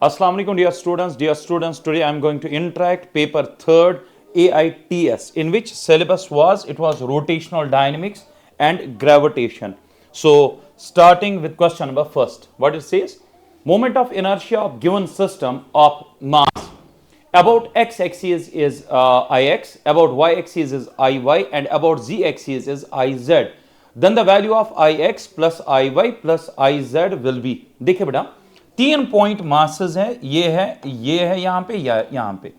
Assalamu alaikum, dear students. Dear students, today I am going to interact paper 3rd AITS, in which syllabus was rotational dynamics and gravitation. So starting with question number first, what it says: moment of inertia of given system of mass about x-axis is ix, about y-axis is iy, and about z-axis is iz. Then the value of ix plus iy plus iz will be. देखिए बेटा, 3 point masses है, ये है यहां पे, या यहां पे।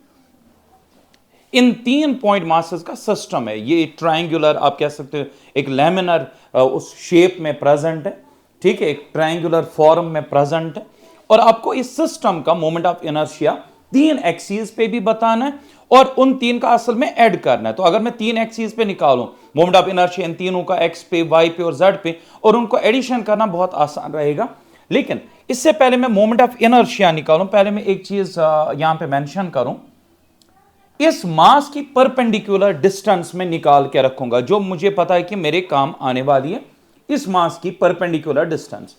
इन 3 पॉइंट मासेस का सिस्टम है। ये ट्रायंगुलर आप कह सकते हो, एक लैमिनर उस शेप में प्रेजेंट है, ठीक है, एक ट्रायंगुलर फॉर्म में प्रेजेंट है। और आपको इस सिस्टम का मोमेंट ऑफ इनर्शिया 3 एक्सिस पे भी बताना है और उन 3 का असल में ऐड करना है। तो अगर मैं 3 एक्सिस पे निकालूं मोमेंट ऑफ इनर्शिया इन तीनों का, एक्स पे, वाई पे और जेड पे, और उनको एडिशन करना बहुत आसान रहेगा। लेकिन इससे पहले मैं मोमेंट ऑफ इनर्शिया निकालूं, पहले मैं एक चीज यहां पे मेंशन करूं, इस मास की परपेंडिकुलर डिस्टेंस में निकाल के रखूंगा, जो मुझे पता है कि मेरे काम आने वाली है, इस मास की परपेंडिकुलर डिस्टेंस।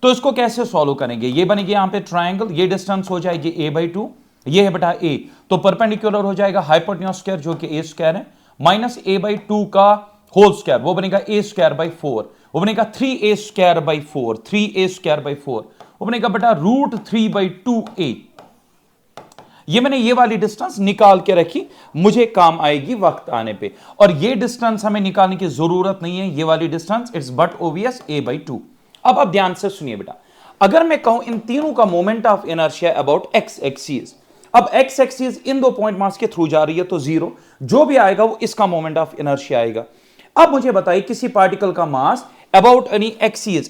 तो इसको कैसे सॉल्व करेंगे? ये बनेगी यहां पे ट्रायंगल, ये डिस्टेंस हो जाएगी a/2, ये है बेटा a, तो परपेंडिकुलर हो जाएगा हाइपोटेन्यूज स्क्वायर जो कि a स्क्वायर है, माइनस a/2 का होल स्क्वायर, वो बनेगा a²/4, वो बनेगा 3a²/4, 3a²/4, वो बनेगा बेटा √3/2a। ये मैंने ये वाली डिस्टेंस निकाल के रखी, मुझे काम आएगी वक्त आने पे। और ये डिस्टेंस हमें निकालने की जरूरत नहीं है, ये वाली distance it's but obvious a/2। अब आप ध्यान से सुनिए बेटा, अगर मैं कहूं इन तीनों का moment of inertia about X axis, अब एक्स एक्सिस इन 2 पॉइंट मास के थ्रू जा रही है, तो 0 जो भी आएगा वो इसका मोमेंट ऑफ इनर्शिया आएगा। अब मुझे बताइए किसी पार्टिकल का मास about any axis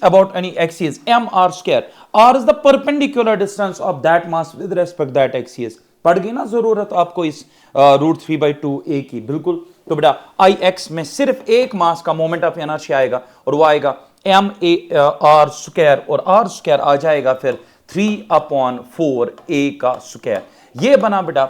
m r square, r is the perpendicular distance of that mass with respect that axis। पड़ गई ना जरूरत आपको इस √3/2a की? बिल्कुल। तो बेटा ix में सिर्फ एक मास का मोमेंट ऑफ इनर्शिया आएगा और वो आएगा m(a)r स्क्वायर, और r स्क्वायर आ जाएगा फिर 3/4a का स्क्वायर। ये बना बेटा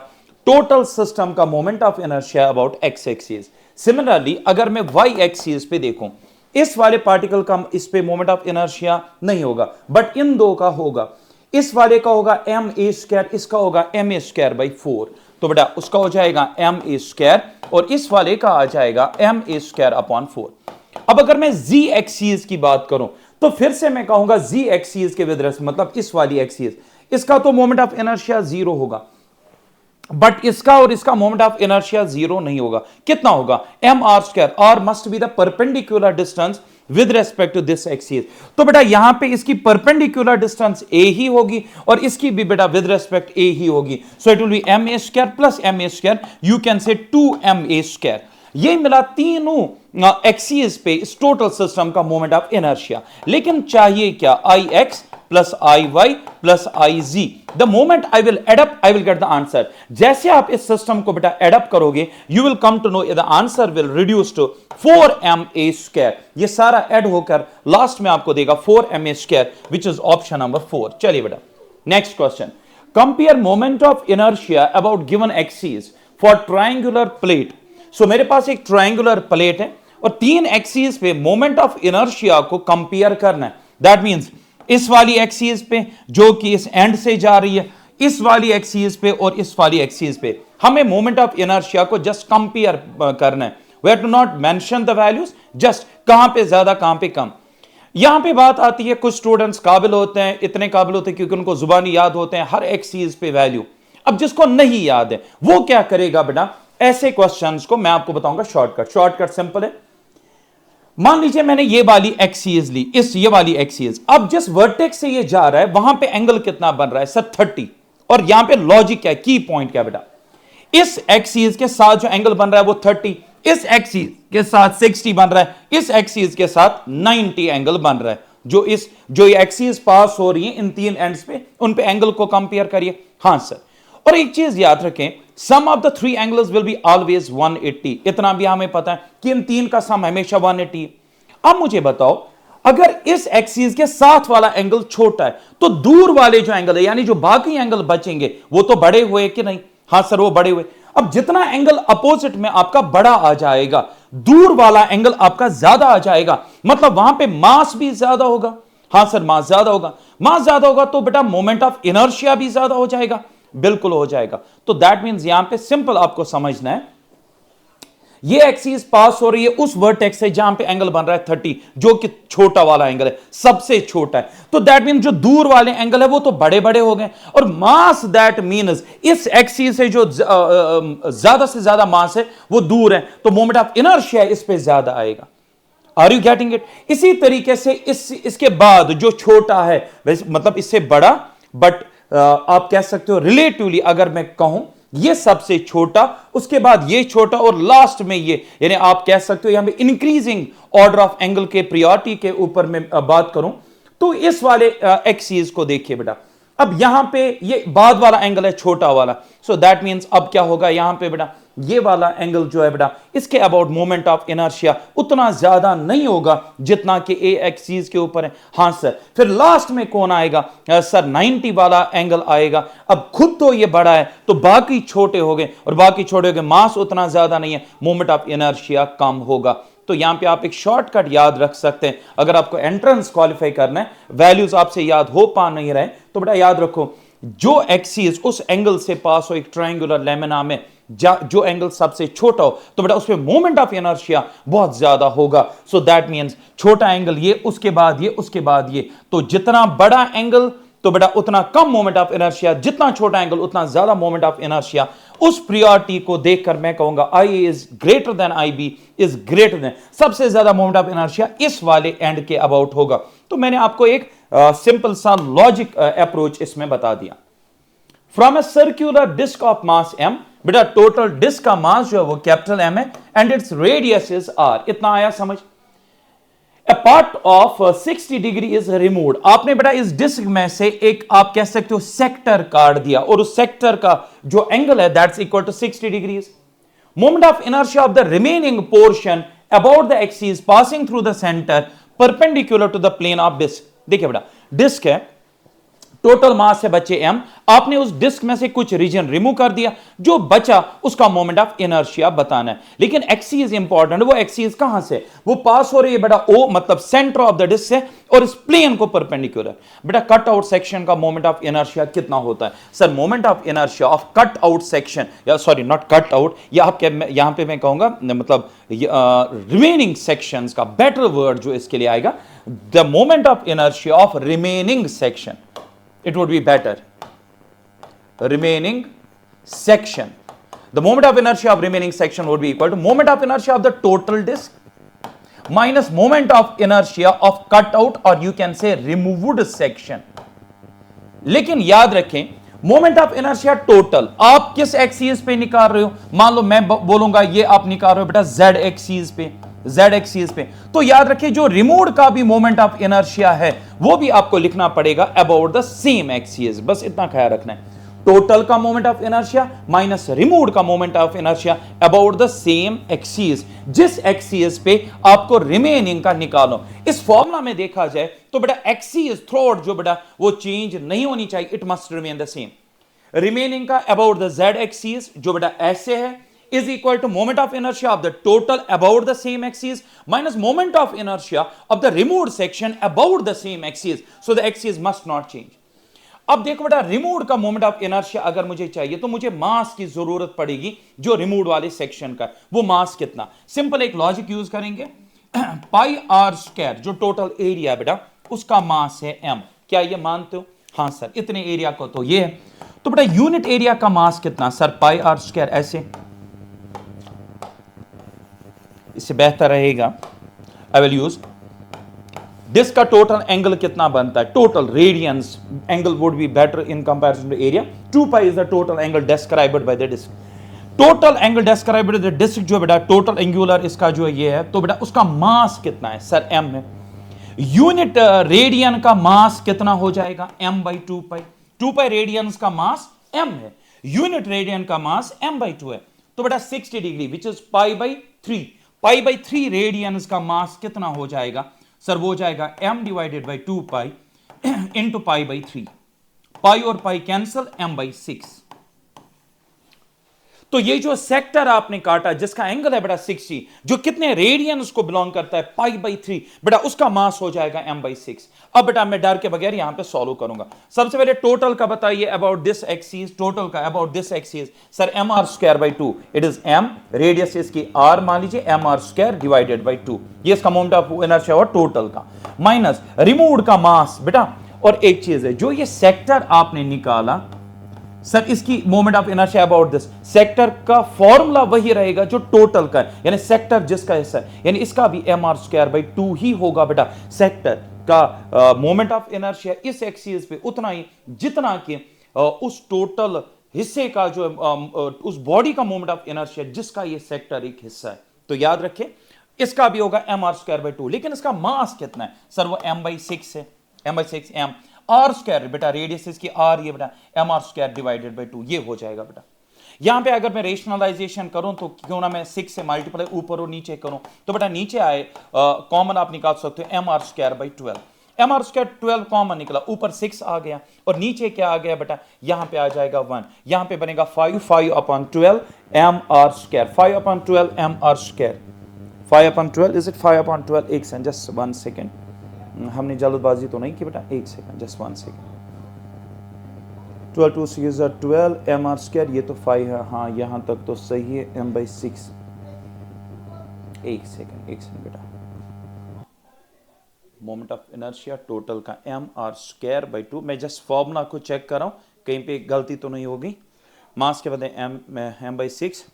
टोटल सिस्टम का moment of inertia about x axis. Similarly अगर मैं y एक्सिस पे देखूं, इस वाले पार्टिकल का इस पे मोमेंट ऑफ इनर्शिया नहीं होगा, बट इन दो का होगा। इस वाले का होगा ma², इसका होगा ma²/4, तो बेटा उसका हो जाएगा ma², और इस वाले का आ जाएगा ma²/4। अब अगर मैं z एक्सिस की बात करूं, तो फिर से मैं कहूंगा z एक्सिस के विद रेस्पेक्ट, मतलब इस वाली एक्सिस, इसका तो मोमेंट ऑफ इनर्शिया 0 होगा, बट इसका और इसका मोमेंट ऑफ इनर्शिया 0 नहीं होगा। कितना होगा? mr², r must be the perpendicular distance with respect to this axis. तो बेटा यहां पे इसकी परपेंडिकुलर डिस्टेंस a ही होगी और इसकी भी बेटा विद रेस्पेक्ट a ही होगी। So it will be ma² plus ma², you can say 2ma²। ये मिला तीनों एक्सिस पे इस टोटल सिस्टम का मोमेंट ऑफ इनर्शिया। लेकिन चाहिए क्या? ix plus iy plus iz। The moment I will add up, I will get the answer. जैसे आप इस सिस्टम को बेटा एड अप करोगे, you will come to know the answer will reduce to 4ma²। ये सारा ऐड होकर last में आपको देगा 4ma², which is option number 4। चलिए बेटा next question, compare moment of inertia about given axis for triangular plate. So मेरे पास एक ट्रायंगुलर प्लेट है और 3 एक्सिस पे मोमेंट ऑफ इनर्शिया को कंपेयर करना है। दैट मींस इस वाली एक्सिस पे जो कि इस एंड से जा रही है, इस वाली एक्सिस पे और इस वाली एक्सिस पे हमें मोमेंट ऑफ इनर्शिया को जस्ट कंपेयर करना है। We have to not mention the values, just कहां पे ज्यादा कहां पे कम। यहां पे बात आती है, कुछ स्टूडेंट्स काबिल होते हैं, इतने काबिल होते हैं क्योंकि उनको जुबानी याद होते हैं हर एक्सिस पे वैल्यू। अब जिसको नहीं याद है वो क्या करेगा बेटा? ऐसे क्वेश्चंस को मैं आपको बताऊंगा शॉर्टकट सिंपल है। मान लीजिए मैंने ये वाली एक्सिस ली, ये वाली एक्सिस, अब जिस वर्टेक्स से ये जा रहा है वहां पे एंगल कितना बन रहा है सर? 30। और यहां पे लॉजिक क्या है, की पॉइंट क्या बेटा? इस एक्सिस के साथ जो एंगल बन रहा है वो 30, इस एक्सिस के साथ 60 बन रहा है, इस एक्सिस के साथ 90 एंगल बन रहा है। जो ये एक्सिस पास हो रही है इन 3 एंड्स पे, उन पे एंगल को कंपेयर करिए। हां सर। और एक चीज याद रखें, sum of the 3 angles will be always 180। इतना भी हमें पता है कि इन 3 का सम हमेशा 180 है। अब मुझे बताओ, अगर इस एक्सिस के साथ वाला एंगल छोटा है तो दूर वाले जो एंगल है, यानी जो बाकी एंगल बचेंगे, वो तो बड़े हुए कि नहीं? हां सर, वो बड़े हुए। अब जितना एंगल अपोजिट में आपका बड़ा आ जाएगा, दूर वाला एंगल आपका ज्यादा आ जाएगा, मतलब वहां पे मास भी ज्यादा होगा। हां सर मास ज्यादा होगा, मास ज्यादा होगा तो बेटा मोमेंट ऑफ इनर्शिया भी ज्यादा हो जाएगा, बिल्कुल हो जाएगा। तो दैट मींस यहां पे सिंपल आपको समझना है, ये एक्सिस पास हो रही है उस वर्टेक्स से जहां पे एंगल बन रहा है 30, जो कि छोटा वाला एंगल है, सबसे छोटा है। तो दैट मीन जो दूर वाले एंगल है वो तो बड़े बड़े हो गए, और मास दैट मीन्स इस एक्सिस से जो ज्यादा से ज्यादा मास है वो दूर है, तो मोमेंट ऑफ इनर्शिया इस पे ज्यादा आएगा। Are you getting it? इसी तरीके से इसके बाद जो छोटा है, मतलब इससे बड़ा, बट आप कह सकते हो रिलेटिवली अगर मैं कहूं ये सबसे छोटा, उसके बाद ये छोटा, और लास्ट में ये, यानी आप कह सकते हो यहां पे इंक्रीजिंग ऑर्डर ऑफ एंगल के प्रियोरिटी के ऊपर मैं बात करूं तो इस वाले एक्सिस को देखिए बेटा, अब यहां पे ये बाद वाला एंगल है छोटा वाला, सो दैट मींस अब क्या होगा यहां पे बेटा, ये वाला एंगल जो है बेटा इसके अबाउट मोमेंट ऑफ इनर्शिया उतना ज्यादा नहीं होगा जितना कि ए एक्सिस के ऊपर है। हां सर, फिर लास्ट में कौन आएगा सर? 90 वाला एंगल आएगा। अब खुद तो ये बड़ा है तो बाकी छोटे हो गए, और बाकी छोटे हो गए, मास उतना ज्यादा नहीं है, मोमेंट ऑफ इनर्शिया कम होगा। तो यहां पे आप एक शॉर्टकट याद रख सकते हैं, अगर आपको एंट्रेंस क्वालिफाई करना है, वैल्यूज आपसे याद हो पा नहीं रहे तो बेटा याद रखो, जो एक्सिस उस एंगल से पास हो एक ट्रायंगुलर लेमिना में, जो एंगल सबसे छोटा हो, तो बेटा उसमें मोमेंट ऑफ इनर्शिया बहुत ज्यादा होगा। सो दैट मींस छोटा एंगल ये, उसके बाद ये, उसके बाद ये, तो जितना बड़ा एंगल तो बेटा उतना कम मोमेंट ऑफ इनर्शिया, जितना छोटा एंगल उतना ज्यादा मोमेंट ऑफ इनर्शिया। उस प्रियोरिटी को देखकर मैं कहूंगा I is greater than I B is greater than, सबसे ज्यादा मोमेंट ऑफ इनर्शिया इस वाले एंड के अबाउट होगा। तो मैंने आपको एक सिंपल सा लॉजिक अप्रोच इसमें बता दिया। From a circular disc of mass m, बेटा टोटल डिस्क का मास जो है वो कैपिटल M है, and its radius is r। इतना आया समझ? A part of 60 degree is removed. आपने बेटा इस डिस्क में से एक आप कह सकते हो सेक्टर काट दिया, और उस सेक्टर का जो एंगल है that's equal to 60 degrees. Moment of inertia of the remaining portion about the axis passing through the centre perpendicular to the plane of disc. देखिए बेटा डिस्क है, टोटल मास है बच्चे m, आपने उस डिस्क में से कुछ रीजन रिमूव कर दिया, जो बचा उसका मोमेंट ऑफ इनर्शिया बताना है। लेकिन एक्सिस इंपॉर्टेंट, वो एक्सिस कहां से, वो पास हो रही है बेटा o, मतलब सेंटर ऑफ द डिस्क से, और इस प्लेन को परपेंडिकुलर। बेटा कट आउट सेक्शन का मोमेंट ऑफ इनर्शिया कितना होता है? Sir moment of inertia of cut out section, या सॉरी नॉट कट आउट, या आप यहां पे मैं कहूंगा मतलब रिमेनिंग सेक्शंस का बेटर वर्ड जो इसके लिए आएगा, the moment of inertia of remaining section, it would be better. Remaining section. The moment of inertia of remaining section would be equal to moment of inertia of the total disk minus moment of inertia of cut out, or you can say removed section. लेकिन याद रखें moment of inertia total आप किस axis पे निकाल रहे हो? मान लो मैं बोलूंगा ये आप निकाल रहे हो बेटा z एक्सिस पे, z एक्सिस पे, तो याद रखिए जो रिमूव का भी मोमेंट ऑफ इनर्शिया है वो भी आपको लिखना पड़ेगा अबाउट द सेम एक्सिस। बस इतना ख्याल रखना है, टोटल का moment of inertia minus remove का moment of inertia about the same axis, जिस एक्सिस पे आपको रिमेनिंग का निकालो। इस फॉर्मूला में देखा जाए तो बेटा एक्सिस थ्रू जो बेटा वो चेंज नहीं होनी चाहिए, it must remain the same. Remaining का अबाउट द z एक्सिस जो बेटा ऐसे है is equal to moment of inertia of the total about the same axis minus moment of inertia of the removed section about the same axis, so the axis must not change. अब देखो बेटा removed का moment of inertia अगर मुझे चाहिए तो मुझे मास की जरूरत पड़ेगी, जो रिमूव्ड वाले सेक्शन का वो मास कितना। सिंपल एक लॉजिक यूज करेंगे, पाई आर स्क्वायर जो टोटल एरिया बेटा उसका मास है m। क्या ये मानते हो? हाँ सर, इतने एरिया को तो ये है, तो बेटा यूनिट एरिया का मास कितना? सर पाई आर स्क्वायर, ऐसे इससे बेहतर रहेगा, आई विल यूज डिस्क का टोटल एंगल कितना बनता है, total radians angle would be better in comparison to area. 2 pi is the total angle described by the disc. Total angle described by the disc जो बेटा total angular इसका जो ये है, तो बेटा उसका मास कितना है? सर m है। यूनिट रेडियन का मास कितना हो जाएगा? m by 2 pi. 2 pi radians का मास m है, यूनिट रेडियन का मास m by 2 है, तो बेटा 60 degree which is pi by 3। Pi by 3 radians का मास कितना हो जाएगा? सर वो जाएगा m divided by 2 pi into pi by 3। Pi और पाई कैंसल, m by 6। तो ये जो सेक्टर आपने काटा जिसका एंगल है बेटा 60, जो कितने रेडियंस को बिलोंग करता है π/3, बेटा उसका मास हो जाएगा m/6। अब बेटा मैं डर के बगैर यहां पे सॉल्व करूंगा। सबसे पहले टोटल का बताइए अबाउट दिस एक्सिस, टोटल का about this axis sir mr²/2, it is m, radius इसकी r मान लीजिए, mr² डिवाइडेड बाई 2, ये इसका मोमेंट ऑफ इनर्शिया हुआ टोटल का, माइनस रिमूव्ड का मास बेटा। और एक चीज है, जो ये सेक्टर आपने निकाला सर, इसकी moment of inertia about this sector का फॉर्मूला वही रहेगा जो टोटल का है, यानी सेक्टर जिसका हिस्सा है, यानी इसका भी mr²/2 ही होगा बेटा। सेक्टर का मोमेंट ऑफ इनर्शिया इस एक्सिस पे उतना ही जितना कि उस टोटल हिस्से का जो उस बॉडी का मोमेंट ऑफ इनर्शिया जिसका ये सेक्टर एक हिस्सा है। तो याद रखें इसका भी होगा mr²/2, लेकिन इसका मास कितना है सर, वो m/6 है, m/6 m, r² बेटा रेडियस इसकी r, ये बेटा mr² डिवाइडेड बाई 2, ये हो जाएगा बेटा। यहां पे अगर मैं रेशनलाइजेशन करूं तो क्यों ना मैं 6 से मल्टीप्लाई ऊपर और नीचे करूं, तो बेटा नीचे आए कॉमन आप निकाल सकते हो mr²/12, mr²12 कॉमन निकला, ऊपर 6 आ गया और नीचे क्या आ गया बेटा, यहां पे आ जाएगा 1, यहां पे बनेगा 5/12 mr², 5/12 mr², 5/12 इज इट 5/12, एक सेकंड जस्ट 1 सेकंड, हमने जल्दबाजी तो नहीं की बेटा, एक सेकंड जस्ट 1 सेकंड, 12 2 6 12 mr², ये तो 5 है, हाँ यहां तक तो सही है, m/6, एक सेकंड बेटा, मोमेंट ऑफ इनर्शिया टोटल का mr²/2, मैं जस्ट फॉर्मूला को चेक कर रहा हूं कहीं पे गलती तो नहीं होगी। मास के बदले m/6,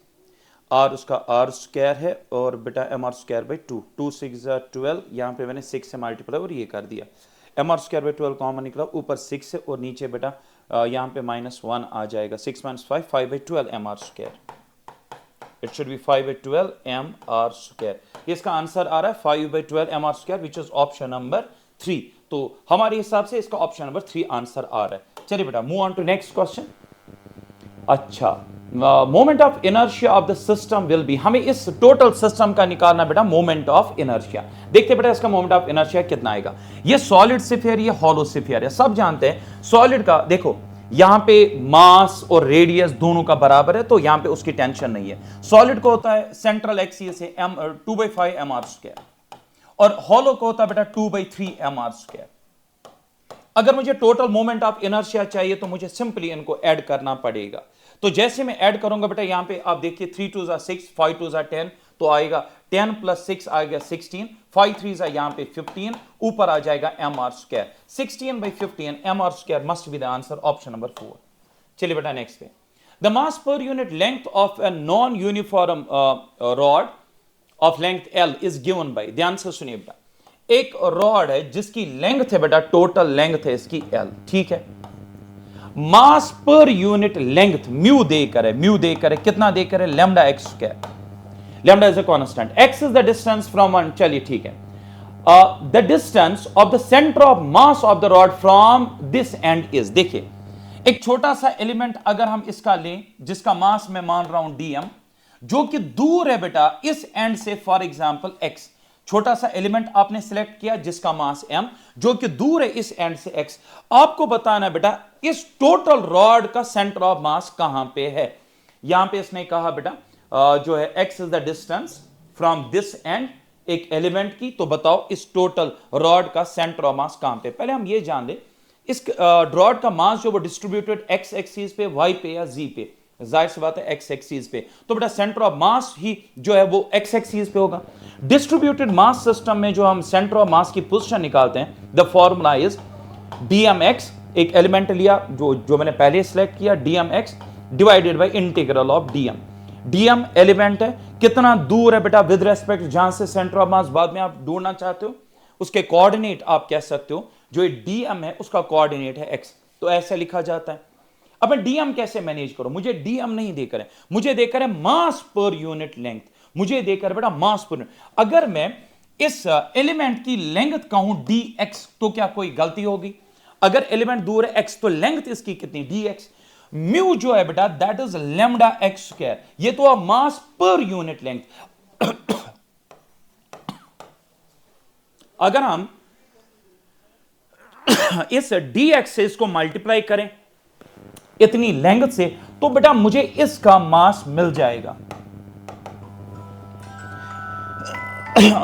r उसका r² है और बेटा mr²/2, 2 6 12, यहाँ पे मैंने 6 से मल्टीप्लाई और ये कर दिया, mr²/12 कॉमन निकला, ऊपर 6 है और नीचे बेटा यहाँ पे -1 आ जाएगा, 6 - 5 5/12 mr², it should be 5/12 mr², इसका आंसर आ रहा है 5/12 mr², which is option number 3। तो हमारे हिसाब से इसका ऑप्शन नंबर 3 आंसर आ रहा है। चलिए बेटा move on to next question. अच्छा, moment of inertia of the system will be, हमें इस टोटल सिस्टम का निकालना बेटा मोमेंट ऑफ इनर्शिया। देखते बेटा इसका मोमेंट ऑफ इनर्शिया कितना आएगा। ये सॉलिड स्फीयर, ये हॉलो स्फीयर है, सब जानते हैं सॉलिड का। देखो यहां पे मास और रेडियस दोनों का बराबर है, तो यहां पे उसकी टेंशन नहीं है। सॉलिड को होता है सेंट्रल एक्सिस है 2/5 mr², और हॉलो को होता है बेटा 2/3 mr²। अगर मुझे टोटल मोमेंट ऑफ इनर्शिया चाहिए तो मुझे सिंपली इनको ऐड करना पड़ेगा। तो जैसे मैं ऐड करूंगा बेटा, यहां पे आप देखिए 3 2 6, 5 2 10, तो आएगा 10 + 6 आएगा 16, 5 3 यहां पे 15, ऊपर आ जाएगा mr², 16/15 mr² must be the answer, option number 4। चलिए बेटा नेक्स्ट पे, the mass per unit length of a non uniform rod of length l is given bye, ध्यान से सुनिए बेटा, एक रॉड है जिसकी लेंथ है बेटा, टोटल लेंथ है इसकी l, ठीक है, मास पर यूनिट लेंथ म्यू देकर है, म्यू देकर है, कितना देकर है, λx², lambda is a constant, x is the distance from one, चलिए ठीक है, the distance of the centre of mass of the rod from this and is, देखिए एक छोटा सा एलिमेंट अगर हम इसका लें जिसका मास मैं मान रहा हूं dm, जो कि दूर है बेटा इस एंड से, फॉर एग्जांपल x, छोटा सा एलिमेंट आपने सिलेक्ट किया जिसका मास m, जो कि दूर है इस एंड से x, आपको बताना है बेटा इस टोटल रॉड का सेंटर ऑफ मास कहां पे है। यहां पे इसने कहा बेटा जो है x is the distance from this and एक एलिमेंट की, तो बताओ इस टोटल रॉड का सेंटर ऑफ मास कहां पे। पहले हम ये जान ले इस रॉड का मास जो वो डिस्ट्रीब्यूटेड x एक्सिस पे, y पे या z पे, जाहिर सी बात है x एक्सिस पे, तो बेटा सेंटर ऑफ मास ही जो है वो x एक्सिस पे होगा। डिस्ट्रीब्यूटेड मास सिस्टम में जो हम सेंटर ऑफ मास की पोजीशन निकालते हैं, द फॉर्मूला इज dmx, एक एलिमेंट लिया जो मैंने पहले सिलेक्ट किया, dmx divided by integral of dm, dm element है, कितना दूर है बेटा विद रेस्पेक्ट जहां से सेंटर ऑफ मास बाद में आप ढूंढना चाहते हो, उसके कोऑर्डिनेट आप कह सकते हो, जो dm है उसका कोऑर्डिनेट है x, तो ऐसे लिखा जाता है। अब मैं dm कैसे मैनेज करूं, मुझे dm नहीं देकर है, मुझे देकर है मास पर यूनिट लेंथ, मुझे देकर बेटा मास पर यूनिट। अगर मैं इस एलिमेंट की लेंथ कहूं dx तो क्या कोई गलती होगी? अगर एलिमेंट दूर है x तो लेंथ इसकी कितनी dx, म्यू जो है बेटा दैट इज λx², ये तो मास पर यूनिट लेंथ। अगर हम इस dx से इसको मल्टीप्लाई करें इतनी लेंथ से, तो बेटा मुझे इसका मास मिल जाएगा।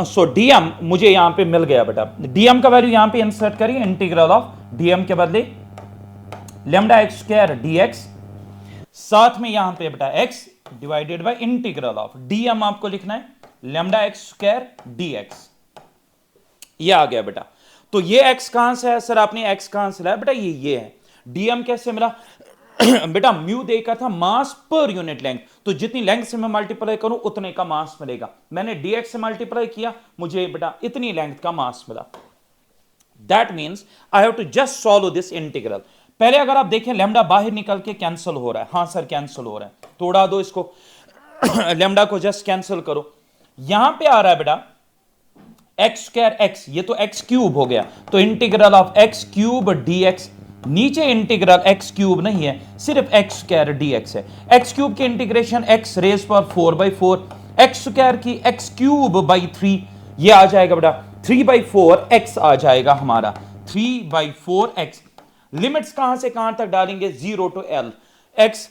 सो डीएम मुझे यहां पे मिल गया बेटा। डीएम का वैल्यू यहां पे इंसर्ट करिए, इंटीग्रल ऑफ डीएम के बदले लैम्डा एक्स स्क्वायर डीएक्स, साथ में यहां पे बेटा x divided by integral of DM आपको लिखना है लैम्डा एक्स स्क्वायर डीएक्स। ये आ गया बेटा। तो ये x कहां से है सर, आपने x कहां से लाया बेटा, ये है। dm कैसे मिला बेटा, म्यू देखा था मास पर यूनिट लेंथ, तो जितनी लेंथ से मैं मल्टीप्लाई करूं उतने का मास मिलेगा। मैंने dx से मल्टीप्लाई किया, मुझे बेटा इतनी लेंथ का मास मिला। That means I have to just solve this integral. पहले अगर आप देखें लैम्डा बाहर निकल के कैंसिल हो रहा है, हां सर कैंसिल हो रहा है, तो उड़ा दो इसको लैम्डा को जस्ट कैंसिल करो। यहां पे आ रहा है बेटा एक्स स्क्वायर एक्स, ये तो एक्स क्यूब हो गया, तो integral of X cube dx. नीचे इंटीग्रल एक्स क्यूब नहीं है, सिर्फ एक्स स्क्वायर डीएक्स है। एक्स क्यूब की इंटीग्रेशन एक्स रेज पर 4/4, एक्स स्क्वायर की एक्स क्यूब बाई 3, ये आ जाएगा बेटा 3/4 एक्स आ जाएगा हमारा, 3/4 एक्स। लिमिट्स कहां से कहां तक डालेंगे, 0 to L। एक्स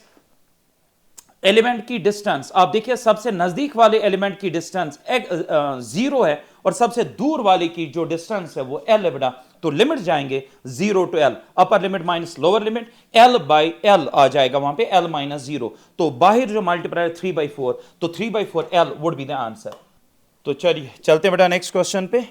एलिमेंट की डिस्टेंस आप देखिए, सबसे नजदीक वाले एलिमेंट की डिस्टेंस 0 है और सबसे दूर वाले की जो डिस्टेंस है वो L है बेटा। तो लिमिट जाएंगे 0 to L, upper limit minus lower limit, L/L आ जाएगा वहां पे, L - 0। तो बाहर जो मल्टीप्लाई 3/4, तो 3/4 L would be the answer. तो चलिए चलते बेटा नेक्स्ट क्वेश्चन पे।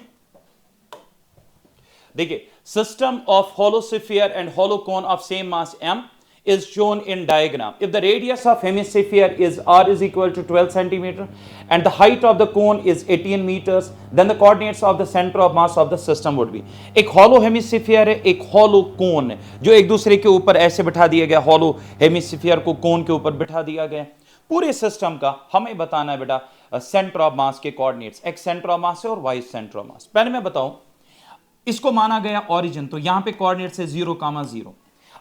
देखिए, system of hollow sphere and hollow cone of same mass m is shown in diagram. If the radius of hemisphere is r is equal to 12 centimeter and the height of the cone is 18 meters, then the coordinates of the center of mass of the system would be। एक hollow hemisphere है, एक hollow cone है, जो एक दूसरे के ऊपर ऐसे बिठा दिया गया, hollow hemisphere को cone के ऊपर बिठा दिया गया। पूरे सिस्टम का हमें बताना है बेटा सेंटर ऑफ मास के कोऑर्डिनेट्स, x सेंटर ऑफ मास है और y सेंटर ऑफ मास। पहले मैं बताऊं, इसको माना गया ओरिजिन, तो यहां पे कोऑर्डिनेट्स है 0,0।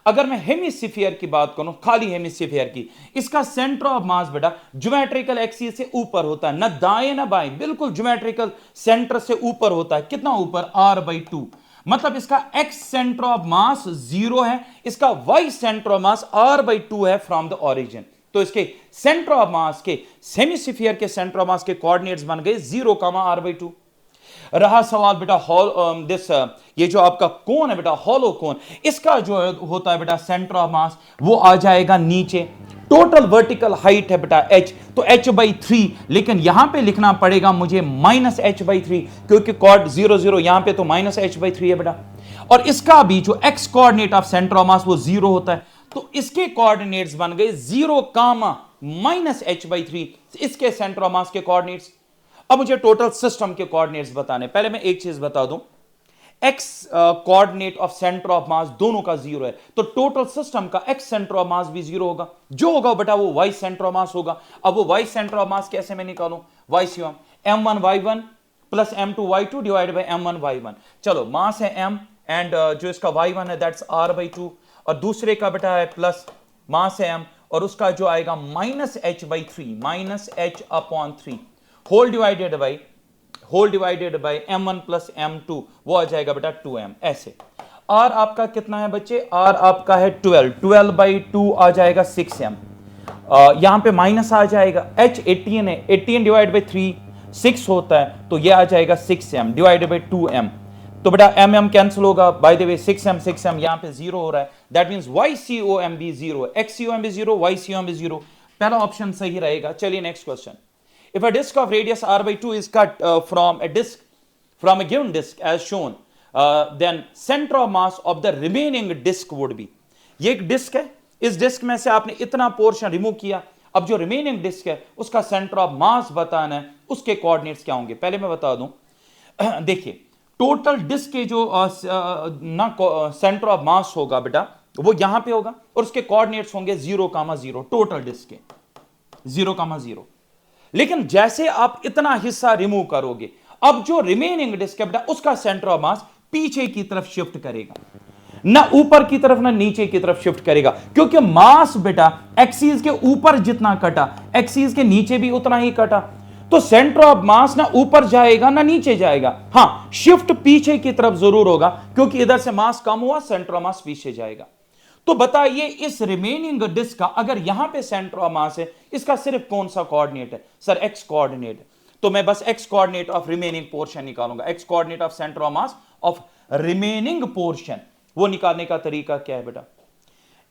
अगर मैं हेमिस्फीयर की बात करूं, खाली हेमिस्फीयर की, इसका सेंटर ऑफ मास बेटा ज्योमेट्रिकल एक्सिस से ऊपर होता है, ना दाएं ना बाएं, बिल्कुल ज्योमेट्रिकल सेंटर से ऊपर होता है। कितना ऊपर, r/2। मतलब इसका x सेंटर ऑफ मास 0 है, इसका y centre of mass r/2 है फ्रॉम द ओरिजिन। तो इसके सेंटर ऑफ मास के, हेमिस्फीयर के सेंटर ऑफ मास के कोऑर्डिनेट्स बन गए 0, r/2। रहा सवाल बेटा ये जो आपका कोन है बेटा, हॉलो कोन, इसका जो होता है बेटा सेंटर ऑफ मास, वो आ जाएगा नीचे। टोटल वर्टिकल हाइट है बेटा h, तो h/3, लेकिन यहां पे लिखना पड़ेगा मुझे -h/3, क्योंकि कॉर्ड 0 0 यहां पे, तो -h/3 है बेटा। और इसका भी जो x coordinate of centre of mass वो 0 होता है, तो इसके कोऑर्डिनेट्स बन गए 0, -h/3, इसके सेंटर ऑफ मास के कोऑर्डिनेट्स। अब मुझे टोटल सिस्टम के कोऑर्डिनेट्स बताने। पहले मैं एक चीज बता दूं, x coordinate of centre of मास दोनों का 0 है, तो टोटल सिस्टम का x सेंटर ऑफ मास भी 0 होगा। जो होगा बेटा वो y सेंटर ऑफ मास होगा। अब वो y सेंटर ऑफ मास कैसे मैं निकालूं, YCM m1y1 plus m2y2 divide by m1y1। चलो, मास है m एंड जो इसका y1 है दैट्स r/2, और दूसरे का बेटा है प्लस मास है m और उसका जो आएगा -h/3, -h/3 whole divided by m1 plus m2, वो आ जाएगा बेटा 2m। ऐसे r आपका कितना है बच्चे, r आपका है 12/2 आ जाएगा 6m। यहां पे माइनस आ जाएगा, h 18 है, 18 डिवाइड बाय 3 6 होता है, तो ये आ जाएगा 6m डिवाइडेड बाय 2m। तो बेटा mm कैंसिल होगा, बाय द वे 6m यहां पे 0 हो रहा है, दैट मींस YCOM भी 0 है, XCOM भी 0, YCOM भी 0। पहला ऑप्शन सही रहेगा। चलिए next question. If a disk of radius r/2 is cut from a given disk as shown, then center of mass of the remaining disk would be। ये एक डिस्क है, इस डिस्क में से आपने इतना पोर्शन रिमूव किया, अब जो रिमेनिंग डिस्क है उसका सेंटर ऑफ मास बताना है, उसके कोऑर्डिनेट्स क्या होंगे। पहले मैं बता दूं, देखिए टोटल डिस्क के जो सेंटर ऑफ मास होगा बेटा वो यहां पे होगा, और उसके कोऑर्डिनेट्स होंगे 0,0, टोटल डिस्क के 0,0। लेकिन जैसे आप इतना हिस्सा रिमूव करोगे, अब जो रिमेनिंग डिस्क है बेटा उसका सेंटर ऑफ मास पीछे की तरफ शिफ्ट करेगा, ना ऊपर की तरफ ना नीचे की तरफ शिफ्ट करेगा, क्योंकि मास बेटा एक्सिस के ऊपर जितना कटा, एक्सिस के नीचे भी उतना ही कटा, तो सेंटर ऑफ मास ना ऊपर जाएगा ना नीचे जाएगा। हां, शिफ्ट पीछे की तरफ जरूर होगा, क्योंकि इधर से मास कम हुआ, सेंटर ऑफ मास पीछे जाएगा। तो बताइए इस रिमेनिंग डिस्क का अगर यहां पे सेंटर ऑफ मास है, इसका सिर्फ कौन सा कोऑर्डिनेट है सर? एक्स कोऑर्डिनेट है। तो मैं बस X coordinate of remaining portion निकालूंगा। X coordinate of centre of mass of remaining portion, वो निकालने का तरीका क्या है बेटा?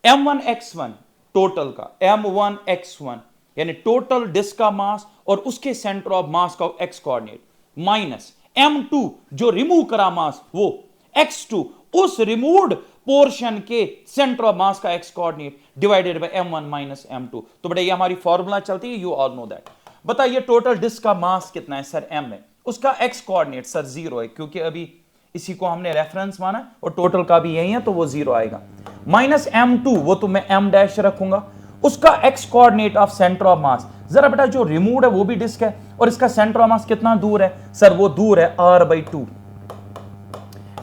m1x1 टोटल का, m1x1 यानी टोटल डिस्क का मास और उसके सेंटर ऑफ मास का एक्स कोऑर्डिनेट, माइनस m2 जो रिमूव करा मास वो x2 उस रिमूव्ड पोर्शन के सेंटर ऑफ मास का x coordinate divided by m1 minus m2। तो बेटा ये हमारी फॉर्मूला चलती है, यू ऑल नो दैट। बताइए टोटल डिस्क का मास कितना है सर? m है, उसका एक्स कोऑर्डिनेट सर 0 है, क्योंकि अभी इसी को हमने रेफरेंस माना और टोटल का भी यही है, तो वो 0 आएगा। माइनस m2 वो तो मैं m डैश रखूंगा, उसका x coordinate of centre of मास। जरा बेटा जो रिमूव्ड है वो भी डिस्क है और इसका सेंटर ऑफ मास कितना दूर है सर? वो दूर है r/2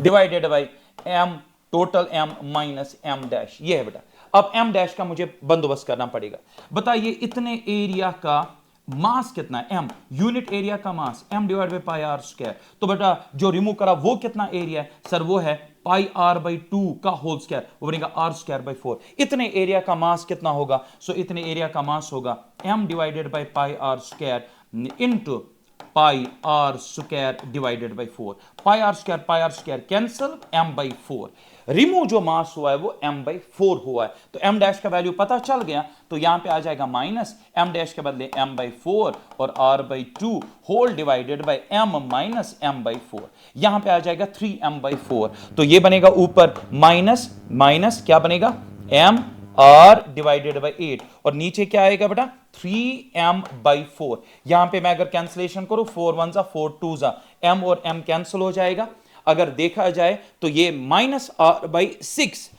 divided by m total m minus m dash, ये है बेटा। अब m डैश का मुझे बंदोबस्त करना पड़ेगा। बताइए इतने एरिया का मास कितना है? m यूनिट एरिया का mass m divide by pi R square. तो बेटा जो रिमूव करा वो कितना एरिया है सर? वो है पाई r/2 का होल स्क्वायर, वो बनेगा r²/4। इतने एरिया का मास कितना होगा? सो इतने एरिया का मास होगा m divided by pi R square into pi R square divided by 4। Pi R square cancel, m/4। Remove जो मास हुआ है वो m/4 हुआ है। तो m डैश का वैल्यू पता चल गया, तो यहां पे आ जाएगा माइनस m डैश के बदले m/4 और r/2 whole divided by m minus m/4। यहां पे आ जाएगा 3m/4। तो ये बनेगा ऊपर माइनस माइनस क्या बनेगा? m r डिवाइडेड बाई 8 और नीचे क्या आएगा बेटा? 3m/4। यहां पे मैं अगर कैंसिलेशन करूं 4 1 जा 4 2 जा, m और m कैंसिल हो जाएगा। अगर देखा जाए तो ये माइनस r/6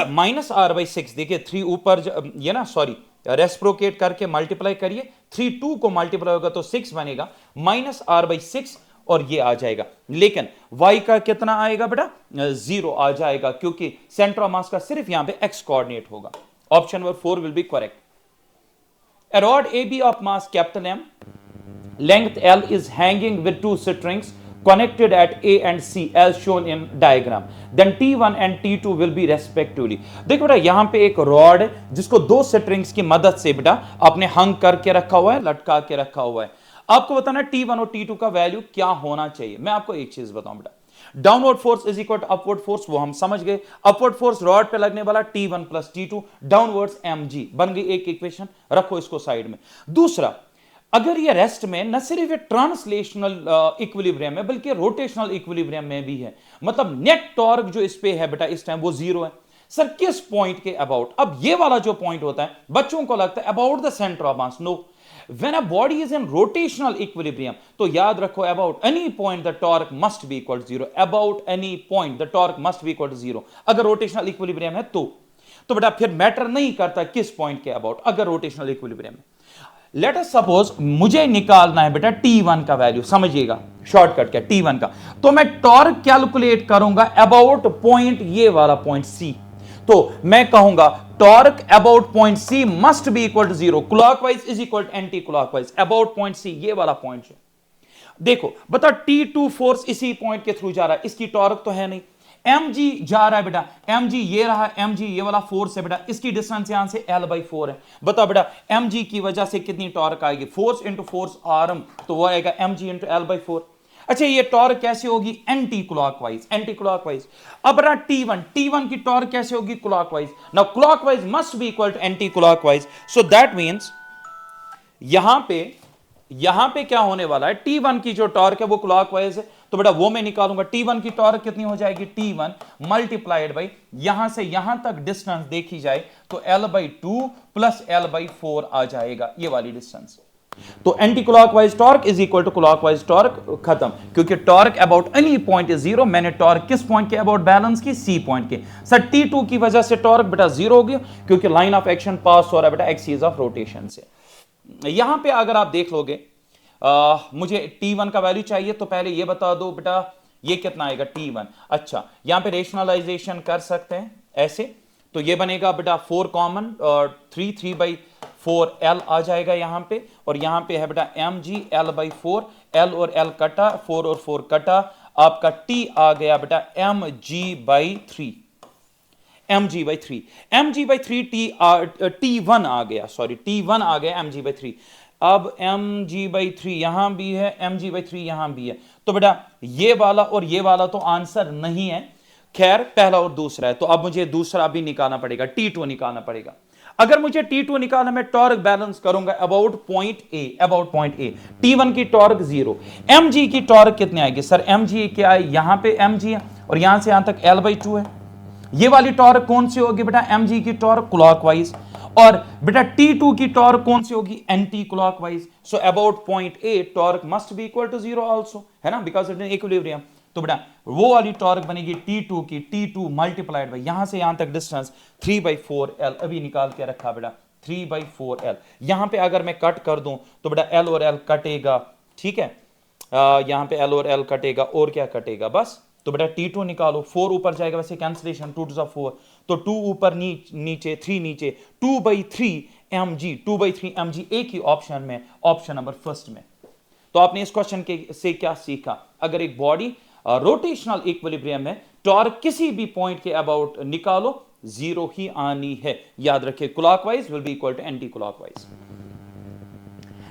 माइनस r/6, देखिए 3 ऊपर ये ना, सॉरी रेस्प्रोकेट करके मल्टीप्लाई करिए, 3 2 को मल्टीप्लाई होगा तो 6 बनेगा, माइनस r/6 और ये आ जाएगा। लेकिन y का कितना आएगा बेटा? 0 आ जाएगा, क्योंकि सेंटर ऑफ मास का सिर्फ यहां पे x कोऑर्डिनेट होगा। Option number 4 will be correct. A rod AB of mass capital M, length L is hanging with two strings connected at A and C as shown in diagram. Then T1 and T2 will be respectively. देखो बेटा यहां पे एक rod है जिसको दो strings की मदद से बेटा आपने हंग करके रखा हुआ है, लटका के रखा हुआ है। आपको बताना T1 और T2 का वैल्यू क्या होना चाहिए। मैं आपको एक चीज बताऊं बेटा, downward force is equal to upward force, वो हम समझ गए। अपवर्ड फोर्स रॉड पे लगने वाला T1 plus T2, downwards mg, बन गई एक इक्वेशन, रखो इसको साइड में। दूसरा, अगर ये रेस्ट में न सिर्फ ये ट्रांसलेशनल इक्विलिब्रियम है बल्कि रोटेशनल इक्विलिब्रियम में भी है, मतलब नेट टॉर्क जो इस पे है बेटा इस टाइम वो 0 है। सर किस पॉइंट के अबाउट? अब ये वाला जो पॉइंट होता है बच्चों को लगता है about the centre of mass. No, when a body is in rotational equilibrium, तो याद रखो about any point the torque must be equal to 0, about any point the torque must be equal to 0। अगर rotational equilibrium है तो बेटा फिर matter नहीं करता किस पॉइंट के अबाउट, अगर रोटेशनल इक्विलिब्रियम है। लेट अस सपोज मुझे निकालना है बेटा T1 का वैल्यू, समझिएगा शॉर्टकट क्या T1 का, तो मैं टॉर्क कैलकुलेट करूंगा अबाउट पॉइंट, ये वाला पॉइंट C। तो मैं कहूंगा torque about point C must be equal to 0, clockwise is equal to anti clockwise, about point C, ये वाला पॉइंट है। देखो बता T2 फोर्स इसी पॉइंट के थ्रू जा रहा है, इसकी टॉर्क तो है नहीं। mg जा रहा है बेटा, mg ये रहा, mg ये वाला फोर्स है बेटा, इसकी डिस्टेंस यहां से L/4 है। बताओ बेटा mg की वजह से कितनी टॉर्क आएगी? फोर्स इंटू फोर्स आर्म, तो वो आएगा mg इंटू L/4। अच्छा ये टॉर्क कैसे होगी? Anti clockwise, anti clockwise. अब रहा T1 की टॉर्क कैसे होगी? Clockwise. Now clockwise must be equal to anti clockwise, so that means यहां पे क्या होने वाला है? T1 की जो टॉर्क है वो क्लॉकवाइज है, तो बेटा वो मैं निकालूंगा। T1 की टॉर्क कितनी हो जाएगी? T1 मल्टीप्लाइड बाई यहां से यहां तक डिस्टेंस देखी जाए तो L/2 प्लस L/4 आ जाएगा, ये वाली डिस्टेंस। तो anti clockwise torque is equal to clockwise torque, खत्म। क्योंकि torque about any point is 0, मैंने टॉर्क किस पॉइंट के अबाउट बैलेंस की? C पॉइंट के। सर T2 की वजह से टॉर्क बेटा 0 हो गया, क्योंकि लाइन ऑफ एक्शन पास हो रहा है बेटा एक्सिस ऑफ रोटेशन से। यहां पे अगर आप देख लोगे, मुझे T1 का वैल्यू चाहिए, तो पहले ये बता दो बेटा ये कितना आएगा T1। अच्छा यहां पे रेशनलाइजेशन कर सकते हैं ऐसे, तो ये बनेगा बेटा 4 कॉमन और 3/4 L आ जाएगा यहां पे, और यहां पे है बेटा mg L/4, L और L कटा, 4 और 4 कटा, आपका T आ गया बेटा mg/3। mg/3, mg/3 t1 आ गया, सॉरी t1 आ गया mg/3। अब mg/3 यहां भी है, mg/3 यहां भी है, तो बेटा ये वाला और ये वाला तो आंसर नहीं है, खैर पहला और दूसरा है, तो अब मुझे दूसरा भी निकालना पड़ेगा, t2 निकालना पड़ेगा। अगर मुझे T2 निकालना, मैं टॉर्क बैलेंस करूंगा अबाउट पॉइंट ए, T1 की टॉर्क 0, mg की टॉर्क कितने आएगी सर, mg क्या है, यहां पे mg है और यहां से यहां तक L/2 है। ये वाली टॉर्क कौन सी होगी बेटा, mg की टॉर्क क्लॉकवाइज, और बेटा T2 की टॉर्क कौन सी होगी, anti clockwise. So about point a torque must be equal to 0 also, है ना, बिकॉज इट इज इक्विलिब्रियम। तो बेटा वो वाली टॉर्क बनेगी T2 की, T2 मल्टीप्लाइड बाय यहां से यहां तक डिस्टेंस 3/4L, अभी निकाल के रखा बेटा 3/4L। यहां पे अगर मैं कट कर दूं तो बेटा L और L कटेगा, ठीक है, यहां पे L और L कटेगा और क्या कटेगा, बस। तो बेटा T2 निकालो, 4 ऊपर जाएगा, वैसे कैंसिलेशन, 2 to 4, तो 2 ऊपर नीचे 3 नीचे, 2/3 mg, 2/3 mg एक ही ऑप्शन में, ऑप्शन नंबर फर्स्ट में। तो आपने इस क्वेश्चन के से क्या सीखा, अगर एक बॉडी रोटेशनल इक्विलिब्रियम में टॉर्क किसी भी पॉइंट के अबाउट निकालो 0 ही आनी है, याद रखिए clockwise will be equal to anti clockwise.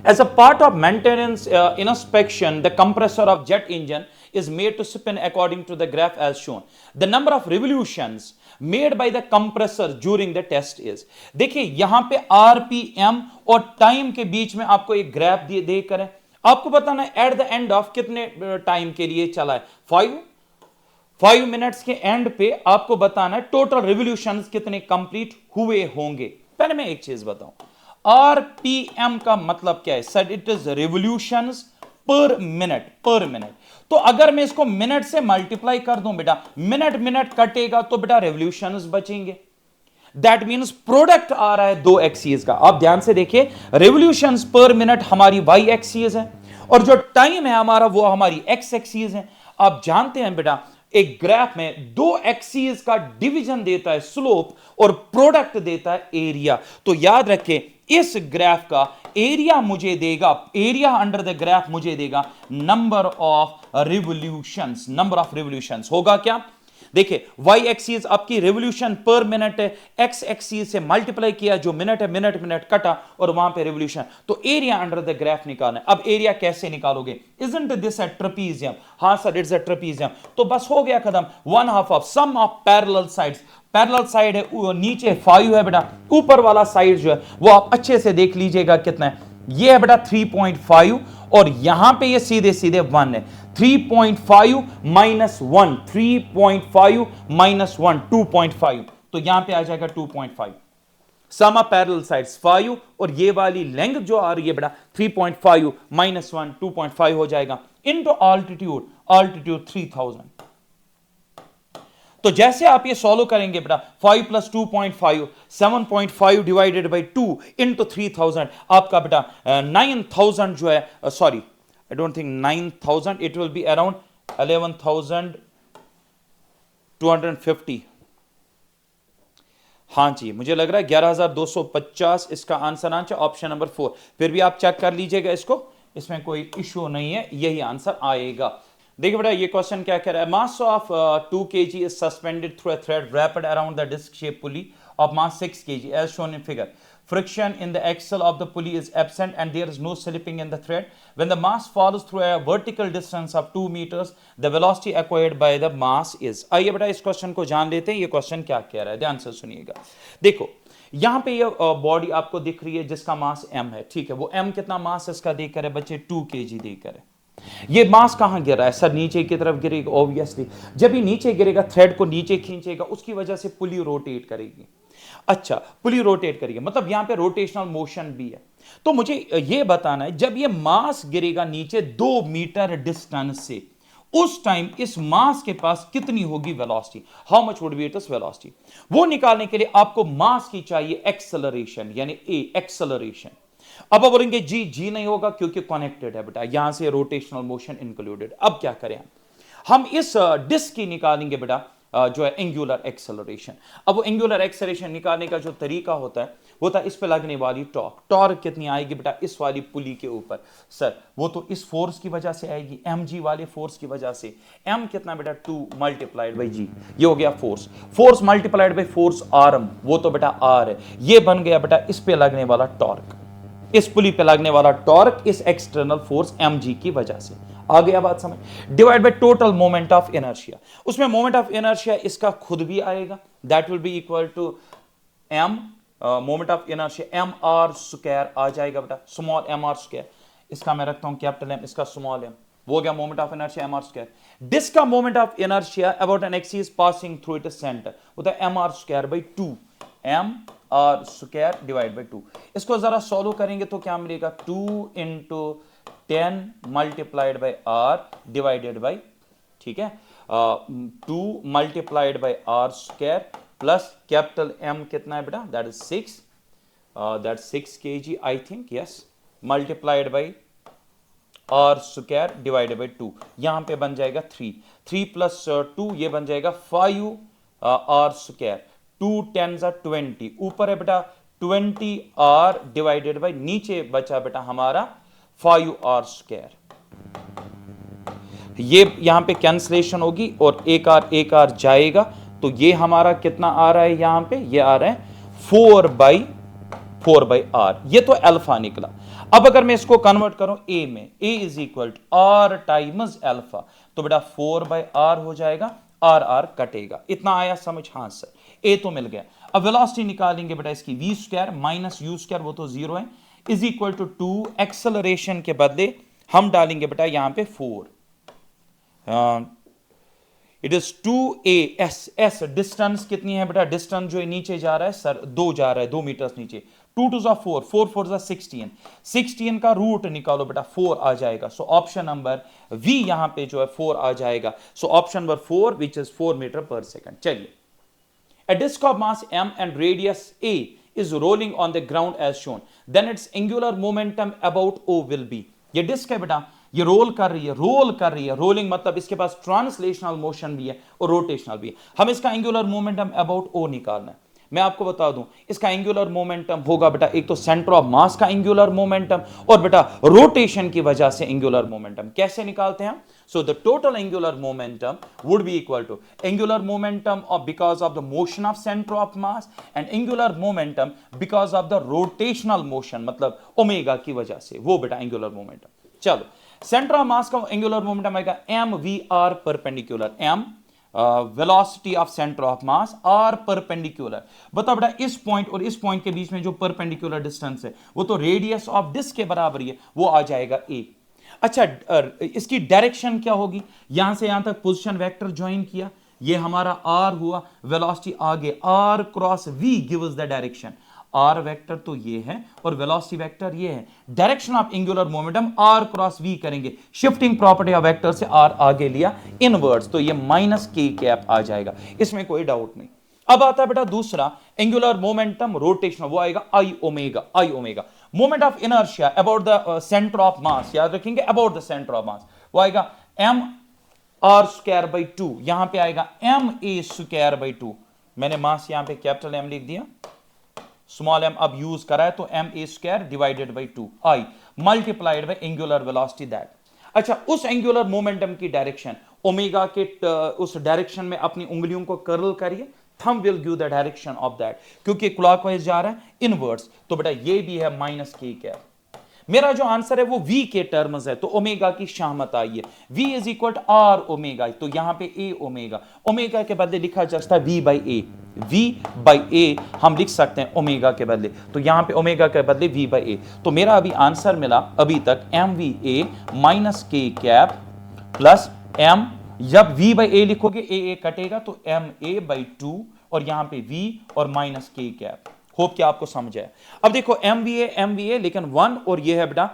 As a part of maintenance inspection, the compressor of jet engine is made to spin according to the graph as shown. The number of revolutions made by the compressor during the test is, देखिए यहां पे RPM और time के बीच में आपको एक graph दे कर है, आपको बताना है एट द एंड ऑफ कितने टाइम के लिए चला है, 5 मिनट्स के एंड पे आपको बताना है टोटल रिवोल्यूशंस कितने कंप्लीट हुए होंगे। पहले मैं एक चीज बताऊं, आरपीएम का मतलब क्या है सर, इट इज रिवोल्यूशंस पर मिनट। तो अगर मैं इसको मिनट से मल्टीप्लाई कर दूं बेटा, मिनट कटेगा तो बेटा रिवोल्यूशंस बचेंगे, दैट मींस प्रोडक्ट आ रहा है 2 एक्सीज का। आप ध्यान से देखिए, रिवोल्यूशंस पर मिनट हमारी वाई एक्सीज है और जो टाइम है हमारा वो हमारी एक्स एक्सीज है। आप जानते हैं बेटा एक ग्राफ में 2 एक्सीज का डिवीजन देता है स्लोप और प्रोडक्ट देता है एरिया। तो याद रखें इस ग्राफ का एरिया मुझे देगा, एरिया अंडर द ग्राफ मुझे देगा नंबर ऑफ रिवोल्यूशंस होगा क्या, देखिए y एक्सीज आपकी रिवोल्यूशन पर मिनट है, x एक्सीज से मल्टीप्लाई किया जो मिनट है, मिनट कटा और वहां पे रिवोल्यूशन, तो एरिया अंडर द ग्राफ निकालना है। अब एरिया कैसे निकालोगे, इजंट दिस अ ट्रेपीजियम, हां सर इट्स अ ट्रेपीजियम, तो बस हो गया खत्म, 1/2 of sum of parallel sides, parallel side है नीचे 5 है बेटा, ऊपर वाला साइड जो है वो आप अच्छे से देख लीजिएगा कितना है, ये है बेटा 3.5 और यहां पे ये सीधे 1 है, 3.5 माइनस 1, 3.5 माइनस 1 2.5, तो यहां पे आ जाएगा 2.5, सम ऑफ पैरेलल साइड्स 5 और ये वाली लेंथ जो आ रही है बेटा 3.5 माइनस 1 2.5 हो जाएगा, इनटू ऑल्टीट्यूड 3000। तो जैसे आप ये सॉल्व करेंगे बेटा 5 प्लस 2.5 7.5 डिवाइडेड बाई 2 इंटू 3000, आपका बेटा 9000 जो है, sorry I don't think 9000, it will be around 11250, हाँ जी मुझे लग रहा है 11250 इसका आंसर ऑप्शन नंबर 4। फिर भी आप चेक कर लीजिएगा इसको, इसमें कोई इश्यू नहीं है, यही आंसर आएगा। देखिए बेटा ये क्वेश्चन क्या कह रहा है, mass of 2 kg is suspended through a thread wrapped around the disc shaped pulley of mass 6 kg as shown in figure. Friction in the axle of the pulley is absent and there is no slipping in the thread. When the mass falls through a vertical distance of 2 meters, the velocity acquired by the mass is। आइए बेटा इस question को जान लेते हैं, ये question क्या कह रहा है, ध्यान से सुनिएगा। देखो यहां पे ये बॉडी आपको दिख रही है जिसका मास m है, ठीक है, वो m कितना मास इसका देकर है बच्चे 2 kg देकर है। ये मास कहां गिर रहा है सर, नीचे की तरफ गिरेगा, ऑब्वियसली जब ये नीचे गिरेगा थ्रेड को नीचे खींचेगा, उसकी वजह से पुली रोटेट करेगी। अच्छा पुली रोटेट करेगी मतलब यहां पे रोटेशनल मोशन भी है। तो मुझे ये बताना है जब ये मास गिरेगा नीचे 2 मीटर डिस्टेंस से, उस टाइम इस मास के पास कितनी होगी velocity, how much would B its velocity. वो निकालने के लिए आपको मास की चाहिए एक्सेलरेशन, यानी ए एक्सेलरेशन। अब आप बोलेंगे जी नहीं होगा क्योंकि कनेक्टेड है बेटा, यहां से रोटेशनल मोशन इंक्लूडेड। अब क्या करें हम इस डिस्क की निकालेंगे बेटा जो है एंगुलर एक्सेलरेशन। अब वो एंगुलर एक्सेलरेशन निकालने का जो तरीका होता है वो था इस पे लगने वाली टॉर्क। टॉर्क कितनी आएगी बेटा इस वाली पुली के ऊपर, सर वो तो इस फोर्स की वजह से आएगी, mg वाले फोर्स की वजह से। m कितना बेटा 2 मल्टीप्लाइड बाई g, ये हो गया force. Force multiplied by force arm, वो तो बेटा r है। ये बन गया बेटा इस पे लगने वाला टॉर्क, इस पुली पे लगने वाला टॉर्क इस एक्सटर्नल फोर्स mg की वजह से। आ गया बात समझ? Divide by total moment of inertia, उसमें मोमेंट ऑफ इनर्शिया इसका खुद भी आएगा, that will be equal to m moment of inertia M R square आ जाएगा बेटा, स्मॉल एम आर स्क्वायर, इसका मैं रखता हूं कैपिटल एम, इसका स्मॉल एम, वो हो गया moment of inertia M R square. Disc का moment of inertia about an axis passing through its centre होता है M are square by 2, M R square divide by 2। इसको जरा सॉल्व करेंगे तो क्या मिलेगा 2 into 10 multiplied by R divided by, ठीक है, 2 multiplied by are square plus capital M कितना है बेटा, that is 6, that 6 kg I think, yes, multiplied by are square divided by 2, यहां पे बन जाएगा 3 प्लस 2 ये बन जाएगा 5 आर स्क्वायर, 2 10 20, ऊपर है बेटा 20 आर डिवाइडेड बाई, नीचे बचा बेटा हमारा 5 आर स्क्वायर। ये यहां पे कैंसलेशन होगी और एक आर जाएगा, तो ये हमारा कितना आ रहा है यहां पे, ये आ रहा है 4 बाई आर, ये तो अल्फा निकला। अब अगर मैं इसको कन्वर्ट करूं ए में, A is equal to R times alpha, तो बेटा 4 बाई आर हो जाएगा, आर आर कटेगा। इतना आया समझ? हाँ सर, ए तो मिल गया। अब वेलोसिटी निकालेंगे बेटा इसकी, v square minus u square, वो तो 0 है, इज इक्वल टू 2, एक्सेलरेशन के बदले हम डालेंगे बेटा यहां पे 4, it is 2a s, s distance कितनी है बेटा, डिस्टेंस जो नीचे जा रहा है सर 2 जा रहा है, 2 मीटर नीचे, 2 2 4, 4 4 16, 16 का रूट निकालो बेटा 4 आ जाएगा। सो ऑप्शन नंबर वी यहां पे जो है 4 आ जाएगा। So option number 4 which is 4 metre per second. चलिए, a disk of mass m and radius a is rolling on the ground as shown, then its angular momentum about o will be। ये disc है बेटा, ये role कर रही है, rolling मतलब इसके पास ट्रांसलेशनल मोशन भी है और रोटेशनल भी है। हम इसका एंगुलर मोमेंटम अबाउट ओ निकालना है। मैं आपको बता दूं, इसका एंगुलर मोमेंटम होगा बेटा एक तो सेंटर ऑफ मास का एंगुलर मोमेंटम और बेटा रोटेशन की वजह से एंगुलर मोमेंटम। कैसे निकालते हैं? So the total angular momentum would be equal to angular momentum of because of the motion of centre of mass and angular momentum because of the rotational motion, मतलब omega की वजह से, वो बेटा angular momentum. चलो, centre of mass का angular momentum आएगा m v r perpendicular, m velocity of centre of mass, r perpendicular. बताओ बेटा इस पॉइंट और इस पॉइंट के बीच में जो परपेंडिकुलर डिस्टेंस है वो तो रेडियस ऑफ डिस्क के बराबर ही है, वो आ जाएगा ए। अच्छा, इसकी डायरेक्शन क्या होगी? यहां से यहां तक पोजीशन वेक्टर ज्वाइन किया, ये हमारा आर हुआ, वेलोसिटी आगे r cross v gives the direction. R vector तो ये है और वेलोसिटी वेक्टर ये है। Direction of angular momentum r cross v करेंगे, शिफ्टिंग प्रॉपर्टी ऑफ वेक्टर से आर आगे लिया इनवर्ड्स, तो ये माइनस के कैप आ जाएगा, इसमें कोई डाउट नहीं। अब आता है बेटा दूसरा एंगुलर मोमेंटम रोटेशनल, वो आएगा I omega, I omega. Moment of inertia about the centre of mass, याद रखेंगे about the centre of mass, वो आएगा एम आर स्क्वायर बाई 2, यहां पे आएगा एम ए स्क्वायर बाई 2। मैंने मास यहां पे कैपिटल एम लिख दिया, स्मॉल एम अब यूज करा है, तो m a square divided by 2 I multiplied by angular velocity that. अच्छा, उस एंगुलर मोमेंटम की डायरेक्शन ओमेगा के उस डायरेक्शन में अपनी उंगलियों को कर्ल करिए, thumb will give the direction of that, क्योंकि क्लॉकवाइज जा रहा है इनवर्ड्स, तो बेटा ये भी है माइनस के कैप। मेरा जो आंसर है वो v के टर्म्स है, तो ओमेगा की शामत आई है, v is equal to r omega, तो यहां पे a ओमेगा, ओमेगा के बदले लिखा जा सकता है v बाई a, हम लिख सकते हैं ओमेगा के बदले, तो यहां पे ओमेगा के बदले v बाई a। तो मेरा अभी आंसर मिला अभी तक mva माइनस के कैप प्लस m, जब v बाई a लिखोगे a कटेगा तो ma बाई 2 और यहां पे v और माइनस के कैप। होप कि आपको समझ आया। अब देखो MVA लेकिन 1 और ये है बेटा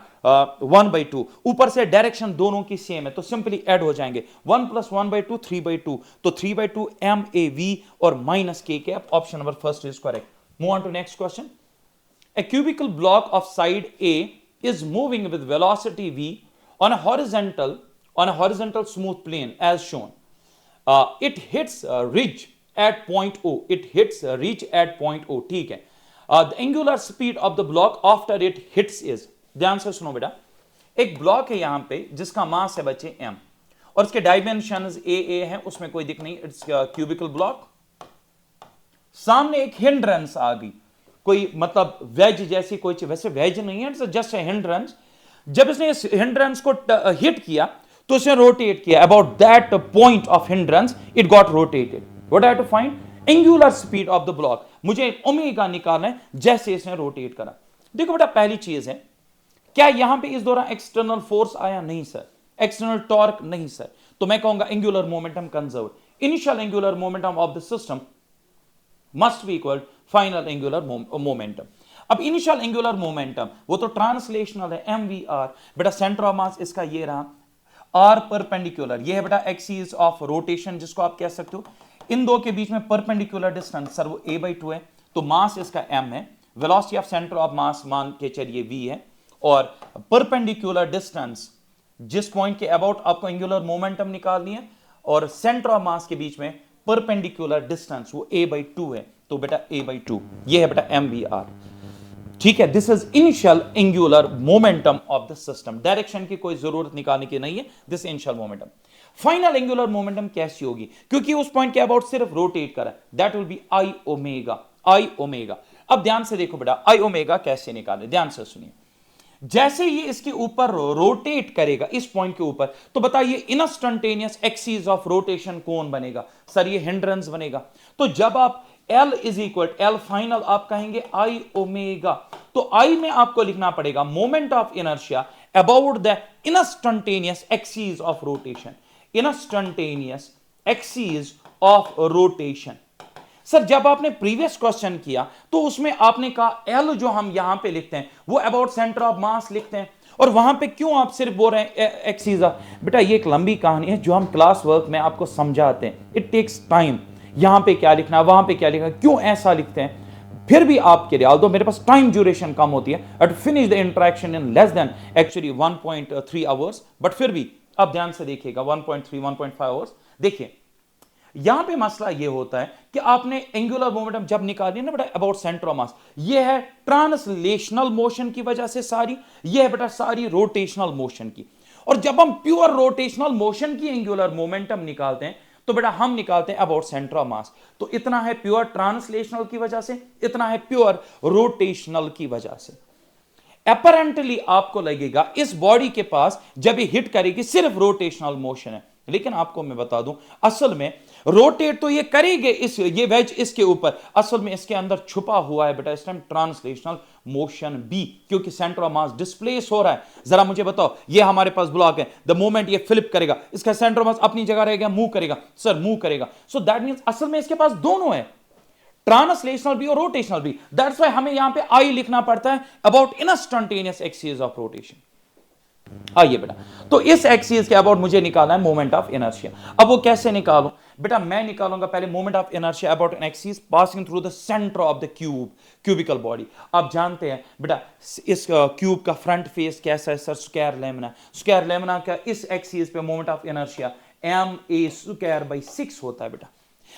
1 बाई 2, ऊपर से डायरेक्शन दोनों की सेम है तो सिंपली ऐड हो जाएंगे, 1 प्लस 1 बाई 2 3 बाई 2, तो 3 बाई 2 MAV और माइनस के cap, option number first is correct. Move on to next question. A cubical block of side A is moving with velocity v on a horizontal smooth plane as shown. It hits ridge at point o, it hits ridge at point o, ठीक है। The angular speed of the block after it hits is, ध्यान से सुनो बेटा, एक block है यहां पे जिसका मास है बच्चे m, और इसके डायमेंशंस a हैं, उसमें कोई दिक्कत नहीं, इट्स क्यूबिकल ब्लॉक। सामने एक हिंड्रेंस आ गई, कोई मतलब वेज जैसी कोई चीज, वैसे वेज नहीं है, इट्स जस्ट ए हिंड्रेंस। जब इसने इस हिंड्रेंस को हिट किया तो इसने रोटेट किया, about that point of hindrance it got rotated. What I have to find angular speed of the block, मुझे ओमेगा निकालना है जैसे इसने रोटेट करा। देखो बेटा पहली चीज है, क्या यहां पे इस दौरान एक्सटर्नल फोर्स आया? नहीं सर। External torque? नहीं सर। तो मैं कहूंगा angular momentum conserve. Initial angular momentum of the system must be equal final angular momentum. अब इनिशियल एंगुलर मोमेंटम वो तो ट्रांसलेशनल है, mvr। बेटा सेंटर ऑफ मास इसका ये रहा, r परपेंडिकुलर, ये है बेटा एक्सिस ऑफ रोटेशन जिसको आप कह सकते हो। इन दो के बीच में परपेंडिकुलर डिस्टेंस सर वो a/2 है, तो मास इसका m है, वेलोसिटी ऑफ सेंटर ऑफ मास मान के चलिए v है, और परपेंडिकुलर डिस्टेंस जिस पॉइंट के अबाउट आपको एंगुलर मोमेंटम निकालनी है और सेंटर ऑफ मास के बीच में परपेंडिकुलर डिस्टेंस वो a/2 है, तो बेटा a/2 ये है बेटा mvr, ठीक है। This is initial angular momentum of the system, direction की कोई जरूरत निकालने की नहीं है, this initial momentum. Final angular momentum कैसी होगी? क्योंकि उस पॉइंट के अबाउट सिर्फ रोटेट करा, that will be I omega. अब ध्यान से देखो बेटा आई ओमेगा कैसे निकाले, ध्यान से सुनिए। जैसे ये इसके ऊपर रोटेट करेगा इस पॉइंट के ऊपर, तो बताइए इंस्टंटेनियस एक्सिस ऑफ रोटेशन कौन बनेगा? सर ये हिंड्रेंस बनेगा। तो जब आप L is equal L final आप कहेंगे आई ओमेगा, तो आई में आपको लिखना पड़ेगा moment of inertia about the instantaneous axis of rotation, instantaneous axis of rotation. Sir जब आपने प्रीवियस क्वेश्चन किया तो उसमें आपने कहा L जो हम यहां पे लिखते हैं वो अबाउट सेंटर ऑफ मास लिखते हैं, और वहां पे क्यों आप सिर्फ बोल रहे हैं एक्सिस ऑफ? बेटा ये एक लंबी कहानी है जो हम क्लास वर्क में आपको समझाते हैं, इट टेक्स टाइम। यहां पे क्या लिखना, वहां पे क्या लिखना, क्यों ऐसा लिखते हैं, फिर भी आपके लिए, ऑल्दो मेरे पास टाइम ड्यूरेशन कम होती है, at finish the interaction in less than actually 1.3 hours, but फिर भी अब ध्यान से देखिएगा 1.3 1.5 आवर्स। देखिए यहां पे मसला ये होता है कि आपने एंगुलर मोमेंटम जब निकाली ना बेटा अबाउट सेंटर ऑफ मास, ये है ट्रांसलेशनल मोशन की वजह से सारी, ये है बेटा सारी रोटेशनल मोशन की। और जब हम प्योर रोटेशनल मोशन की एंगुलर मोमेंटम निकालते हैं तो बेटा हम निकालते हैं अबाउट सेंटर ऑफ मास, तो इतना है प्योर ट्रांसलेशनल की वजह से, इतना है प्योर रोटेशनल की वजह से। अपरेंटली आपको लगेगा इस बॉडी के पास जब ये हिट करेगी सिर्फ रोटेशनल मोशन है, लेकिन आपको मैं बता दूं असल में रोटेट तो ये करेंगे, इस ये वेज इसके ऊपर, असल में इसके अंदर छुपा हुआ है बेटा इस टाइम ट्रांसलेशनल मोशन भी, क्योंकि सेंटर ऑफ मास डिस्प्लेस हो रहा है। जरा मुझे बताओ, ये हमारे पास ब्लॉक है, द मोमेंट ये फ्लिप करेगा इसका सेंटर ऑफ मास अपनी जगह रहेगा, मूव करेगा, सर मूव करेगा, सो दैट मींस असल में इसके पास दोनों है, ट्रांसलेशनल भी और रोटेशनल भी। दैट्स व्हाई हमें यहां पे आई लिखना पड़ता है about instantaneous axis of rotation. आइए बेटा, तो इस एक्सिस के अबाउट मुझे निकालना है मोमेंट ऑफ इनर्शिया। अब वो कैसे निकालूं? बेटा मैं निकालूंगा पहले moment of inertia about an axis passing through the centre of the cubical body. आप जानते हैं बेटा इस क्यूब का फ्रंट फेस कैसा है sir? Square lamina. Square lamina का इस एक्सिस पे मोमेंट ऑफ इनर्शिया ma²/6 होता है बेटा।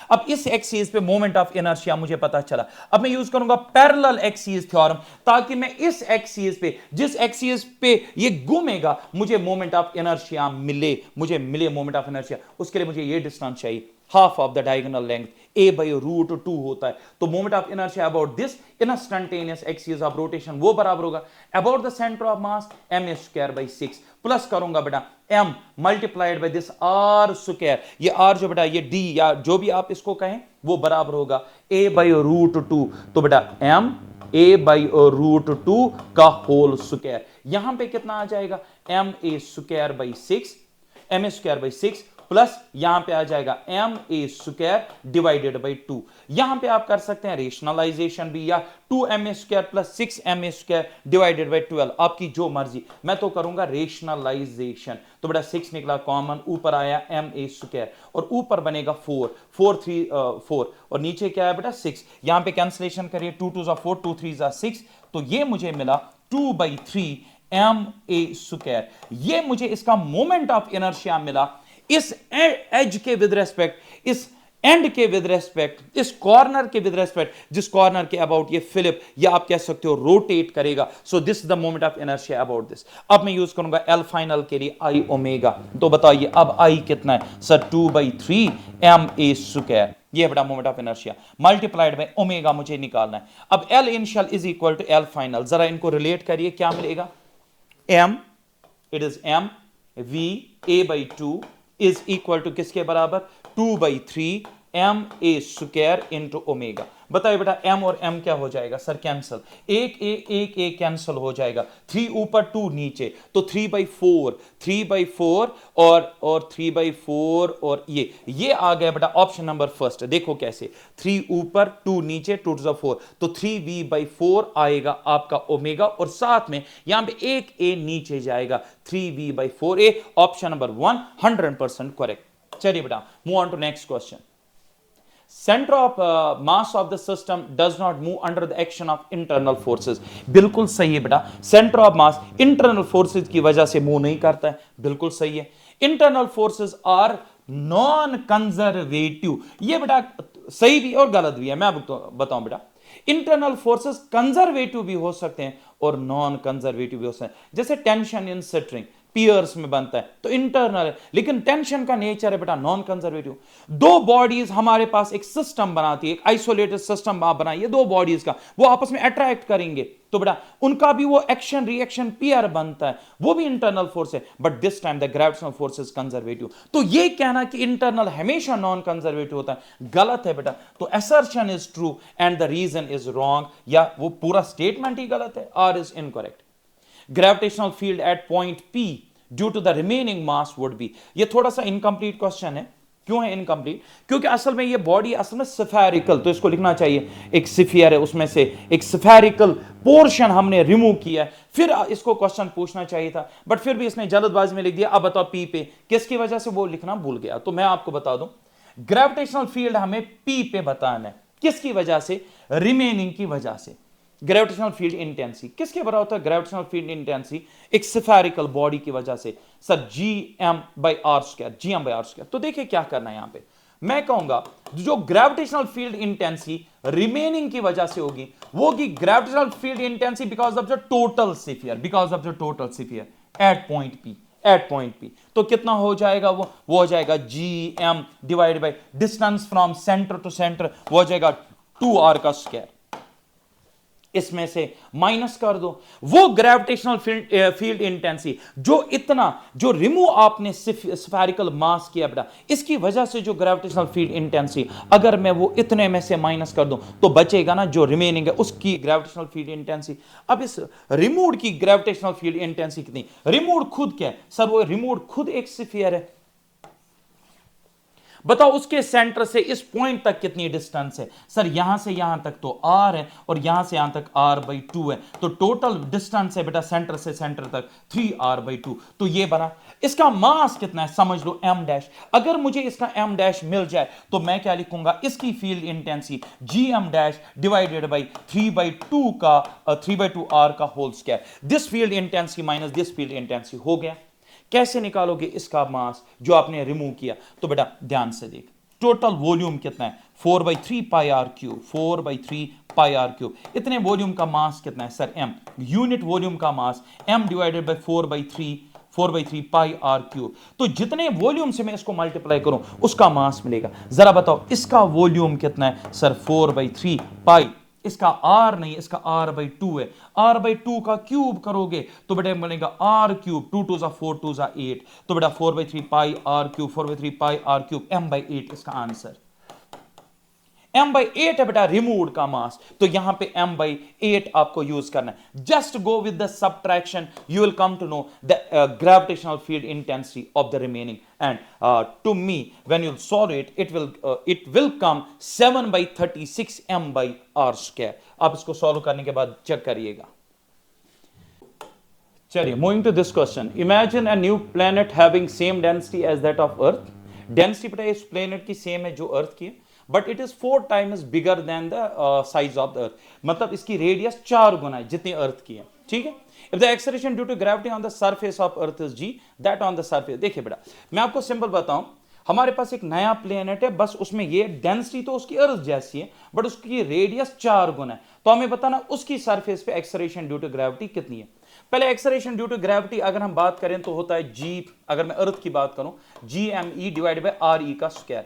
अब इस एक्सिस पे मोमेंट ऑफ इनर्शिया मुझे पता चला, अब मैं यूज करूंगा पैरेलल एक्सिस थ्योरम, ताकि मैं इस एक्सिस पे, जिस एक्सिस पे ये घूमेगा, मुझे मोमेंट ऑफ इनर्शिया मिले, मुझे मिले मोमेंट ऑफ इनर्शिया। उसके लिए मुझे ये डिस्टेंस चाहिए, half of the diagonal length a/√2 होता है, तो moment of inertia about this instantaneous axis of rotation वो बराबर होगा about the centre of mass ma²/6, plus करूंगा बेटा m multiplied by this r², ये r जो बेटा ये d या जो भी आप इसको कहें वो बराबर होगा a/√2, तो बेटा m a/√2 का होल स्क्वायर। यहां पे कितना आ जाएगा ma²/6 प्लस यहां पे आ जाएगा ma² डिवाइडेड बाई 2। यहां पे आप कर सकते हैं रेशनलाइजेशन भी, या 2ma² plus 6ma² divided by 12, आपकी जो मर्जी। मैं तो करूंगा रेशनलाइजेशन, तो बेटा 6 निकला कॉमन, ऊपर आया ma² और ऊपर बनेगा 4 3 4 और नीचे क्या है बेटा 6। यहां पे कैंसिलेशन करिए, 2 2 4 2 3 6, तो ये मुझे मिला 2/3 ma²। ये मुझे इसका मोमेंट ऑफ इनर्शिया मिला इस एज के विद रेस्पेक्ट, इस एंड के विद रेस्पेक्ट, इस कॉर्नर के विद रेस्पेक्ट, जिस कॉर्नर के अबाउट ये फिलिप या आप कह सकते हो रोटेट करेगा। So this is the moment of inertia about this. अब मैं यूज करूंगा एल फाइनल के लिए आई ओमेगा। तो बताइए अब आई कितना है सर, 2/3 ma²। ये बड़ा moment of inertia multiplied by omega मुझे निकालना है। अब L initial is equal to L final, जरा इनको रिलेट करिए, क्या मिलेगा? M, it is m v a/2 is equal to किसके बराबर? 2/3 ma² इंटू ओमेगा। बताइए बेटा m और m क्या हो जाएगा सर? कैंसल, एक कैंसल हो जाएगा, 3 ऊपर 2 नीचे, तो 3/4 और 3/4 और ये आ गया बेटा ऑप्शन नंबर फर्स्ट। देखो कैसे, 3 ऊपर 2 नीचे, 2 to the 4, तो 3v/4 आएगा आपका ओमेगा, और साथ में यहां पे एक a नीचे जाएगा, 3v/4a। Option number 1 100% correct. चलिए बेटा move on to next question. Center of mass of the system does not move under the action of internal forces। बिल्कुल सही है बेटा, centre of mass internal forces की वजह से मूव नहीं करता है, बिल्कुल सही है। Internal forces are non conservative, ये बेटा सही भी और गलत भी है, मैं बताऊं बेटा। इंटरनल फोर्सेस कंजर्वेटिव भी हो सकते हैं और नॉन कंजर्वेटिव भी हो सकते हैं। जैसे टेंशन इन स्ट्रिंग पियर्स में बनता है तो इंटरनल है, लेकिन टेंशन का नेचर है बेटा नॉन कंजर्वेटिव। दो बॉडीज हमारे पास एक सिस्टम बनाती है, एक आइसोलेटेड सिस्टम आप बनाइए दो बॉडीज का, वो आपस में अट्रैक्ट करेंगे तो बेटा उनका भी वो एक्शन रिएक्शन पियर बनता है, वो भी इंटरनल फोर्स है, but this time the gravitational force is conservative. तो ये कहना कि इंटरनल हमेशा नॉन कंजर्वेटिव होता है गलत है बेटा। तो assertion is true and the reason is wrong, या वो पूरा स्टेटमेंट ही गलत है, r is incorrect. Gravitational field at point P due to the remaining mass would be. ये थोड़ा सा इनकम्प्लीट क्वेश्चन है। क्यों है इनकम्प्लीट? क्योंकि असल में ये बॉडी असल में स्फेरिकल, तो इसको लिखना चाहिए एक स्फीयर है, उसमें से एक स्फेरिकल पोर्शन हमने रिमूव किया है, फिर इसको क्वेश्चन पूछना चाहिए था, बट फिर भी इसने जल्दबाजी में लिख दिया। अब बताओ पी पे किसकी वजह से वो लिखना भूल गया। तो मैं आपको बता दूं, ग्रेविटेशनल फील्ड हमें पी पे बताना है, किसकी वजह से? रिमेनिंग की वजह से। ग्रेविटेशनल फील्ड इंटेंसिटी किसके बराबर होता है? ग्रेविटेशनल फील्ड इंटेंसिटी एक स्फेरिकल बॉडी की वजह से सर gm/r², gm/r²। तो देखिए क्या करना है यहां पे, मैं कहूंगा जो ग्रेविटेशनल फील्ड इंटेंसिटी रिमेनिंग की वजह से होगी वो होगी gravitational field intensity because of the total sphere, because of the total sphere at point P। तो कितना हो जाएगा? वो हो जाएगा gm divide by distance from centre to centre, वो हो जाएगा 2r²। इसमें से माइनस कर दो वो ग्रेविटेशनल फील्ड इंटेंसिटी जो रिमूव आपने स्फेरिकल मास किया बेटा, इसकी वजह से जो ग्रेविटेशनल फील्ड इंटेंसिटी अगर मैं वो इतने में से माइनस कर दूं तो बचेगा ना जो रिमेनिंग है उसकी ग्रेविटेशनल फील्ड इंटेंसिटी। अब इस रिमूव्ड की ग्रेविटेशनल फील्ड इंटेंसिटी कितनी? रिमूव्ड खुद क्या है सर? वो रिमूव्ड खुद एक स्फीयर है। बताओ उसके सेंटर से इस पॉइंट तक कितनी डिस्टेंस है सर? यहां से यहां तक तो r है और यहां से यहां तक r/2 है, तो टोटल डिस्टेंस है बेटा सेंटर से सेंटर तक 3r/2। तो ये बना। इसका मास कितना है समझ लो m'। अगर मुझे इसका m' मिल जाए तो मैं क्या लिखूंगा? इसकी field intensity gm' divided by 3/2r का whole square. This field intensity minus this field intensity हो गया। कैसे निकालोगे इसका मास जो आपने रिमूव किया? तो बेटा ध्यान से देख, टोटल वॉल्यूम कितना है? 4/3 πr³, 4/3 πr³। इतने वॉल्यूम का मास कितना है सर? m। यूनिट वॉल्यूम का mass m divided bye 4/3 πr³। तो जितने वॉल्यूम से मैं इसको मल्टीप्लाई करूं उसका मास मिलेगा। जरा बताओ इसका वॉल्यूम कितना है सर? 4/3 पाई, इसका r नहीं, इसका r/2 है। r/2 का क्यूब करोगे तो बेटा बनेगा r³, 2 2 4 2 8, तो बेटा 4/3 πr³, 4/3 πr³ m/8 इसका आंसर। m/8 है बेटा रिमूव्ड का मास, तो यहां पे m/8 आपको यूज करना है। Just go with the subtraction, you will come to know the gravitational field intensity of the remaining, and to me when you solve it will come 7/36 m/r²। आप इसको सॉल्व करने के बाद चेक करिएगा। चलिए moving to this question, imagine a new planet having same density as that of earth. Density बेटा इस planet की सेम है जो अर्थ की है, but it is 4 times bigger than the size of the earth. मतलब इसकी रेडियस 4 गुना है जितनी अर्थ की है। ठीक है। If the acceleration due to gravity on the surface of earth is g, that on the surface. देखिए बेटा, मैं आपको सिंपल बताऊं, हमारे पास एक नया प्लेनेट है, बस उसमें ये डेंसिटी तो उसकी अर्थ जैसी है, बट उसकी रेडियस 4 गुना है, तो हमें बताना उसकी सरफेस पे एक्सेलरेशन ड्यू टू ग्रेविटी कितनी है। पहले एक्सेलरेशन ड्यू टू ग्रेविटी अगर हम बात करें तो होता है जी, अगर मैं अर्थ की बात करूं, g M e divide by are e का स्क्वायर।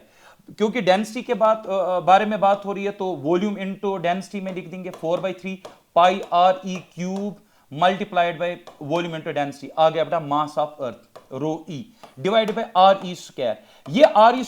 क्योंकि डेंसिटी के बारे में बात हो रही है, तो वॉल्यूम इनटू डेंसिटी में लिख देंगे 4/3 pi R E cube multiplied by volume into density, आ गया बेटा mass of earth rho E divide by R E square. ये आर ई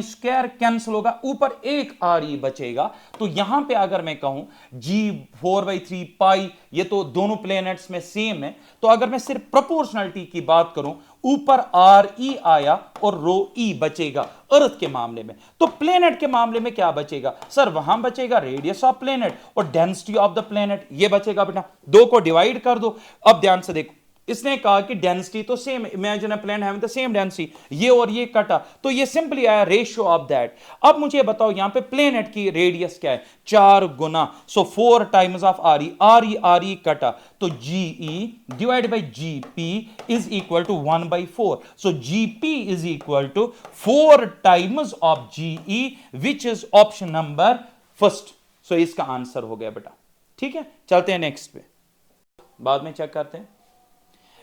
स्क्वायर कैंसिल होगा, ऊपर एक आर ई बचेगा। तो यहां पे अगर मैं कहूं जी 4/3 पाई, ये तो दोनों प्लेनेट्स में सेम है, तो अगर मैं सिर्फ प्रोपोर्शनलिटी की बात करूं, ऊपर आर ई आया और रो ई बचेगा अर्थ के मामले में। तो प्लेनेट के मामले में क्या बचेगा सर? वहां बचेगा रेडियस ऑफ प्लेनेट और डेंसिटी ऑफ द प्लेनेट, ये बचेगा बेटा। दो को डिवाइड कर दो। अब ध्यान से देखो, इसने कहा कि डेंसिटी तो same, imagine a planet having the same density, ये और ये कटा, तो ये सिंपली आया रेशियो ऑफ दैट। अब मुझे बताओ यहां पे प्लेनेट की रेडियस क्या है? 4 गुना, so 4 times of R E कटा, तो G E divide by G P is equal to 1/4, so G P is equal to 4 times of G E, which is option number first. So इसका answer हो गया बेटा। ठीक है, चलते हैं नेक्स्ट पे, बाद में चेक करते हैं।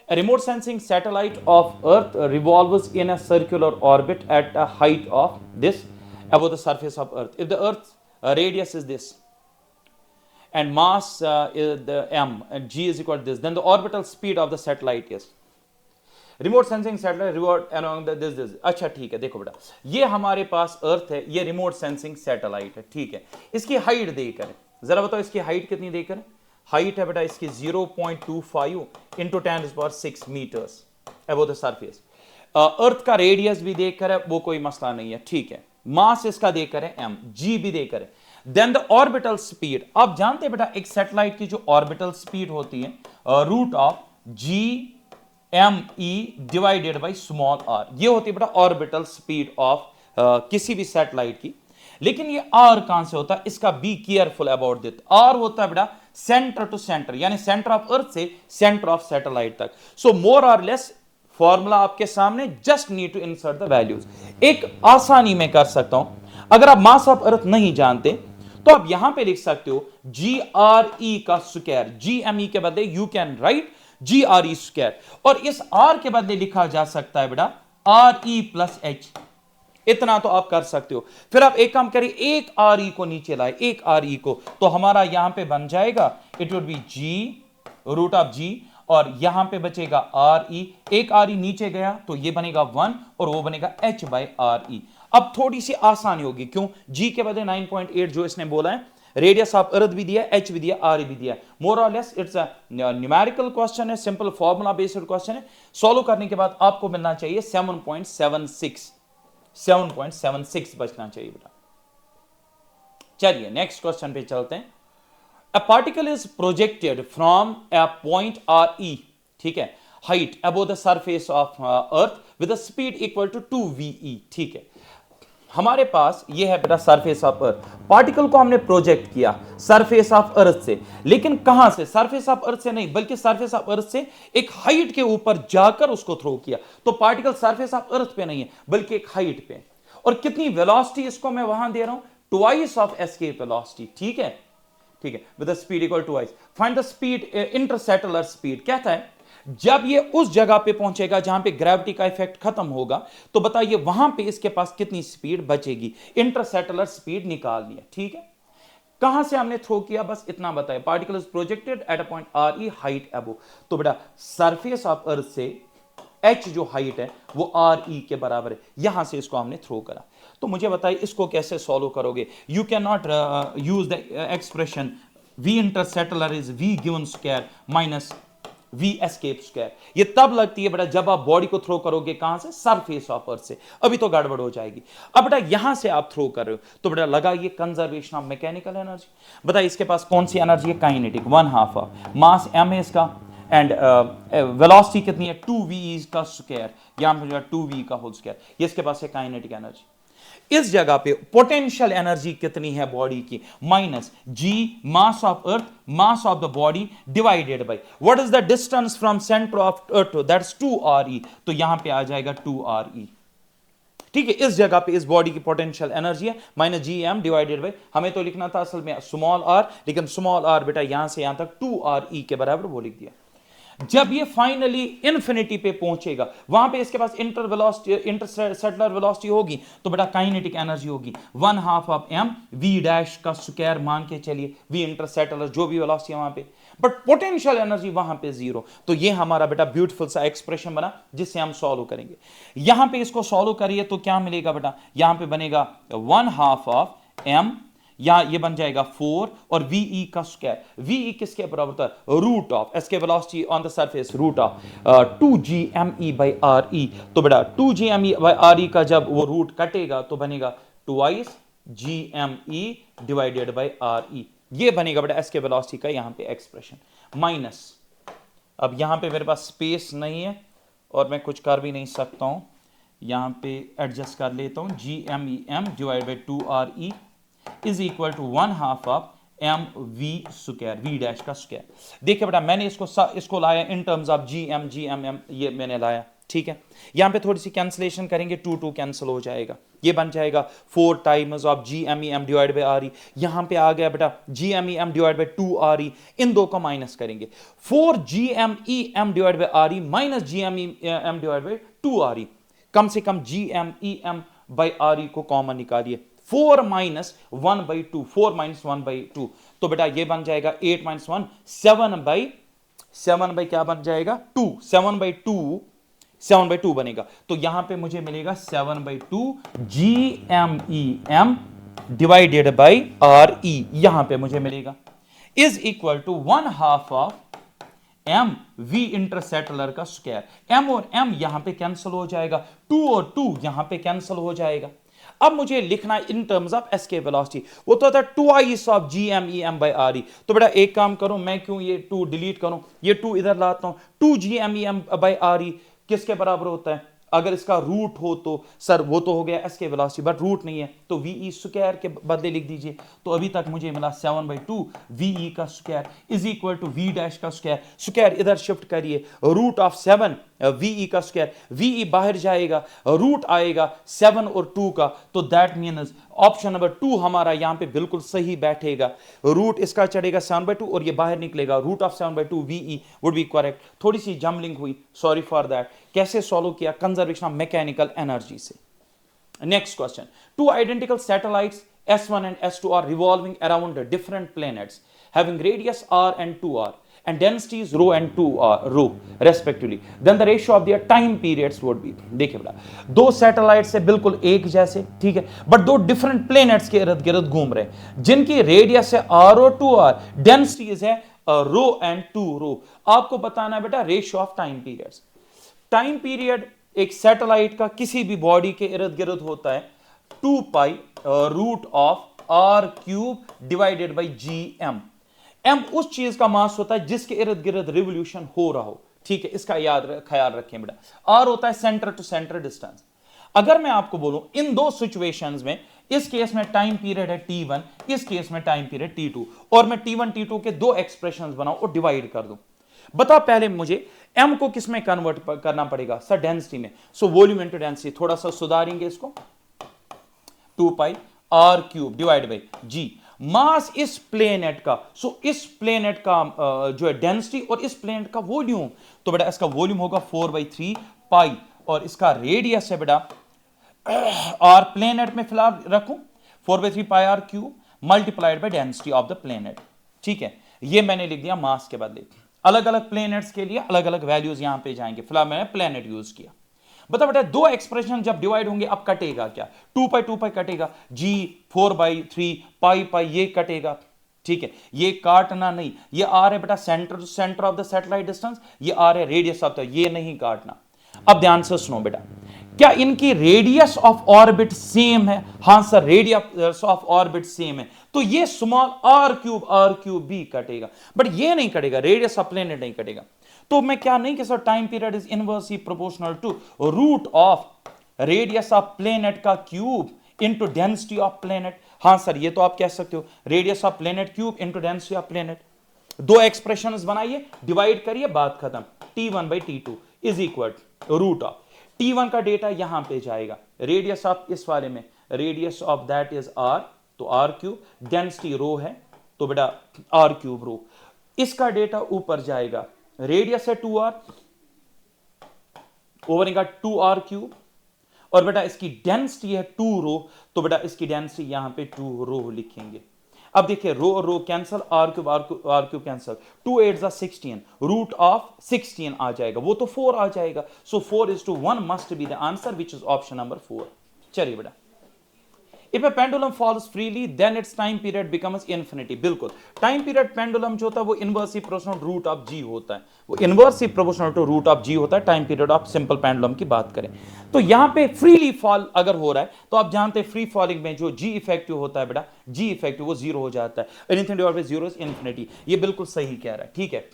A remote sensing satellite of Earth revolves in a circular orbit at a height of this above the surface of Earth. If the Earth's radius is this and mass is the m and g is equal to this, then the orbital speed of the satellite is. Remote sensing satellite revolve around this. अच्छा ठीक है, देखो बेटा, ये हमारे पास अर्थ है, ये remote sensing satellite है, ठीक है। इसकी हाइट देकर, जरा बताओ इसकी हाइट कितनी देकर? हाइट है बेटा इसकी 0.25 into 10⁶ metres above the surface. Earth का रेडियस भी देकर है, वो कोई मसला नहीं है, ठीक है। मास इसका देकर है m, g भी देकर है। देन द ऑर्बिटल स्पीड, आप जानते हैं बेटा एक सैटेलाइट की जो ऑर्बिटल स्पीड होती है root of G M E divided by small r, ये होती है बेटा ऑर्बिटल स्पीड ऑफ किसी भी सैटेलाइट की। लेकिन ये आर कहां से होता है? इसका be careful about that. R होता है बेटा सेंटर टू सेंटर, यानी सेंटर ऑफ अर्थ से सेंटर ऑफ सैटेलाइट तक। सो मोर और लेस फॉर्मूला आपके सामने, just need to insert the values. एक आसानी में कर सकता हूं, अगर आप मास ऑफ अर्थ नहीं जानते तो आप यहां पे लिख सकते हो जी आर ई का स्क्वायर, जी एम ई के बदले you can write g r E square, और इस आर के बदले लिखा जा सकता है बेटा आर ई प्लस एच, इतना तो आप कर सकते हो। फिर आप एक काम करिए, एक आर ई को नीचे लाए, एक आर ई को, तो हमारा यहां पे बन जाएगा it would be G root of G, और यहां पे बचेगा आर ई, एक आर ई नीचे गया तो ये बनेगा 1 और वो बनेगा h बाई आर ई। अब थोड़ी सी आसानी होगी, क्यों? g के बदले 9.8 जो इसने बोला है, रेडियस ऑफ अर्थ भी दिया, h भी दिया, r भी दिया। मोर और less it's a numerical question है, सिंपल फॉर्मूला बेस्ड क्वेश्चन है। सॉल्व करने के बाद आपको मिलना चाहिए 7.76 बचना चाहिए बेटा। चलिए नेक्स्ट क्वेश्चन पे चलते हैं। A particle is projected from a point RE, ठीक है, height above the surface of earth with a speed equal to 2ve, ठीक है। हमारे पास ये है बेटा सरफेस ऑफ अर्थ, पार्टिकल को हमने प्रोजेक्ट किया सरफेस ऑफ अर्थ से, लेकिन कहां से? सरफेस ऑफ अर्थ से नहीं, बल्कि सरफेस ऑफ अर्थ से एक हाइट के ऊपर जाकर उसको थ्रो किया। तो पार्टिकल सरफेस ऑफ अर्थ पे नहीं है, बल्कि एक हाइट पे। और कितनी वेलोसिटी इसको मैं वहां दे रहा हूं? ट्वाइस ऑफ एस्केप वेलोसिटी, ठीक है, ठीक है, with speed equal to vice. Find the speed interstellar speed. कहता है जब ये उस जगह पे पहुंचेगा जहां पे ग्रेविटी का इफेक्ट खत्म होगा, तो बताइए वहां पे इसके पास कितनी स्पीड बचेगी। इंटरसेटुलर स्पीड निकालनी है, ठीक है। कहां से हमने थ्रो किया, बस इतना बताया। Particle is projected at a point R E height above, तो बेटा सरफेस ऑफ अर्थ से h जो हाइट है वो आर ई के बराबर है, यहां से इसको हमने थ्रो करा। तो मुझे बताइए इसको कैसे सॉल्व करोगे। You can not use the expression v interstellar is v given square minus v escape square. ये तब लगती है बेटा जब आप बॉडी को थ्रो करोगे, कहां से? सरफेस ऑफ अर्थ से। अभी तो गड़बड़ हो जाएगी। अब बेटा यहां से आप थ्रो कर रहे हो, तो बेटा लगा ये कंजर्वेशन ऑफ मैकेनिकल एनर्जी। बताइए इसके पास कौन सी एनर्जी है? काइनेटिक, 1/2 ऑफ मास m है इसका, एंड वेलोसिटी कितनी है? 2v का स्क्वायर, यहां पर 2v का होल स्क्वायर, ये इसके पास है काइनेटिक एनर्जी। इस जगह पे पोटेंशियल एनर्जी कितनी है बॉडी की, minus g mass of earth, mass of the body divided by what is the distance from centre of earth, that's 2re, तो यहां पे आ जाएगा 2re। ठीक है, इस जगह पे इस बॉडी की पोटेंशियल एनर्जी है minus ji m divided by, हमें तो लिखना था असल में स्मॉल आर, लेकिन स्मॉल आर बेटा यहां से यहां तक 2re के बराबर वो लिख दिया। जब ये फाइनली इन्फिनिटी पे पहुंचेगा, वहां पे इसके पास इंटरसेटलर वेलोसिटी होगी, तो बेटा काइनेटिक एनर्जी होगी 1/2 ऑफ एम वी डैश का स्क्वायर मान के चलिए, वी इंटरसेटलर जो भी वेलोसिटी है वहां पे, बट पोटेंशियल एनर्जी वहां पे जीरो। तो ये हमारा बेटा ब्यूटीफुल सा एक्सप्रेशन बना जिससे हम सॉल्व करेंगे। यहां पे इसको सॉल्व करिए तो क्या मिलेगा बेटा, यहां पे बनेगा 1/2 ऑफ एम, या ये बन जाएगा 4 और वीई का स्क्वायर, वीई किसके बराबर होता है, root of escape velocity on the surface, root of 2gme by re। तो बेटा 2gme by re का जब वो रूट कटेगा तो बनेगा twice gme divided by re, ये बनेगा बेटा एस के वेलोसिटी का यहां पे एक्सप्रेशन। माइनस, अब यहां पे मेरे पास स्पेस नहीं है और मैं कुछ कर भी नहीं सकता हूं, यहां पे एडजस्ट कर लेता हूं, gmem divide by 2re is equal to 1/2 of m v square, v dash का स्क्वायर। देखिए बेटा मैंने इसको लाया in terms of G M m, ये मैंने लाया, ठीक है। यहां पे थोड़ी सी कैंसिलेशन करेंगे, 2 कैंसिल हो जाएगा, ये बन जाएगा 4 times of G M E M divide by are E. यहां पे आ गया बेटा G M E M divide by 2re, इन दो को माइनस करेंगे, 4 G M E M divide by are E minus G M E M divide by 2re, कम से कम G M E M by are E को common निकालिए, 4 minus 1/2, 4 minus 1/2, तो बेटा ये बन जाएगा 8 माइनस 1, 7 बाई क्या बन जाएगा 2, 7/2 बनेगा। तो यहां पे मुझे मिलेगा 7/2 GMEM डिवाइडेड बाई RE, यहां पे मुझे मिलेगा is equal to 1/2 of m v interstellar का स्क्वायर, m और m यहां पे कैंसिल हो जाएगा, 2 और 2 यहां पे कैंसिल हो जाएगा। अब मुझे लिखना है in terms of escape velocity, वो तो था twice of GMEM by RE। तो बेटा एक काम करो, मैं क्यों ये 2 डिलीट करूं, ये 2 इधर लाता हूं, 2 GMEM बाय RE किसके बराबर होता है, अगर इसका रूट हो तो सर वो तो हो गया एस के वेलोसिटी, बट रूट नहीं है तो वीई स्क्वायर के बदले लिख दीजिए। तो अभी तक मुझे मिला 7/2 वीई का square is equal to v dash का स्क्वायर, स्क्वायर इधर शिफ्ट करिए, रूट ऑफ 7 वीई का स्क्वायर, वीई बाहर जाएगा, रूट आएगा 7 और 2 का, तो दैट मीन्स ऑप्शन नंबर 2 हमारा यहां पे बिल्कुल सही बैठेगा। रूट इसका चढ़ेगा 7/2 और ये बाहर निकलेगा, root of 7/2 v e would be correct. थोड़ी सी जम्बलिंग हुई, सॉरी फॉर दैट। कैसे सॉल्व किया, कंजर्वेशन ऑफ मैकेनिकल एनर्जी से। Next question, 2 identical satellites S1 and S2 are revolving around different planets having radius r and 2r and densities rho and 2r rho respectively, then the ratio of their time periods would be। देखिए बेटा, दो satellites है बिल्कुल एक जैसे, ठीक है, but दो डिफरेंट प्लेनेट्स के इर्द गिर्द घूम रहे हैं, जिनकी रेडियस है r और 2r, डेंसिटीज है रो एंड 2 रो। आपको बताना है बेटा ratio of time periods. Time period एक सैटेलाइट का किसी भी बॉडी के इर्द गिर्द होता है 2 pi root of r cube divided by g M. M उस चीज का मास होता है जिसके इर्द गिर्द रिवोल्यूशन हो रहा हो, ठीक है, इसका ख्याल रखें बेटा। आर होता है सेंटर टू सेंटर डिस्टेंस। अगर मैं आपको बोलूं इन दो सिचुएशंस में, इस केस में टाइम पीरियड है T1, इस केस में टाइम पीरियड T2, और मैं T1 T2 के दो एक्सप्रेशंस बनाऊं और डिवाइड कर दूं, बता पहले मुझे m को किस में कन्वर्ट करना पड़ेगा, सर डेंसिटी में। सो वॉल्यूम इनटू डेंसिटी, थोड़ा सा सुधारेंगे इसको, 2 पाई आर क्यूब डिवाइड बाई जी, मास इस प्लेनेट का, सो इस प्लेनेट का जो है डेंसिटी और इस प्लेनेट का वॉल्यूम, तो बेटा इसका वॉल्यूम होगा 4/3 पाई, और इसका रेडियस है बेटा आर प्लेनेट में फिलहाल रखूं 4/3 pi R cube multiplied by density of the planet, ठीक है। ये मैंने लिख दिया मास के बदले, अलग अलग प्लेनेट्स के लिए अलग अलग वैल्यूज यहां पे जाएंगे, फिलहाल मैंने प्लेनेट यूज किया। बता बेटा दो एक्सप्रेशन जब डिवाइड होंगे अब कटेगा क्या, 2 पाई कटेगा, जी 4/3 पाई ये कटेगा, ठीक है, ये काटना नहीं, ये आर है बेटा centre of the satellite distance, ये आर है रेडियस ऑफ द, ये नहीं काटना। अब ध्यान से सुनो बेटा, क्या इनकी रेडियस ऑफ ऑर्बिट सेम है, हां sir radius of orbit same है, तो ये स्मॉल आर क्यूब भी कटेगा, बट ये नहीं कटेगा, रेडियस ऑफ प्लेनेट नहीं कटेगा। तो मैं क्या नहीं कह सकता, time period is inversely proportional to root of radius of planet का cube into density of planet. हाँ सर ये तो आप कह सकते हो, radius of planet cube into density of planet. दो एक्सप्रेशंस बनाइए, डिवाइड करिए, बात खत्म। T1/T2 is equal root of T1 का डेटा यहां पे जाएगा, रेडियस ऑफ इस वाले में, radius of that is R, तो R क्यूब, डेंसिटी रो है तो बेटा R क्यूब रो। इसका डेटा ऊपर जाएगा, रेडियस है 2R ओवर इनका 2R क्यूब, और बेटा इसकी डेंसिटी है 2 रो, तो बेटा इसकी डेंसिटी यहां पे 2 रो लिखेंगे। अब देखिए rho rho cancel, r cube cancel, 2 8 16, root of 16 आ जाएगा, वो तो 4 आ जाएगा, so 4:1 must be the answer which is option number 4। चलिए बेटा, If a pendulum falls freely, then its time period becomes infinity। बिल्कुल, टाइम पीरियड पेंडुलम जो होता है वो inversely proportional root of g होता है, वो inversely proportional to root of g होता है time period of simple pendulum की बात करें तो। यहां पे फ्रीली फॉल अगर हो रहा है तो आप जानते हैं फ्री फॉलिंग में जो जी इफेक्टिव होता है बेटा, जी इफेक्टिव वो जीरो हो जाता है, anything divided by zero is infinity. ये बिल्कुल सही कह रहा है, ठीक है।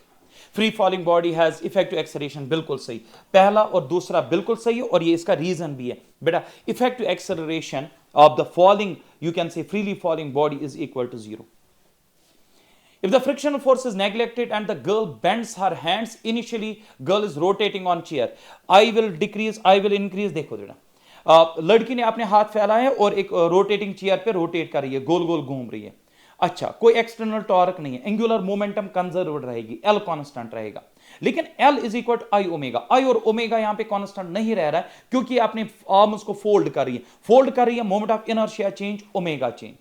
Free falling body has effective acceleration, बिल्कुल सही, पहला और दूसरा बिल्कुल सही है, और ये इसका रीजन भी है बेटा, effective acceleration of the falling, you can say freely falling body is equal to 0. If the frictional force is neglected and the girl bends her hands, initially girl is rotating on chair, I will decrease, I will increase। देखो बेटा, लड़की ने अपने हाथ फैलाए हैं और एक रोटेटिंग चेयर पे रोटेट कर रही है, गोल गोल घूम रही है। अच्छा, कोई एक्सटर्नल टॉर्क नहीं है, एंगुलर मोमेंटम कंजर्व रहेगी, L कांस्टेंट रहेगा, लेकिन L is equal to I omega. I और ओमेगा यहां पे कांस्टेंट नहीं रह रहा है क्योंकि आपने आर्म्स को फोल्ड कर रही है, moment of inertia change, omega change.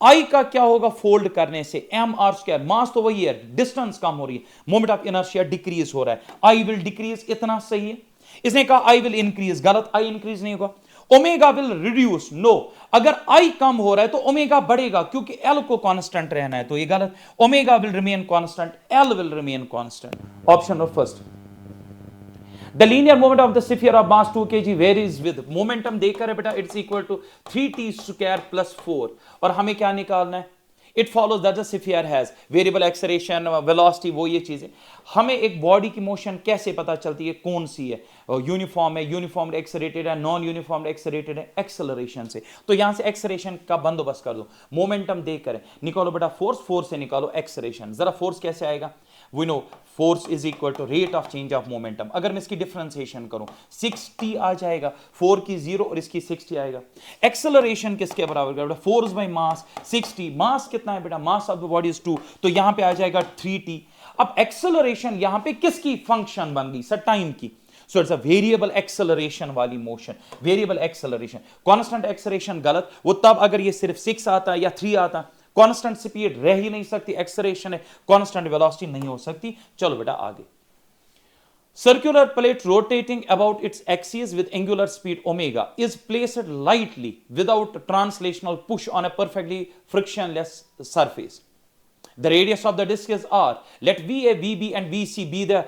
I का क्या होगा फोल्ड करने से, mr², मास तो वही है, डिस्टेंस कम हो रही है, मोमेंट ऑफ इनर्शिया डिक्रीज हो रहा है, आई विल डिक्रीज, इतना सही है। इसने कहा आई विल इंक्रीज, गलत, आई इंक्रीज नहीं होगा। ओमेगा विल रिड्यूस, नो, अगर आई कम हो रहा है तो ओमेगा बढ़ेगा क्योंकि एल को कांस्टेंट रहना है, तो ये गलत, omega will remain constant, L will remain constant, option number first. The linear moment of the sphere of mass 2 kg varies with momentum देकर है बेटा, it's equal to 3t² plus 4, और हमें क्या निकालना है, it follows that the sphere has variable acceleration, velocity, वो ये चीजें। हमें एक बॉडी की मोशन कैसे पता चलती है, कौन सी है, यूनिफॉर्म है, यूनिफॉर्म एक्सेलरेटेड है, नॉन यूनिफॉर्म एक्सेलरेटेड है, एक्सेलरेशन से। तो यहां से एक्सेलरेशन का बंदोबस्त कर दो, मोमेंटम देकर निकालो बेटा फोर्स, फोर्स से निकालो एक्सेलरेशन। जरा फोर्स कैसे आएगा, we know force is equal to rate of change of momentum. अगर मैं इसकी डिफरेंशिएशन करूं 60 आ जाएगा, 4 की 0 और इसकी 60 आएगा। एक्सेलरेशन किसके बराबर का बेटा, फोर्स बाय मास 60, मास कितना है बेटा, mass of the body is 2, तो यहां पे आ जाएगा 3t। अब एक्सेलरेशन यहां पे किसकी फंक्शन बन गई सर, टाइम की, so it's a variable acceleration वाली मोशन, वेरिएबल एक्सेलरेशन। कांस्टेंट एक्सेलरेशन गलत, वो तब अगर ये सिर्फ 6 आता या 3 आता, कांस्टेंट स्पीड रह ही नहीं सकती, एक्सेलरेशन है, कांस्टेंट वेलोसिटी नहीं हो सकती। चलो बेटा आगे, circular plate rotating about its axis with angular speed omega is placed lightly without translational push on a perfectly frictionless surface. The radius of the disk is r. Let VA, VB and VC be the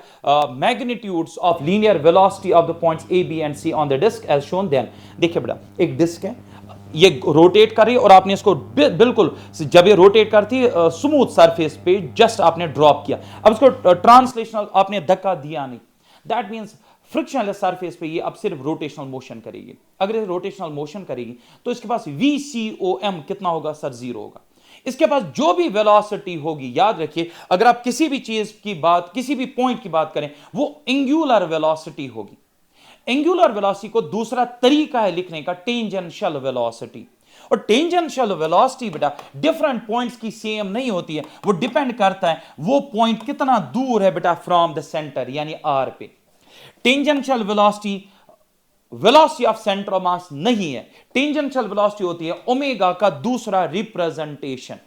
magnitudes of linear velocity of the points A, B and C on the disk as shown then। देखिए बेटा, एक disc है, ये rotate कर रही है और आपने इसको बिल्कुल जब ये रोटेट करती है स्मूथ सरफेस पे जस्ट आपने ड्रॉप किया, अब इसको ट्रांसलेशनल आपने धक्का दिया नहीं, दैट मींस फ्रिक्शनलेस सरफेस पे ये अब सिर्फ रोटेशनल मोशन करेगी। अगर ये रोटेशनल मोशन करेगी तो इसके पास VCOM कितना होगा सर, 0 होगा। इसके पास जो भी वेलोसिटी होगी, याद रखिए अगर आप किसी भी चीज की बात, किसी भी पॉइंट की बात करें, वो एंगुलर वेलोसिटी होगी। एंगुलर वेलोसिटी को दूसरा तरीका है लिखने का, टेंजेंशियल वेलोसिटी। और टेंजेंशियल वेलोसिटी बेटा डिफरेंट पॉइंट्स की सेम नहीं होती है, वो डिपेंड करता है वो पॉइंट कितना दूर है बेटा फ्रॉम द सेंटर, यानी आर पे। Tangential velocity velocity of centre of मास नहीं है, टेंजेंशियल वेलोसिटी होती है ओमेगा का दूसरा रिप्रेजेंटेशन।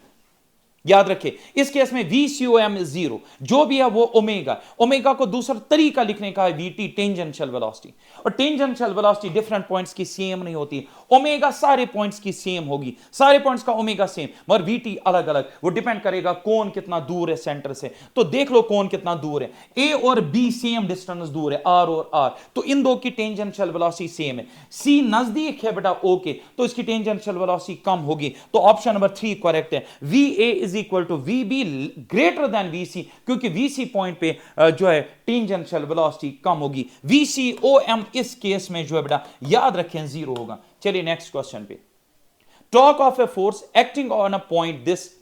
याद रखिए इस केस में VCOM इज 0, जो भी है वो ओमेगा, ओमेगा को दूसरा तरीका लिखने का है VT, टेंजेंशियल वेलोसिटी। और टेंजेंशियल वेलोसिटी डिफरेंट पॉइंट्स की सेम नहीं होती, ओमेगा सारे पॉइंट्स की सेम होगी, सारे पॉइंट्स का ओमेगा सेम, मगर VT अलग अलग, वो डिपेंड करेगा कौन कितना दूर है सेंटर से। तो देख लो कौन कितना दूर है, A और B सेम डिस्टेंस दूर है, R और R, तो इन दो की टेंजेंशियल वेलोसिटी सेम है। C नजदीक है बेटा O के, तो इसकी टेंजेंशियल वेलोसिटी कम होगी, तो ऑप्शन नंबर 3 करेक्ट है। VA is equal to VB greater than VC, क्योंकि VC पॉइंट पे जो है टेंजेंशियल वेलोसिटी कम होगी। VCOM इस केस में जो है बेटा याद रखें 0 होगा। चलिए नेक्स्ट क्वेश्चन पे, torque of a force acting on a point this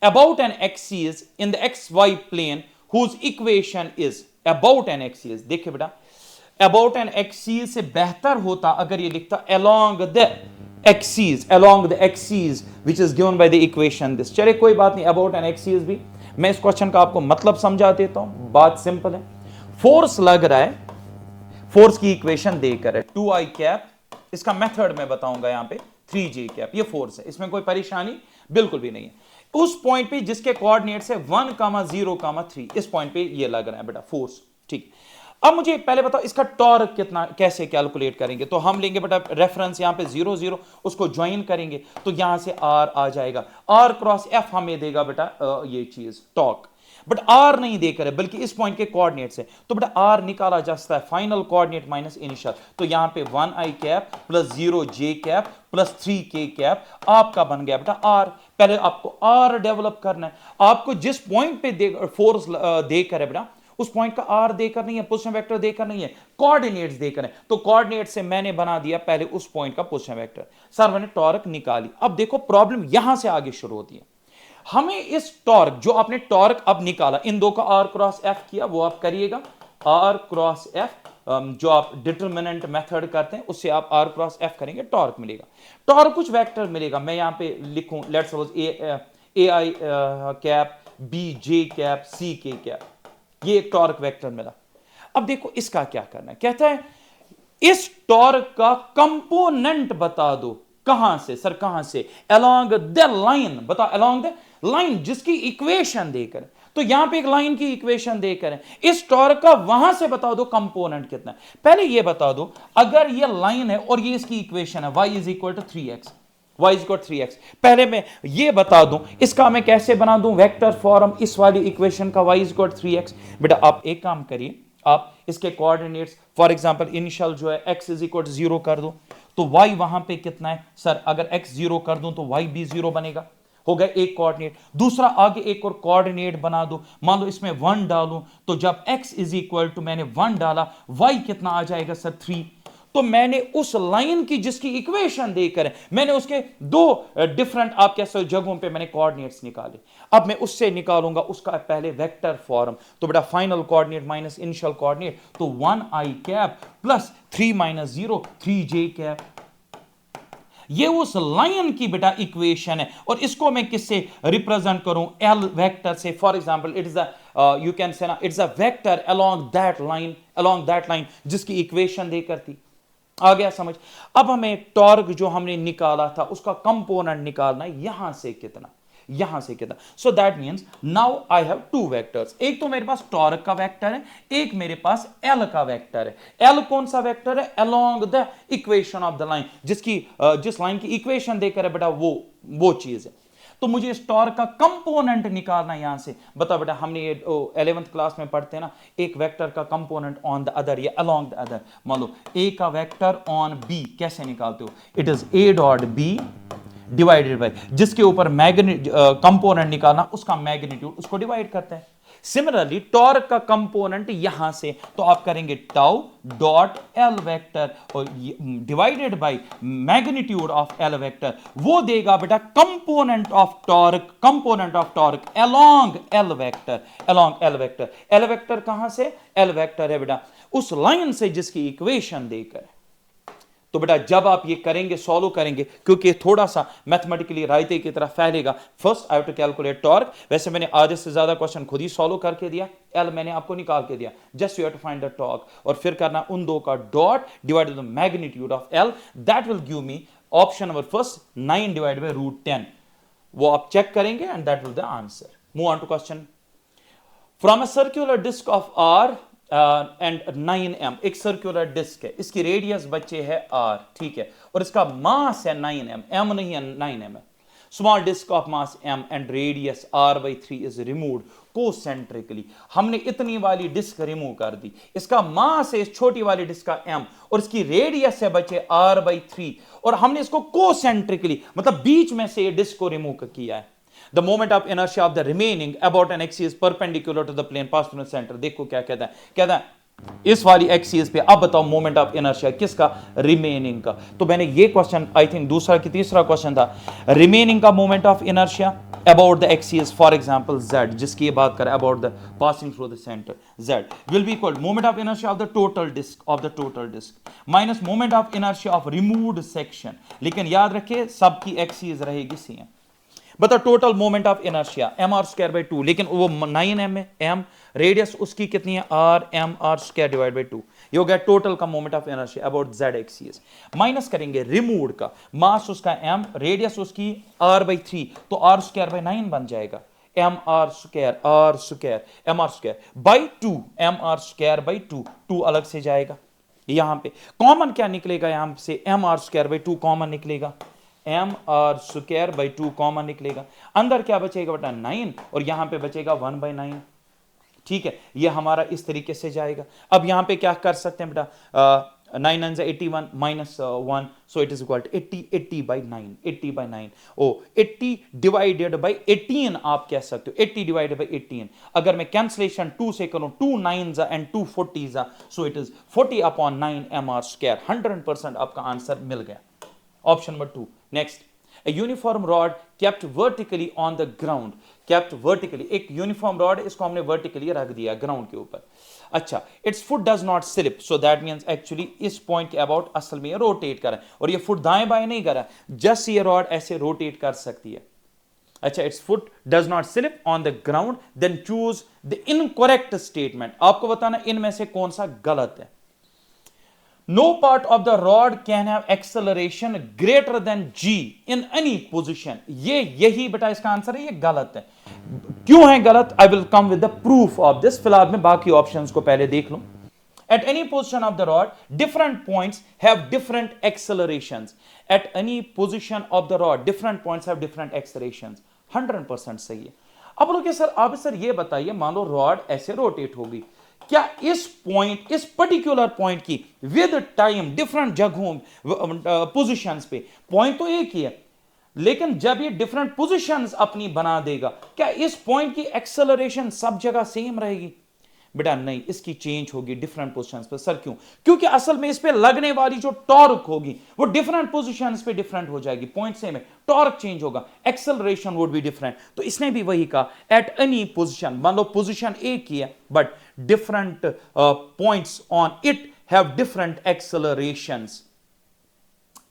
about an axis in the xy plane whose equation is about an axis. देखिए बेटा, about an axis से बेहतर होता अगर ये लिखता along the axis which is given by the equation this. चले कोई बात नहीं, about an axis भी मैं इस क्वेश्चन का आपको मतलब समझा देता हूं, बात सिंपल है. फोर्स लग रहा है, फोर्स की इक्वेशन देकर है 2i कैप, इसका मेथड मैं बताऊंगा यहां पे 3j कैप, ये फोर्स है, इसमें कोई परेशानी बिल्कुल भी नहीं है. उस पॉइंट पे जिसके कोऑर्डिनेट्स है 1, 0, 3, इस पॉइंट पे ये लग रहा है बेटा फोर्स. ठीक, अब मुझे पहले बताओ इसका टॉर्क कितना, कैसे कैलकुलेट करेंगे. तो हम लेंगे बेटा रेफरेंस यहां पे 0, 0, उसको ज्वाइन करेंगे तो यहां से r आ जाएगा. r क्रॉस f हमें देगा बेटा ये चीज टॉर्क, बट r नहीं देकर है बल्कि इस पॉइंट के कोऑर्डिनेट्स है. तो बेटा r निकाला जा सकता है फाइनल कोऑर्डिनेट माइनस इनिशियल. तो यहां पे 1i cap plus 0j cap plus 3k cap आपका बन गया बेटा r. पहले आपको r डेवलप करना है. आपको जिस पॉइंट पे फोर्स देकर है बेटा उस पॉइंट का r देकर नहीं है, पोजीशन वेक्टर देकर नहीं है, कोऑर्डिनेट्स देकर है. तो कोऑर्डिनेट से मैंने बना दिया पहले उस पॉइंट का पोजीशन वेक्टर. सर मैंने टॉर्क निकाली. अब देखो प्रॉब्लम यहां से आगे शुरू होती है. हमें इस टॉर्क, जो आपने टॉर्क अब निकाला, इन दो का r क्रॉस f किया, वो आप करिएगा r क्रॉस f, जो आप डिटरमिनेंट मेथड करते हैं उससे आप r क्रॉस f करेंगे, टॉर्क मिलेगा. टॉर्क कुछ वेक्टर मिलेगा, मैं यहां पे लिखूं let's suppose ai cap bj cap ck cap, ये एक टॉर्क वेक्टर मिला. अब देखो इसका क्या करना है. कहता है इस टॉर्क का कंपोनेंट बता दो. कहां से सर, कहां से? Along the line. बता, अलोंग द लाइन जिसकी इक्वेशन देकर. तो यहां पे एक लाइन की इक्वेशन देकर है. इस टॉर्क का वहां से बता दो कंपोनेंट कितना है. पहले ये बता दो, अगर ये लाइन है और ये इसकी इक्वेशन है y is equal to 3x, y is equal 3x, पहले मैं ये बता दूं इसका मैं कैसे बना दूं वेक्टर फॉर्म इस वाली इक्वेशन का y इज इक्वल 3x. बेटा आप एक काम करिए, आप इसके कोऑर्डिनेट्स फॉर एग्जांपल इनिशियल जो है x इज इक्वल 0 कर दो, तो y वहां पे कितना है सर, अगर x 0 कर दूं तो y भी 0 बनेगा. हो गया एक कोऑर्डिनेट. दूसरा आगे एक और कोऑर्डिनेट बना दो, मान लो इसमें 1 डालूं, तो जब x इज इक्वल टू मैंने 1 डाला, y कितना आ जाएगा सर 3. तो मैंने उस लाइन की जिसकी इक्वेशन देकर है, मैंने उसके दो डिफरेंट आप कह सकते जगहों पे मैंने कोऑर्डिनेट्स निकाले. अब मैं उससे निकालूंगा उसका पहले वेक्टर फॉर्म. तो बेटा final coordinate minus initial coordinate, तो 1i cap plus 3 minus 0 3j cap. ये उस लाइन की बेटा इक्वेशन है. और इसको मैं किससे रिप्रेजेंट करूं? एल वेक्टर से. For example it is you can say ना it's a vector along that line जिसकी इक्वेशन देकर थी. आ गया समझ? अब हमें टॉर्क जो हमने निकाला था उसका कंपोनेंट निकालना है, यहां से कितना, यहां से कितना. सो that means now I have two vectors. एक तो मेरे पास टॉर्क का वेक्टर है, एक मेरे पास एल का वेक्टर है. एल कौन सा वेक्टर है? Along the equation of the line, जिस लाइन की इक्वेशन देकर है बेटा वो चीज है. तो मुझे इस टॉर्क का कंपोनेंट निकालना है यहां से. बता बेटा हमने ये 11th क्लास में पढ़ते हैं ना, एक वेक्टर का कंपोनेंट ऑन द अदर या अलोंग द अदर. मान लो ए का वेक्टर ऑन बी कैसे निकालते हो? It is a dot b divided by, जिसके ऊपर कंपोनेंट निकालना उसका मैग्नीट्यूड, उसको डिवाइड करते हैं. सिमिलरली टॉर्क का कंपोनेंट यहां से, तो आप करेंगे टाउ डॉट एल वेक्टर और divided by magnitude of L vector, वो देगा बेटा component of torque along L vector. L vector कहां से? एल वेक्टर है बेटा उस लाइन से जिसकी इक्वेशन देकर. तो बेटा जब आप ये करेंगे, सॉल्व करेंगे, क्योंकि थोड़ा सा मैथमेटिकली रायते की तरफ फैलेगा. First I have to calculate torque. वैसे मैंने आधे से ज्यादा क्वेश्चन खुद ही सॉल्व करके दिया, एल मैंने आपको निकाल के दिया. Just you have to find the torque और फिर करना उन दो का dot divided by the magnitude of L. That will give me option number first 9 divided by √10. वो आप चेक करेंगे and that will the answer. Move on to question. From a circular disc of r and 9m, एक circular disc है, इसकी radius बच्चे है r, ठीक है, और इसका मास है 9m, m नहीं है 9m है. Small disc of mass m and radius r/3 is removed concentrically. हमने इतनी वाली डिस्क रिमूव कर दी, इसका मास है इस छोटी वाली डिस्क का m और इसकी रेडियस है बच्चे r/3 और हमने इसको कोसेंट्रिकली मतलब बीच में से ये डिस्क को रिमूव किया है. The moment of inertia of the remaining about an axis perpendicular to the plane passed through the center. देखो क्या कहता है, कहता है इस वाली एक्सिस पे। अब बताओ मोमेंट ऑफ इनर्शिया किसका? रिमेनिंग का। तो मैंने ये क्वेश्चन आई थिंक दूसरा कि तीसरा क्वेश्चन था, रिमेनिंग का moment of inertia about the axis, for example z, जिसकी ये बात करें about the passing through the centre, z will be equal moment of inertia of the total disc minus moment of inertia of removed section. लेकिन याद रखिए सबकी axis रहेगी same. बता total moment of inertia M R square by 2, लेकिन वो 9m है, m radius उसकी कितनी है, r, m are square divide by 2। ये हो गया टोटल का moment of inertia about z axis. Minus करेंगे रिमूव्ड का, मास उसका m, रेडियस उसकी r बाई 3, तो r स्क्वायर बाई 9 बन जाएगा, m are square m are square by 2, M R square by 2, 2 अलग से जाएगा। यहां पे कॉमन क्या निकलेगा, यहां से m are square by 2 common निकलेगा, m are square by 2 common निकलेगा। अंदर क्या बचेगा बेटा 9, और यहां पे बचेगा 1/9। ठीक है, ये हमारा इस तरीके से जाएगा। अब यहां पे क्या कर सकते हैं बेटा, 9 9 81 minus 1, so it is equal to 80/9 oh 80 divided by 18 आप कह सकते हो, 80 डिवाइडेड बाई 18। अगर मैं कैंसलेशन 2 से करूं, 2 9s and 2 40s, so it is 40/9 M are square. 100% आपका आंसर मिल गया। Option number 2। Next, a uniform rod kept vertically on the ground, kept vertically, एक यूनिफॉर्म रॉड इसको हमने वर्टिकली रख दिया ग्राउंड के ऊपर। अच्छा, it's foot does not slip, so that means actually इस पॉइंट के अबाउट असल में ये रोटेट कर रहा है, और ये फुट दाएं बाएं नहीं कर रहा, जस्ट ये रॉड ऐसे रोटेट कर सकती है। अच्छा, it's foot does not slip on the ground, then choose the incorrect statement. आपको बताना इनमें से कौन सा गलत है। No part of the rod can have acceleration greater than g in any position. यही बेटा इसका आंसर है, ये गलत है। क्यों है गलत? I will come with the proof of this। फिलहाल मैं बाकी ऑप्शंस को पहले देख लूं। At any position of the rod, different points have different accelerations. At any position of the rod, different points have different accelerations. 100% सही है। अब लोग सर आप सर ये बताइए, मान लो रॉड ऐसे रोटेट होगी, क्या इस पॉइंट, इस पर्टिकुलर पॉइंट की विद टाइम डिफरेंट जगहों पोजीशंस पे, पॉइंट तो एक ही है, लेकिन जब ये डिफरेंट पोजीशंस अपनी बना देगा, क्या इस पॉइंट की एक्सेलरेशन सब जगह सेम रहेगी? बेटा नहीं, इसकी चेंज होगी डिफरेंट पोजीशंस पे। सर क्यों? क्योंकि असल में इस पे लगने वाली जो टॉर्क होगी वो डिफरेंट पोजीशंस पे डिफरेंट हो जाएगी। पॉइंट सेम है, टॉर्क चेंज होगा, एक्सेलरेशन वुड बी डिफरेंट। तो इसने भी वही कहा, एट एनी पोजीशन, मान लो पोजीशन एक ही है but different points on it have different accelerations.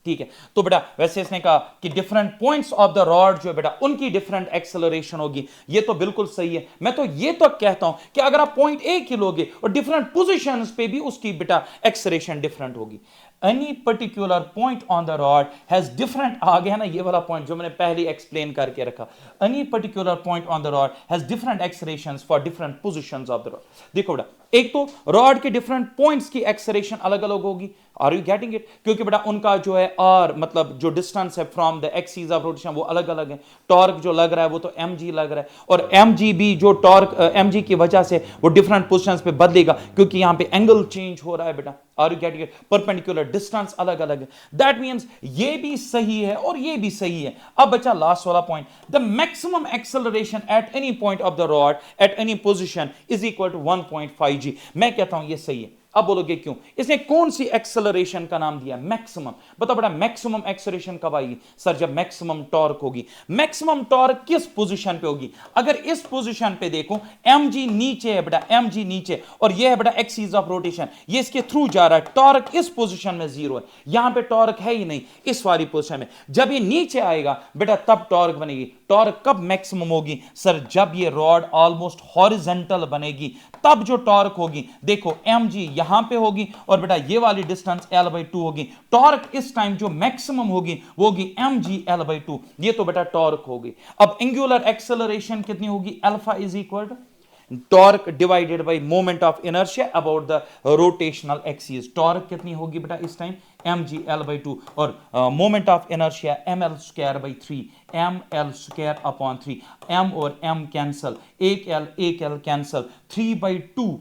ठीक है, तो बेटा वैसे इसने कहा कि different points of the rod जो है बेटा उनकी डिफरेंट एक्सेलरेशन होगी, ये तो बिल्कुल सही है। मैं तो ये तो कहता हूं कि अगर आप पॉइंट एक ही लोगे और डिफरेंट पोजीशंस पे भी उसकी बेटा एक्सेलरेशन डिफरेंट होगी। Any particular point on the rod has different, आ गया ना ये वाला पॉइंट जो मैंने पहले एक्सप्लेन करके रखा। Any particular point on the rod has different accelerations for different positions of the rod. देखो बेटा, एक तो रॉड के डिफरेंट पॉइंट्स की एक्सेलरेशन अलग अलग होगी। Are you getting it? क्योंकि बेटा उनका जो है आर, मतलब जो डिस्टेंस है from the axis of rotation, वो अलग अलग है। टॉर्क जो लग रहा है वो तो mg लग रहा है, और mg भी जो टॉर्क mg की वजह से वो डिफरेंट पोजीशंस पे बदलेगा, क्योंकि यहां पे एंगल चेंज हो रहा है बेटा। Are you getting it? Perpendicular distance अलग अलग है। दैट मींस ये भी सही है और ये भी सही है। अब बचा लास्ट वाला point, the maximum acceleration at any point of the rod at any position is equal to 1.5 g। मैं कहता हूं ये सही है। अब बोलोगे क्यों? इसने कौन सी एक्सेलरेशन का नाम दिया? मैक्सिमम। बताओ बेटा मैक्सिमम एक्सेलरेशन कब आएगी? सर जब मैक्सिमम टॉर्क होगी। मैक्सिमम टॉर्क किस पोजीशन पे होगी? अगर इस पोजीशन पे देखो, mg नीचे है बेटा, mg नीचे, और ये है बेटा एक्सिस ऑफ रोटेशन, ये इसके थ्रू जा रहा है, टॉर्क इस पोजीशन में 0 है, यहां पे टॉर्क है ही नहीं इस वाली पोजीशन में। जब ये नीचे आएगा बेटा तब टॉर्क बनेगी। टॉर्क कब मैक्सिमम होगी? सर जब ये रॉड ऑलमोस्ट हॉरिजॉन्टल बनेगी तब जो टॉर्क होगी, देखो mg यहां पे होगी और बेटा ये वाली डिस्टेंस l/2 होगी। टॉर्क इस टाइम जो मैक्सिमम होगी वो होगी mg l/2। ये तो बेटा टॉर्क होगी। अब एंगुलर एक्सेलरेशन कितनी होगी? Alpha is equal to torque divided by moment of inertia about the rotational axis. Torque कितनी होगी बेटा इस टाइम? mg l/2, और moment of inertia ml²/3, ml²/3। m और m कैंसल, एक l कैंसल, 3/2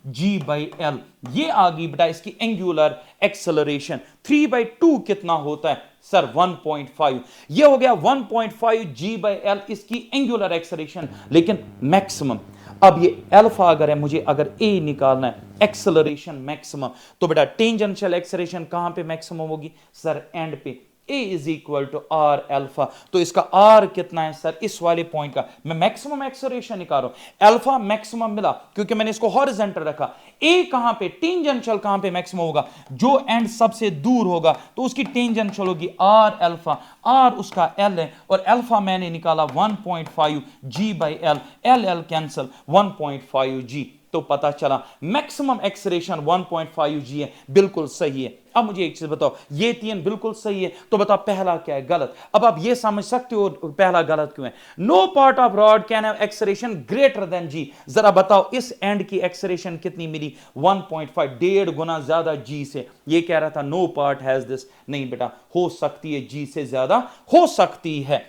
g/l। ये आ गई बेटा इसकी एंगुलर एक्सेलरेशन। 3/2 कितना होता है? सर 1.5। ये हो गया 1.5 g/l इसकी एंगुलर एक्सेलरेशन, लेकिन मैक्सिमम। अब ये अल्फा अगर है, मुझे अगर ए निकालना है, एक्सेलरेशन मैक्सिमम, तो बेटा टेंजेंशियल एक्सेलरेशन कहां पे मैक्सिमम होगी सर? एंड पे। A is equal to r alpha. तो इसका आर कितना है सर? इस वाले पॉइंट का मैं मैक्सिमम एक्सेलरेशन निकाल रहा हूं, अल्फा मैक्सिमम मिला क्योंकि मैंने इसको हॉरिजॉन्टल रखा। ए कहां पे, टेंजेंशियल कहां पे मैक्सिमम होगा? जो एंड सबसे दूर होगा तो उसकी टेंजेंशियल होगी आर अल्फा, आर उसका एल है, और अल्फा मैंने निकाला 1.5 g by L, L L cancel 1.5 g. तो पता चला मैक्सिमम एक्सेलरेशन 1.5 जी है, बिल्कुल सही है। अब मुझे एक चीज बताओ, ये तीन बिल्कुल सही है, तो बताओ पहला क्या है गलत? अब आप ये समझ सकते हो पहला गलत क्यों है। No part of rod can have acceleration greater than g. जरा बताओ इस एंड की एक्सेलरेशन कितनी मिली? 1.5, 1.5 गुना ज्यादा जी से। ये कह रहा था नो पार्ट हैज दिस। नहीं बेटा, हो सकती है जी से ज्यादा हो सकती है।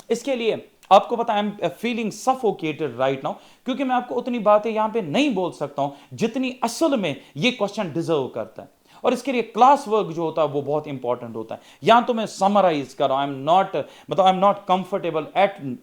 इसके लिए आपको पता है, I am feeling suffocated right now, क्योंकि मैं आपको उतनी बातें यहां पे नहीं बोल सकता हूं जितनी असल में ये क्वेश्चन डिजर्व करता है। और इसके लिए क्लास वर्क जो होता है वो बहुत इंपॉर्टेंट होता है। यहां तो मैं समराइज कर रहा हूं, I am not comfortable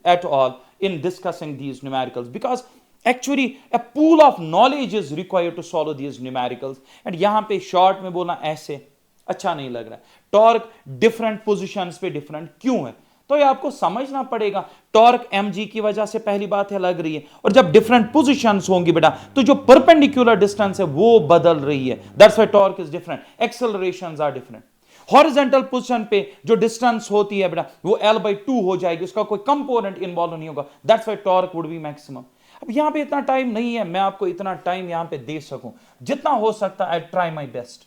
at all in discussing these numericals because actually a pool of knowledge is required to solve these numericals, and यहां पे शॉर्ट में बोलना ऐसे अच्छा नहीं लग रहा है। टॉर्क डिफरेंट पोजीशंस पे डिफरेंट क्यों है, तो ये आपको समझना पड़ेगा। टॉर्क mg की वजह से पहली बात है लग रही है, और जब डिफरेंट पोजीशंस होंगी बेटा तो जो परपेंडिकुलर डिस्टेंस है वो बदल रही है, that's why torque is different, accelerations are different. Horizontal position पे जो डिस्टेंस होती है बेटा वो l/2 हो जाएगी, उसका कोई कंपोनेंट इन्वॉल्व नहीं होगा, that's why torque would be maximum. अब यहां पे इतना टाइम नहीं है मैं आपको इतना टाइम यहां पे दे सकूं, जितना हो सकता है I try my best.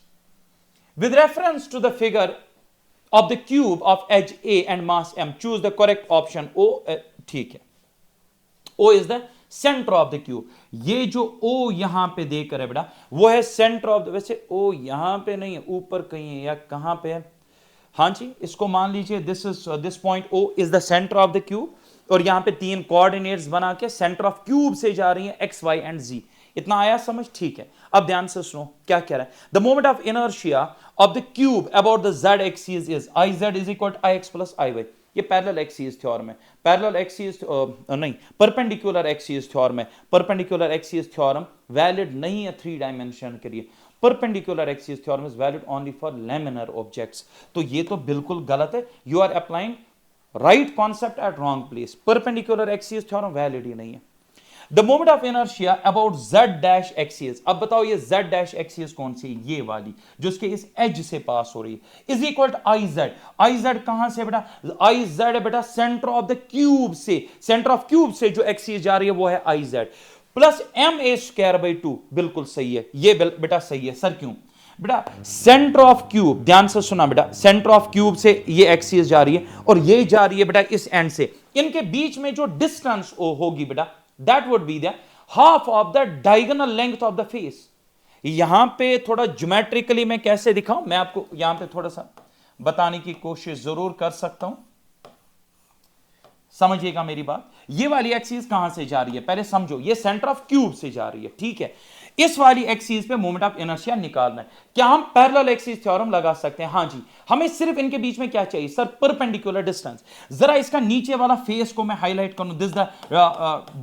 With reference to the figure of the cube of edge A and mass m, choose the correct option O। ठीक है, O is the center of the cube। ये जो O यहां पे देकर है बेटा वो है सेंटर ऑफ द, वैसे O यहां पे नहीं है, ऊपर कहीं है या कहां पे है? हाँ जी, इसको मान लीजिए this point O is the center of the cube, और यहां पे तीन कोऑर्डिनेट्स बना के सेंटर ऑफ क्यूब से जा रही है x, y एंड z। इतना आया समझ? ठीक है, अब ध्यान से सुनो क्या कह रहा है। The moment of inertia of the cube about the z axis is I z is equal to ix plus I y। ये पैरेलल एक्सिस थ्योरम है, पैरेलल एक्सिस नहीं, परपेंडिकुलर एक्सिस थ्योरम है। परपेंडिकुलर एक्सिस थ्योरम वैलिड नहीं है 3 dimension के लिए, perpendicular axis theorem is valid only for laminar objects. तो ये तो बिल्कुल गलत है, you are applying right concept at wrong place. Perpendicular axis theorem valid ही नहीं है। The moment of inertia about z dash axis, अब बताओ ये z डैश एक्सिस कौन सी? ये वाली जो इसके इस एज से पास हो रही है, is equal to iz। iz कहां से बेटा? iz है बेटा सेंटर ऑफ द क्यूब से, सेंटर ऑफ क्यूब से जो एक्सिस जा रही है वो है iz प्लस ma²/2। बिल्कुल सही है, ये बेटा सही है सर। क्यों बेटा? सेंटर ऑफ क्यूब, ध्यान से सुना बेटा, सेंटर ऑफ क्यूब से ये एक्सिस जा रही है और ये जा रही है बेटा इस एंड से, इनके बीच में जो डिस्टेंस होगी बेटा that would be the half of the diagonal length of the face। यहां पे थोड़ा ज्योमेट्रिकली मैं कैसे दिखाऊं, मैं आपको यहां पे थोड़ा सा बताने की कोशिश जरूर कर सकता हूं, समझिएगा मेरी बात। ये वाली एक्सिस कहां से जा रही है पहले समझो, ये सेंटर ऑफ क्यूब से जा रही है, ठीक है। इस वाली एक्सिस पे मोमेंट ऑफ इनर्शिया निकालना है। क्या हम पैरेलल एक्सिस थ्योरम लगा सकते हैं? हां जी। हमें सिर्फ इनके बीच में क्या चाहिए सर? Perpendicular distance. जरा इसका नीचे वाला फेस को मैं हाईलाइट करूं, दिस द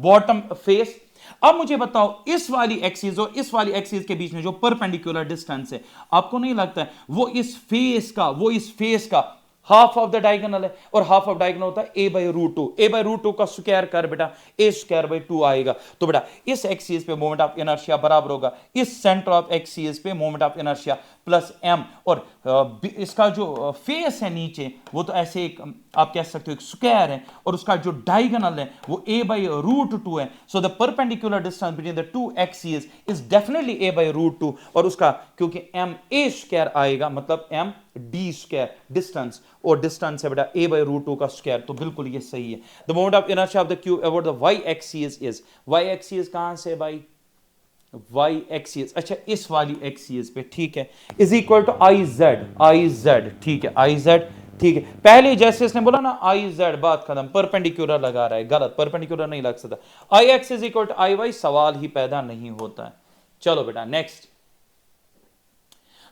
बॉटम फेस। अब मुझे बताओ इस वाली एक्सिस और इस वाली एक्सिस के बीच में जो परपेंडिकुलर डिस्टेंस है, आपको नहीं लगता है वो इस फेस का हाफ ऑफ द डायगोनल है, और हाफ ऑफ डायगोनल होता है a/√2। a/√2 का स्क्वायर कर बेटा a²/2 आएगा। तो बेटा इस एक्सिस पे मोमेंट ऑफ इनर्शिया बराबर होगा इस सेंटर ऑफ एक्सिस पे moment of inertia plus m, और इसका जो फेस है नीचे वो तो ऐसे एक आप कह सकते हो एक स्क्वायर है, और उसका जो डायगोनल है वो a/√2 है। So the perpendicular distance between the two axis is definitely a/√2, और उसका क्योंकि ma² आएगा मतलब md² डिस्टेंस, और डिस्टेंस है बेटा a/√2 का स्क्वायर, तो बिल्कुल ये सही है। The moment of inertia of the cube about the y axis is, y axis कहां से भाई? y एक्सिस, अच्छा इस वाली एक्सिस पे, ठीक है, इज इक्वल टू iz, ठीक है, iz, ठीक है। पहले जैसे इसने बोला ना iz, बात खत्म, परपेंडिकुलर लगा रहा है, गलत, परपेंडिकुलर नहीं लग सकता। ix is equal to iy, सवाल ही पैदा नहीं होता है। चलो बेटा next.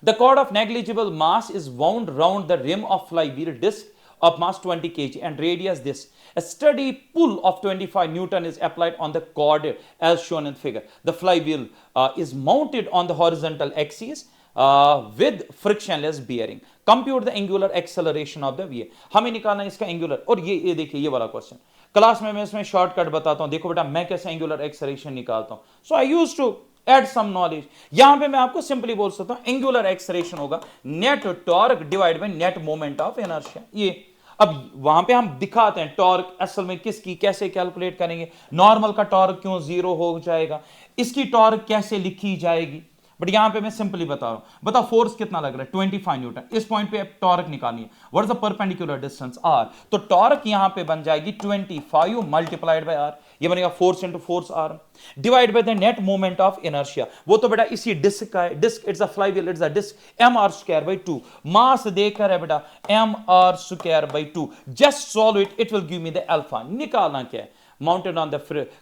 The cord of negligible mass is wound round the rim of flywheel disc of mass 20 kg and radius this. A steady pull of 25 Newton is applied on the cord as shown in figure. The flywheel is mounted on the horizontal axis with frictionless bearing. Compute the angular acceleration of the wheel. हमें निकालना है इसका angular, और ये देखिए ये वाला question class में मैं इसमें शॉर्टकट बताता हूं. देखो बेटा मैं कैसे एंगुलर एक्सेलरेशन निकालता हूं. So I used to add some knowledge. यहां पे मैं आपको सिंपली बोल सकता हूं एंगुलर एक्सेलरेशन होगा net torque divide by net moment of inertia. ये अब वहां पे हम दिखाते हैं टॉर्क असल में किसकी कैसे कैलकुलेट करेंगे. नॉर्मल का टॉर्क क्यों जीरो हो जाएगा, इसकी टॉर्क कैसे लिखी जाएगी. बट यहां पे मैं सिंपली बता रहा हूं. बताओ फोर्स कितना लग रहा है 25 न्यूटन. इस पॉइंट पे टॉर्क निकालनी है. What is the perpendicular distance r. तो टॉर्क यहां पे बन जाएगी 25 मल्टीप्लाइड बाय r. ये बनेगा force into force r divide by the net moment of inertia. वो तो बेटा इसी डिस्क का है. Disc it's a flywheel, it's a disc mr²/2. Mass देकर है बेटा mr²/2. Just solve it, it will give me the alpha. निकालना क्या है mounted on the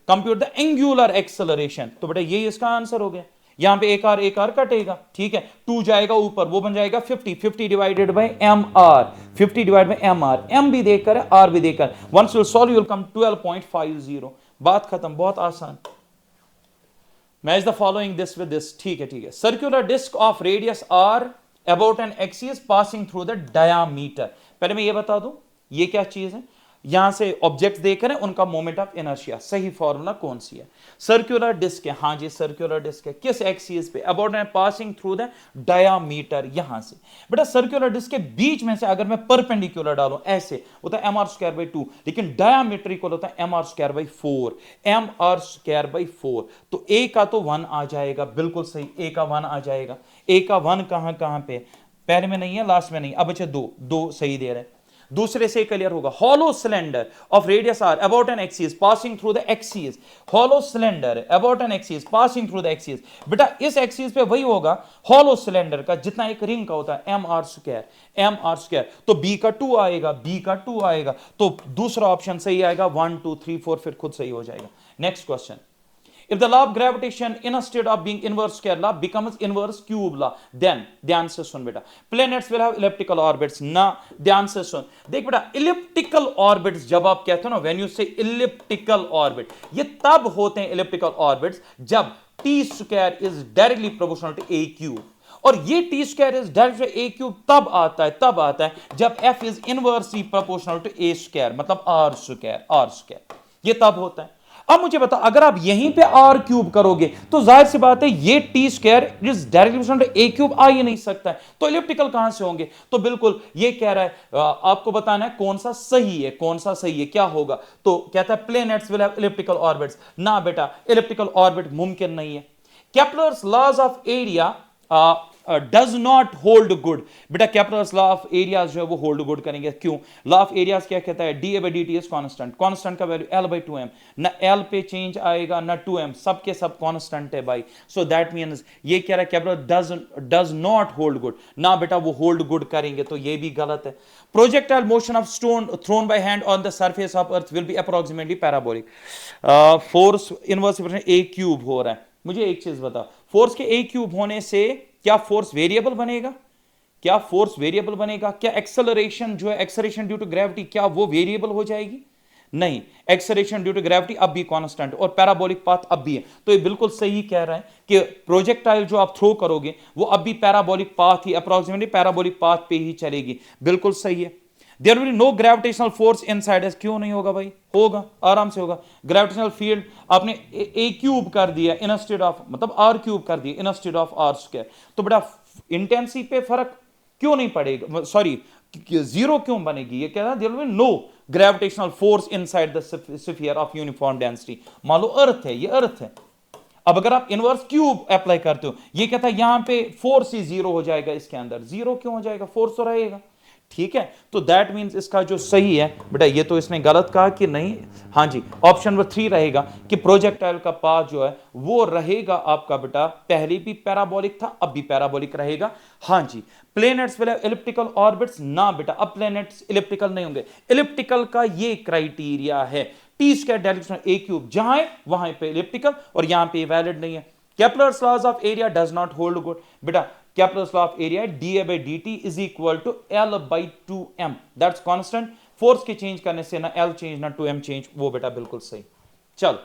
compute the angular acceleration. तो बेटा ये इसका आंसर हो गया. यहां पे एक आर कटेगा, ठीक है. 2 जाएगा ऊपर, वो बन जाएगा 50 divided by M R. 50 divide by M R. M भी देखकर है आर भी देखकर. Once you solve you will come 12.50. बात खत्म, बहुत आसान. Match the following this with this. ठीक है. Circular disc of radius R about an axis passing through the diameter. पहले मैं ये बता दूं ये क्या चीज है. यहां से ऑब्जेक्ट देख रहे हैं उनका मोमेंट ऑफ इनर्शिया. सही फॉर्मूला कौन सी है. सर्कुलर डिस्क है. हां जी सर्कुलर डिस्क है. किस एक्सिस पे. About and passing through the diameter. यहां से बेटा सर्कुलर डिस्क के बीच में से अगर मैं परपेंडिकुलर डालूं ऐसे होता है mr²/2, लेकिन डायामीटर इक्वल होता है mr²/4. mr²/4. तो a का तो 1 आ जाएगा. बिल्कुल सही, a का 1 आ जाएगा. a का 1 कहां पे, पहले में नहीं है लास्ट में नहीं. अब अच्छा दो सही दे रहे हैं. दूसरे से क्लियर होगा. Hollow cylinder of radius R about an axis passing through the axis. Hollow cylinder about an axis passing through the axis. बेटा इस एक्सिस पे वही होगा हॉलो सिलेंडर का जितना एक रिंग का होता है mr². तो b का 2 आएगा. तो दूसरा ऑप्शन सही आएगा. 1 2 3 4 फिर खुद सही हो जाएगा. Next question. If the law of gravitation instead of being inverse square law becomes inverse cube law, then ध्यान से सुन बेटा planets will have elliptical orbits. ना ध्यान से सुन. देख बेटा elliptical orbits जब आप कहते हो ना, when you say elliptical orbit, ये तब होते हैं elliptical orbits जब t² is directly proportional to a cube. और ये t² is directly a cube तब आता है जब f is inversely proportional to a², मतलब r². ये तब होता है. अब मुझे बता अगर आप यहीं पे r क्यूब करोगे तो जाहिर सी बात है ये t² is directly proportional to a cube आ ही नहीं सकता है. तो इलिप्टिकल कहां से होंगे. तो बिल्कुल ये कह रहा है आपको बताना है कौन सा सही है क्या होगा. तो कहता है planets will have elliptical orbits. ना बेटा इलिप्टिकल ऑर्बिट मुमकिन नहीं है. Kepler's laws of area does not hold good. बेटा केप्लर्स लॉ ऑफ एरियाज जो है वो होल्ड गुड करेंगे. क्यों. लॉ ऑफ एरियाज क्या कहता है da/dt इज कांस्टेंट का वैल्यू l/2m. ना l पे चेंज आएगा ना 2m, सबके सब कांस्टेंट है भाई. सो दैट मींस ये कह रहा है Kepler does not hold good. ना बेटा वो होल्ड गुड करेंगे, तो ये भी गलत है. Projectile motion of stone thrown by hand on the surface of earth will be approximately parabolic. Force inverse a cube हो रहा है. मुझे एक चीज बता, फोर्स के a क्यूब होने से क्या फोर्स वेरिएबल बनेगा. क्या एक्सेलरेशन जो है एक्सेलरेशन ड्यू टू ग्रेविटी क्या वो वेरिएबल हो जाएगी. नहीं, एक्सेलरेशन ड्यू टू ग्रेविटी अब भी कांस्टेंट और पैराबोलिक पाथ अब भी है. तो ये बिल्कुल सही कह रहा है कि प्रोजेक्टाइल जो आप थ्रो करोगे वो अब भी पैराबोलिक पाथ ही अप्रोक्सीमेटली पैराबोलिक पाथ पे ही चलेगी. बिल्कुल सही है. There will be no gravitational force inside us. क्यों नहीं होगा भाई, होगा, आराम से होगा. ग्रेविटेशनल फील्ड आपने a क्यूब कर दिया इंस्टेड ऑफ, मतलब r क्यूब कर दिया इंस्टेड ऑफ r². तो बेटा इंटेंसिटी पे फर्क क्यों नहीं पड़ेगा, सॉरी जीरो क्यों बनेगी. ये कह रहा है there will be no gravitational force inside the sphere of uniform density. मान लो अर्थ है, ये अर्थ है. अब अगर आप इनवर्स क्यूब अप्लाई करते हो, ये कहता है यहां पे फोर्स ही जीरो हो जाएगा. इसके अंदर जीरो क्यों हो जाएगा, फोर्स तो रहेगा. ठीक है, तो दैट मींस इसका जो सही है बेटा, ये तो इसने गलत कहा कि नहीं. हाँ जी, ऑप्शन नंबर 3 रहेगा कि प्रोजेक्टाइल का पाथ जो है वो रहेगा आपका बेटा, पहले भी पैराबोलिक था अब भी पैराबोलिक रहेगा. हाँ जी. Planets will have elliptical orbits. ना बेटा अब प्लैनेट्स इलिप्टिकल नहीं होंगे. इलिप्टिकल का ये क्राइटेरिया है t² डायरेक्शन a क्यूब, जहां है वहां पे इलिप्टिकल और यहां पे वैलिड नहीं है. Kepler's laws of area does not hold good. बेटा capital law of area da by dt is equal to L by 2m, that's constant. Force के चेंज करने से ना L चेंज ना 2m चेंज, वो बेटा बिल्कुल सही। चल,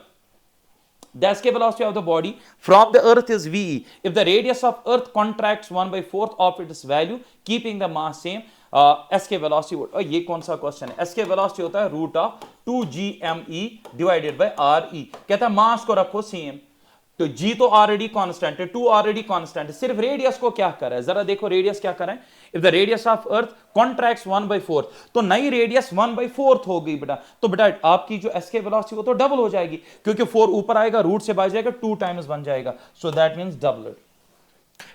the escape velocity of the body from the earth is ve if the radius of earth contracts 1/4 of its value keeping the mass same। escape velocity, ये कौन सा क्वेश्चन है? escape velocity होता है root of 2gme divided by re। कहता है मास को रखो सेम, तो g तो ऑलरेडी कांस्टेंट है, 2 ऑलरेडी कांस्टेंट है, सिर्फ रेडियस को क्या कर रहा है, जरा देखो रेडियस क्या कर रहा है। If the radius of earth contracts 1/4, तो नई रेडियस 1/4 हो गई बेटा, तो बेटा आपकी जो एस्केप वेलोसिटी वो तो डबल हो जाएगी, क्योंकि 4 ऊपर आएगा, रूट से बाहर जाएगा, 2 टाइम्स बन जाएगा, सो that means double.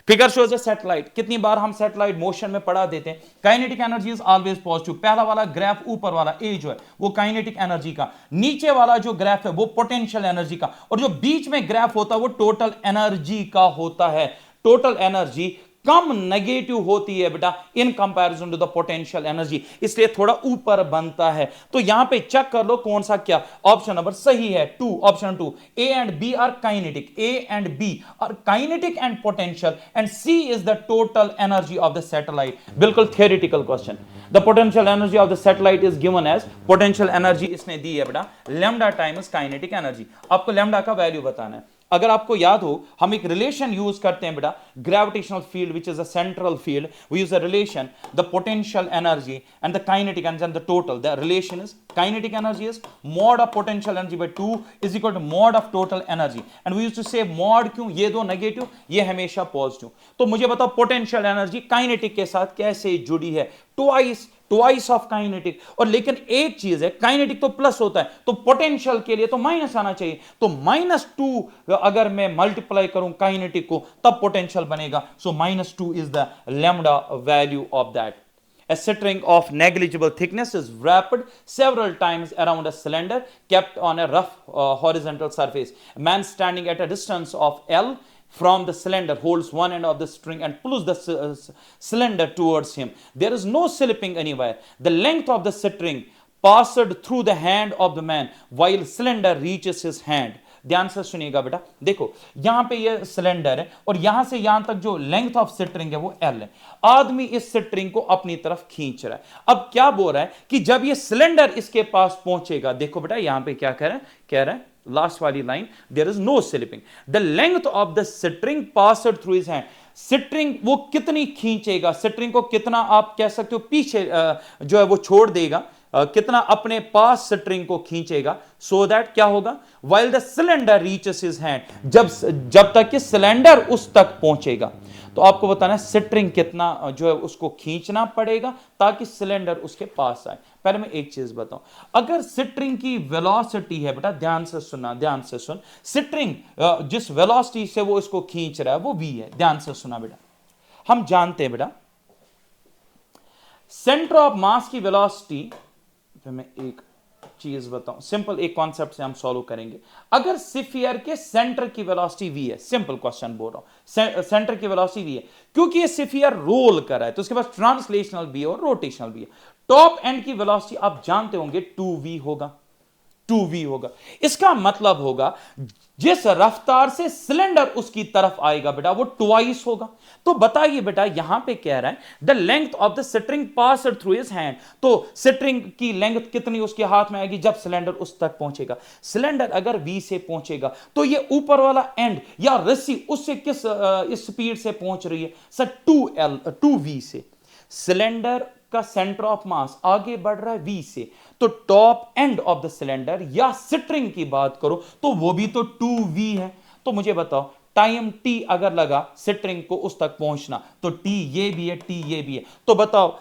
Figure shows A satellite, कितनी बार हम सैटेलाइट मोशन में पढ़ा देते हैं। Kinetic energy is always positive. पहला वाला ग्राफ ऊपर वाला ए जो है वो काइनेटिक एनर्जी का, नीचे वाला जो ग्राफ है वो पोटेंशियल एनर्जी का, और जो बीच में ग्राफ होता है वो टोटल एनर्जी का होता है। टोटल एनर्जी कम नेगेटिव होती है बेटा in comparison to the potential energy, इसलिए थोड़ा ऊपर बनता है। तो यहां पे चेक कर लो कौन सा क्या ऑप्शन नंबर सही है, 2, option 2, A and B are kinetic, A and B are kinetic and potential, and C is the total energy of the satellite. बिल्कुल theoretical question. The potential energy of the satellite is given as, potential energy इसने दी है बेटा lambda times kinetic energy. आपको lambda का value बताना है। अगर आपको याद हो हम एक रिलेशन यूज करते हैं बेटा, gravitational field which is a central field, we use a relation, the potential energy and the kinetic energy and the total, the relation is kinetic energy is mod of potential energy by 2 is equal to mod of total energy, and we use to say mod, क्यों ये दो negative ये हमेशा positive. तो मुझे बताओ potential energy kinetic के साथ कैसे जुड़ी है, ट्वाइस ऑफ काइनेटिक। और लेकिन एक चीज है, काइनेटिक तो प्लस होता है, तो पोटेंशियल के लिए तो माइनस आना चाहिए, तो -2 अगर मैं मल्टीप्लाई करूं काइनेटिक को तब पोटेंशियल बनेगा, सो -2 is the lambda value of that. A string of negligible thickness is wrapped several times around a cylinder kept on a rough horizontal surface. A man standing at a distance of L from the cylinder holds one end of the string and pulls the cylinder towards him. There is no slipping anywhere. The length of the string passed through the hand of the man while cylinder reaches his hand. ध्यान से सुनिएगा बेटा, देखो यहां पे ये cylinder है और यहां से यहां तक जो लेंथ ऑफ स्ट्रिंग है वो L है। आदमी इस स्ट्रिंग को अपनी तरफ खींच रहा है। अब क्या बोल रहा है कि जब ये सिलेंडर इसके पास पहुंचेगा, देखो बेटा यहां पे क्या कह रहा है लास्ट वाली line, there is no slipping, the length of the string passed through his hand. String वो कितनी खींचेगा, स्ट्रिंग को कितना आप कह सकते हो पीछे जो है वो छोड़ देगा, कितना अपने पास स्ट्रिंग को खींचेगा, सो दैट क्या होगा, while the cylinder reaches his hand, जब तक कि सिलेंडर उस तक पहुंचेगा। तो आपको बताना है स्ट्रिंग कितना जो है उसको खींचना पड़ेगा ताकि सिलेंडर उसके पास आए। पहले मैं एक चीज बताऊं, अगर स्ट्रिंग की वेलोसिटी है बेटा, ध्यान से सुन, स्ट्रिंग जिस वेलोसिटी से वो इसको खींच रहा है वो v है। ध्यान से सुना बेटा, हम जानते हैं बेटा सेंटर ऑफ मास की वेलोसिटी, मैं एक चीज बताऊं, सिंपल एक कॉन्सेप्ट से हम सॉल्व करेंगे। अगर स्फीयर के सेंटर की वेलोसिटी v है, सिंपल क्वेश्चन बोल रहा हूं, सेंटर की वेलोसिटी v है, क्योंकि ये स्फीयर रोल कर रहा है तो उसके पास ट्रांसलेशनल भी है और रोटेशनल भी है। टॉप एंड की वेलोसिटी आप जानते होंगे 2v होगा, 2v होगा। इसका मतलब होगा जिस रफ्तार से सिलेंडर उसकी तरफ आएगा बेटा वो ट्वाइस होगा। तो बताइए बेटा यहां पे कह रहा है the length of the string passed through his hand, तो स्ट्रिंग की लेंथ कितनी उसके हाथ में आएगी जब सिलेंडर उस तक पहुंचेगा। सिलेंडर अगर v से पहुंचेगा तो ये ऊपर वाला एंड या रस्सी उससे किस स्पीड से पहुंच रही है सर, 2v से। सिलेंडर का सेंटर ऑफ मास आगे बढ़ रहा है v से, तो top end of the cylinder या स्ट्रिंग की बात करो तो वो भी तो 2v है। तो मुझे बताओ टाइम t अगर लगा स्ट्रिंग को उस तक पहुंचना तो t ये भी है, t ये भी है, तो बताओ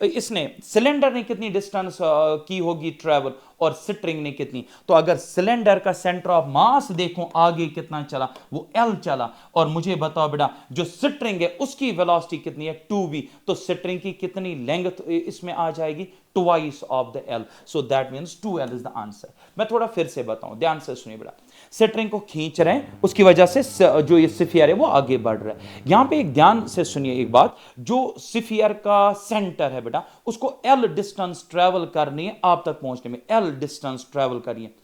इसने सिलेंडर ने कितनी डिस्टेंस की होगी ट्रेवल और स्ट्रिंग ने कितनी। तो अगर सिलेंडर का सेंटर ऑफ मास देखो आगे कितना चला, वो L चला, और मुझे बताओ बेटा जो स्ट्रिंग है उसकी वेलोसिटी कितनी है 2v, तो स्ट्रिंग की कितनी लेंथ इसमें आ जाएगी twice of the L, so that means 2L is the answer. मैं थोड़ा फिर से बताऊं, ध्यान से सुनिए बेटा, स्ट्रिंग को खींच रहे हैं उसकी वजह से जो ये स्फीयर है वो आगे बढ़ रहा है। यहां पे एक ध्यान से सुनिए एक बात, जो स्फीयर का सेंटर है बेटा उसको L डिस्टेंस ट्रेवल करनी है आप तक पहुंचने में, L डिस्टेंस ट्रेवल करिए।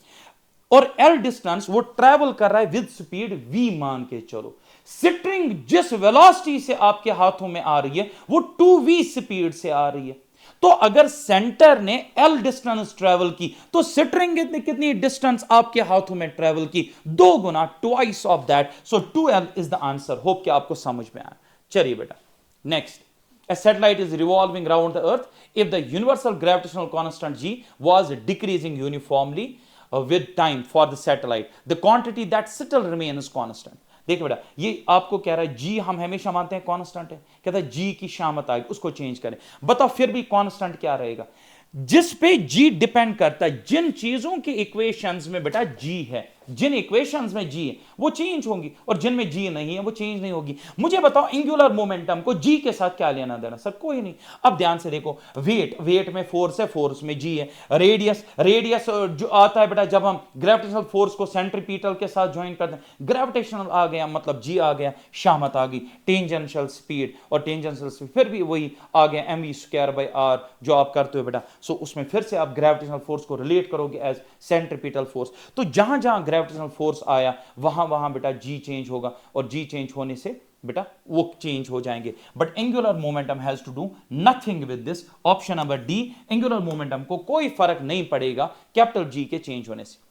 और एल डिस्टेंस वो ट्रैवल कर रहा है विद स्पीड v मान के चलो। स्ट्रिंग जिस वेलोसिटी से आपके हाथों में आ रही है वो 2v स्पीड से आ रही है। तो अगर सेंटर ने l डिस्टेंस ट्रेवल की तो स्ट्रिंग कितनी डिस्टेंस आपके हाथों में ट्रेवल की, 2 गुना, twice of that. So 2l is the answer. Hope कि आपको समझ में आया। चलिए बेटा next, a satellite is revolving around the earth if the universal gravitational constant g was decreasing uniformly with time for the satellite, the quantity that still remains constant। देखिए बेटा ये आपको कह रहा है जी हम हमेशा मानते हैं कांस्टेंट है, कहता है जी की शामत आएगी उसको चेंज करें। बताओ फिर भी कांस्टेंट क्या रहेगा, जिस पे जी डिपेंड करता है, जिन चीजों के इक्वेशंस में बेटा जी है, जिन इक्वेशंस में जी है वो चेंज होंगी और जिनमें जी नहीं है वो चेंज नहीं होगी। मुझे बताओ एंगुलर मोमेंटम को जी के साथ क्या लेना देना, सर कोई नहीं। अब ध्यान से देखो, वेट में फोर्स है, फोर्स में जी है। रेडियस जो आता है बेटा जब हम ग्रेविटेशनल फोर्स को सेंट्रीपिटल के साथ ज्वाइन करते हैं, ग्रेविटेशनल आ गया मतलब जी आ गया, शामत आ गई। टेंजेंशियल स्पीड और टेंजेंशियल स्पीड फिर भी वही आ गया mv²/r जो आप करते हो बेटा। सो उसमें फिर से आप ग्रेविटेशनल फोर्स को रिलेट करोगे एज सेंट्रीपिटल फोर्स। तो जहां जहां ग्रेविटेशनल फोर्स आया वहां वहां बेटा जी चेंज होगा और जी चेंज होने से बेटा वो चेंज हो जाएंगे। But angular momentum has to do nothing with this. Option number D, angular momentum को कोई फर्क नहीं पड़ेगा कैपिटल जी के चेंज होने से।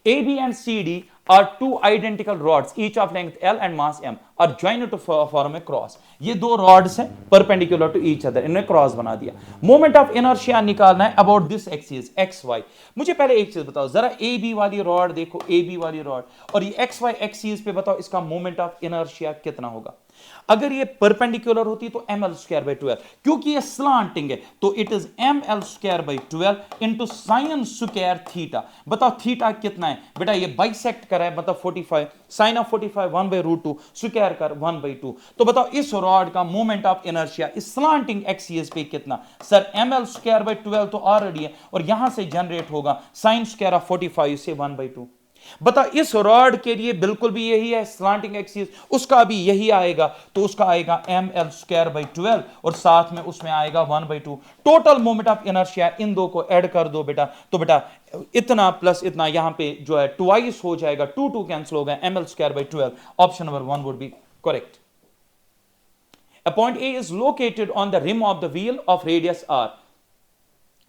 AB and CD are two identical rods, each of length L and mass M, are joined to form a cross। ये दो rods हैं perpendicular to each other, इन्हें क्रॉस बना दिया। मोमेंट ऑफ इनर्शिया निकालना है अबाउट दिस एक्सिस XY। मुझे पहले एक चीज बताओ, जरा AB वाली रॉड देखो, AB वाली रॉड और ये XY एक्सिस पे बताओ इसका मोमेंट ऑफ इनर्शिया कितना होगा। अगर ये परपेंडिकुलर होती तो ml²/12, क्योंकि ये स्लांटिंग है तो it is ml²/12 into sine square theta. बताओ थीटा कितना है बेटा, ये बाइसेक्ट करा है मतलब 45, साइन ऑफ 45 1/√2, स्क्वायर कर 1/2। तो बताओ इस रॉड का मोमेंट ऑफ इनर्शिया इस स्लांटिंग एक्सिस पे कितना, सर ml²/12 तो ऑलरेडी है और यहां से जनरेट होगा साइन स्क्वायर ऑफ 45 से 1/2। बता इस रॉड के लिए बिल्कुल भी यही है स्लांटिंग एक्सिस, उसका भी यही आएगा तो उसका आएगा ml²/12 और साथ में उसमें आएगा 1/2। टोटल मोमेंट ऑफ इनर्शिया इन दो को ऐड कर दो बेटा, तो बेटा इतना प्लस इतना यहां पे जो है ट्वाइस हो जाएगा, 2 कैंसिल हो गया, ml²/12। Option number 1 would be correct. A point A is located on the rim of the wheel of radius r,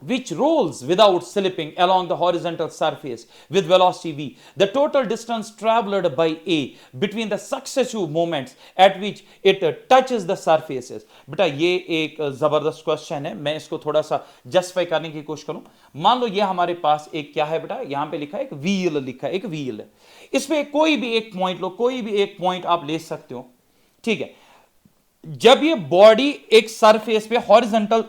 which rolls without slipping along the horizontal surface with velocity v. The total distance traveled by A between the successive moments at which it touches the surfaces। बेटा ये एक जबरदस्त question है, मैं इसको थोड़ा सा justify करने की कोशिश करूं। मान लो ये हमारे पास एक क्या है बेटा, यहां पे लिखा है एक व्हील, लिखा है एक व्हील है, इसमें कोई भी एक पॉइंट लो, कोई भी एक पॉइंट आप ले सकते हो, ठीक है। जब ये बॉडी एक सरफेस पे हॉरिजॉन्टल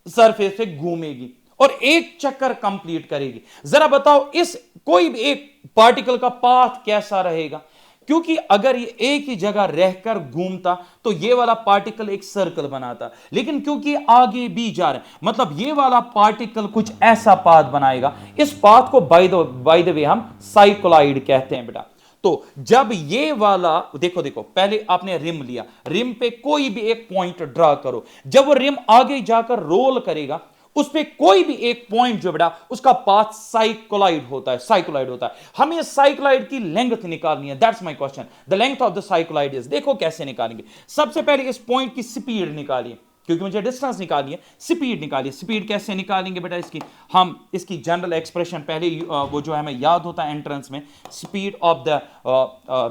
सरफेस पे घूमेगी और एक चक्कर कंप्लीट करेगी, जरा बताओ इस कोई भी एक पार्टिकल का पाथ कैसा रहेगा, क्योंकि अगर ये एक ही जगह रहकर घूमता तो ये वाला पार्टिकल एक सर्कल बनाता, लेकिन क्योंकि आगे भी जा रहे हैं मतलब ये वाला पार्टिकल कुछ ऐसा पाथ बनाएगा। इस पाथ को बाय द वे हम साइक्लॉइड कहते हैं बेटा। तो जब ये वाला देखो पहले आपने रिम लिया, रिम पे कोई भी एक पॉइंट ड्रा करो, जब वो रिम आगे जाकर रोल करेगा उस पे कोई भी एक पॉइंट जो बेटा उसका पाथ साइक्लॉइड होता है। हमें साइक्लॉइड की लेंथ निकालनी है, that's my question. The length of the cycloid is, देखो कैसे निकालेंगे। सबसे पहले इस पॉइंट की स्पीड निकालिए, क्योंकि मुझे डिस्टेंस निकालनी है, स्पीड निकालिए। स्पीड कैसे निकालेंगे बेटा इसकी, हम इसकी जनरल एक्सप्रेशन पहले वो जो है हमें याद होता है एंट्रेंस में, speed of the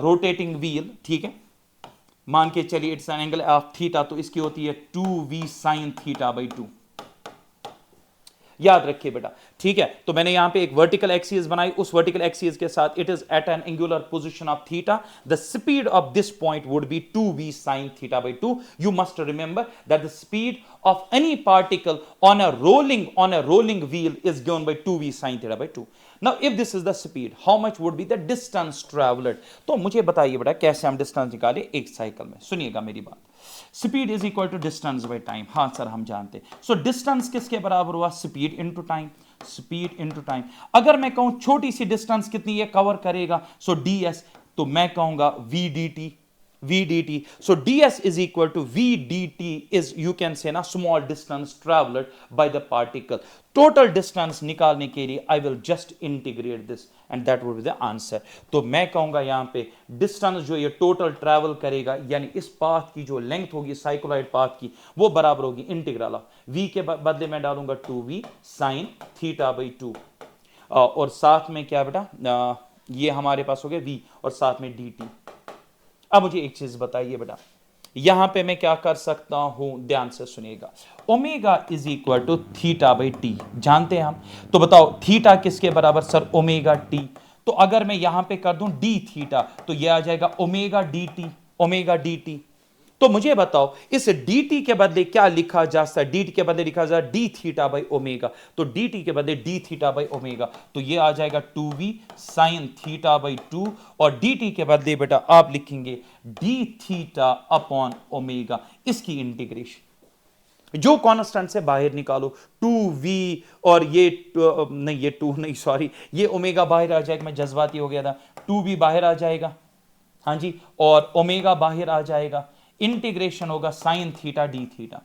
rotating wheel, ठीक है। मान के चलिए it's an angle of theta, तो इसकी होती है 2v sin θ/2, याद रखिए बेटा, ठीक है। तो मैंने यहां पे एक वर्टिकल एक्सिस बनाई, उस वर्टिकल एक्सिस के साथ it is at an angular position of theta, the speed of this point would be 2v sin θ/2। You must remember that the speed of any particle on a rolling wheel is given by 2v sin θ/2। Now if this is the speed, how much would be the distance travelled. तो मुझे बताइए बेटा कैसे हम distance निकाले एक cycle में, सुनिएगा मेरी बात। Speed is equal to distance by time, हाँ सर हम जानते हैं। सो डिस्टेंस किसके बराबर हुआ, speed into time, speed into time. अगर मैं कहूं छोटी सी डिस्टेंस कितनी ये कवर करेगा, सो ds, तो मैं कहूंगा v dt, v dt. So ds is equal to v dt is, you can say na, small distance traveled by the particle. Total distance निकालने के लिए I will just integrate this and that would be the answer. तो मैं कहूंगा यहां पे distance जो ये टोटल ट्रैवल करेगा, यानी इस पाथ की जो लेंथ होगी साइक्लोइड पाथ की, वो बराबर होगी इंटीग्रल ऑफ v के बदले में डालूंगा 2v sin थीटा बाई 2, और साथ में क्या बेटा, ये हमारे पास हो गया v और साथ में dt. अब मुझे एक चीज बताइए बेटा, यहां पे मैं क्या कर सकता हूं, ध्यान से सुनिएगा. Omega is equal to theta by T जानते हैं हम, तो बताओ थीटा किसके बराबर सर, ओमेगा टी. तो अगर मैं यहां पे कर दूं डी थीटा तो यह आ जाएगा omega D T, omega D T. तो मुझे बताओ इस dt के बदले क्या लिखा जा सकता है, dt के बदले लिखा जा डी थीटा बाई ओमेगा, तो dt के बदले डी थीटा बाई ओमेगा, तो ये आ जाएगा 2v sin थीटा बाई 2, और dt के बदले बेटा आप लिखेंगे डी थीटा अपॉन ओमेगा, इसकी इंटीग्रेशन जो कांस्टेंट से बाहर निकालो 2v, और ये नहीं, ये 2 नहीं सॉरी, ये ओमेगा बाहर आ जाएगा, मैं जज्बाती हो गया था, 2v बाहर आ जाएगा, हाँ जी, और ओमेगा बाहर आ जाएगा, इंटीग्रेशन होगा sine theta D theta,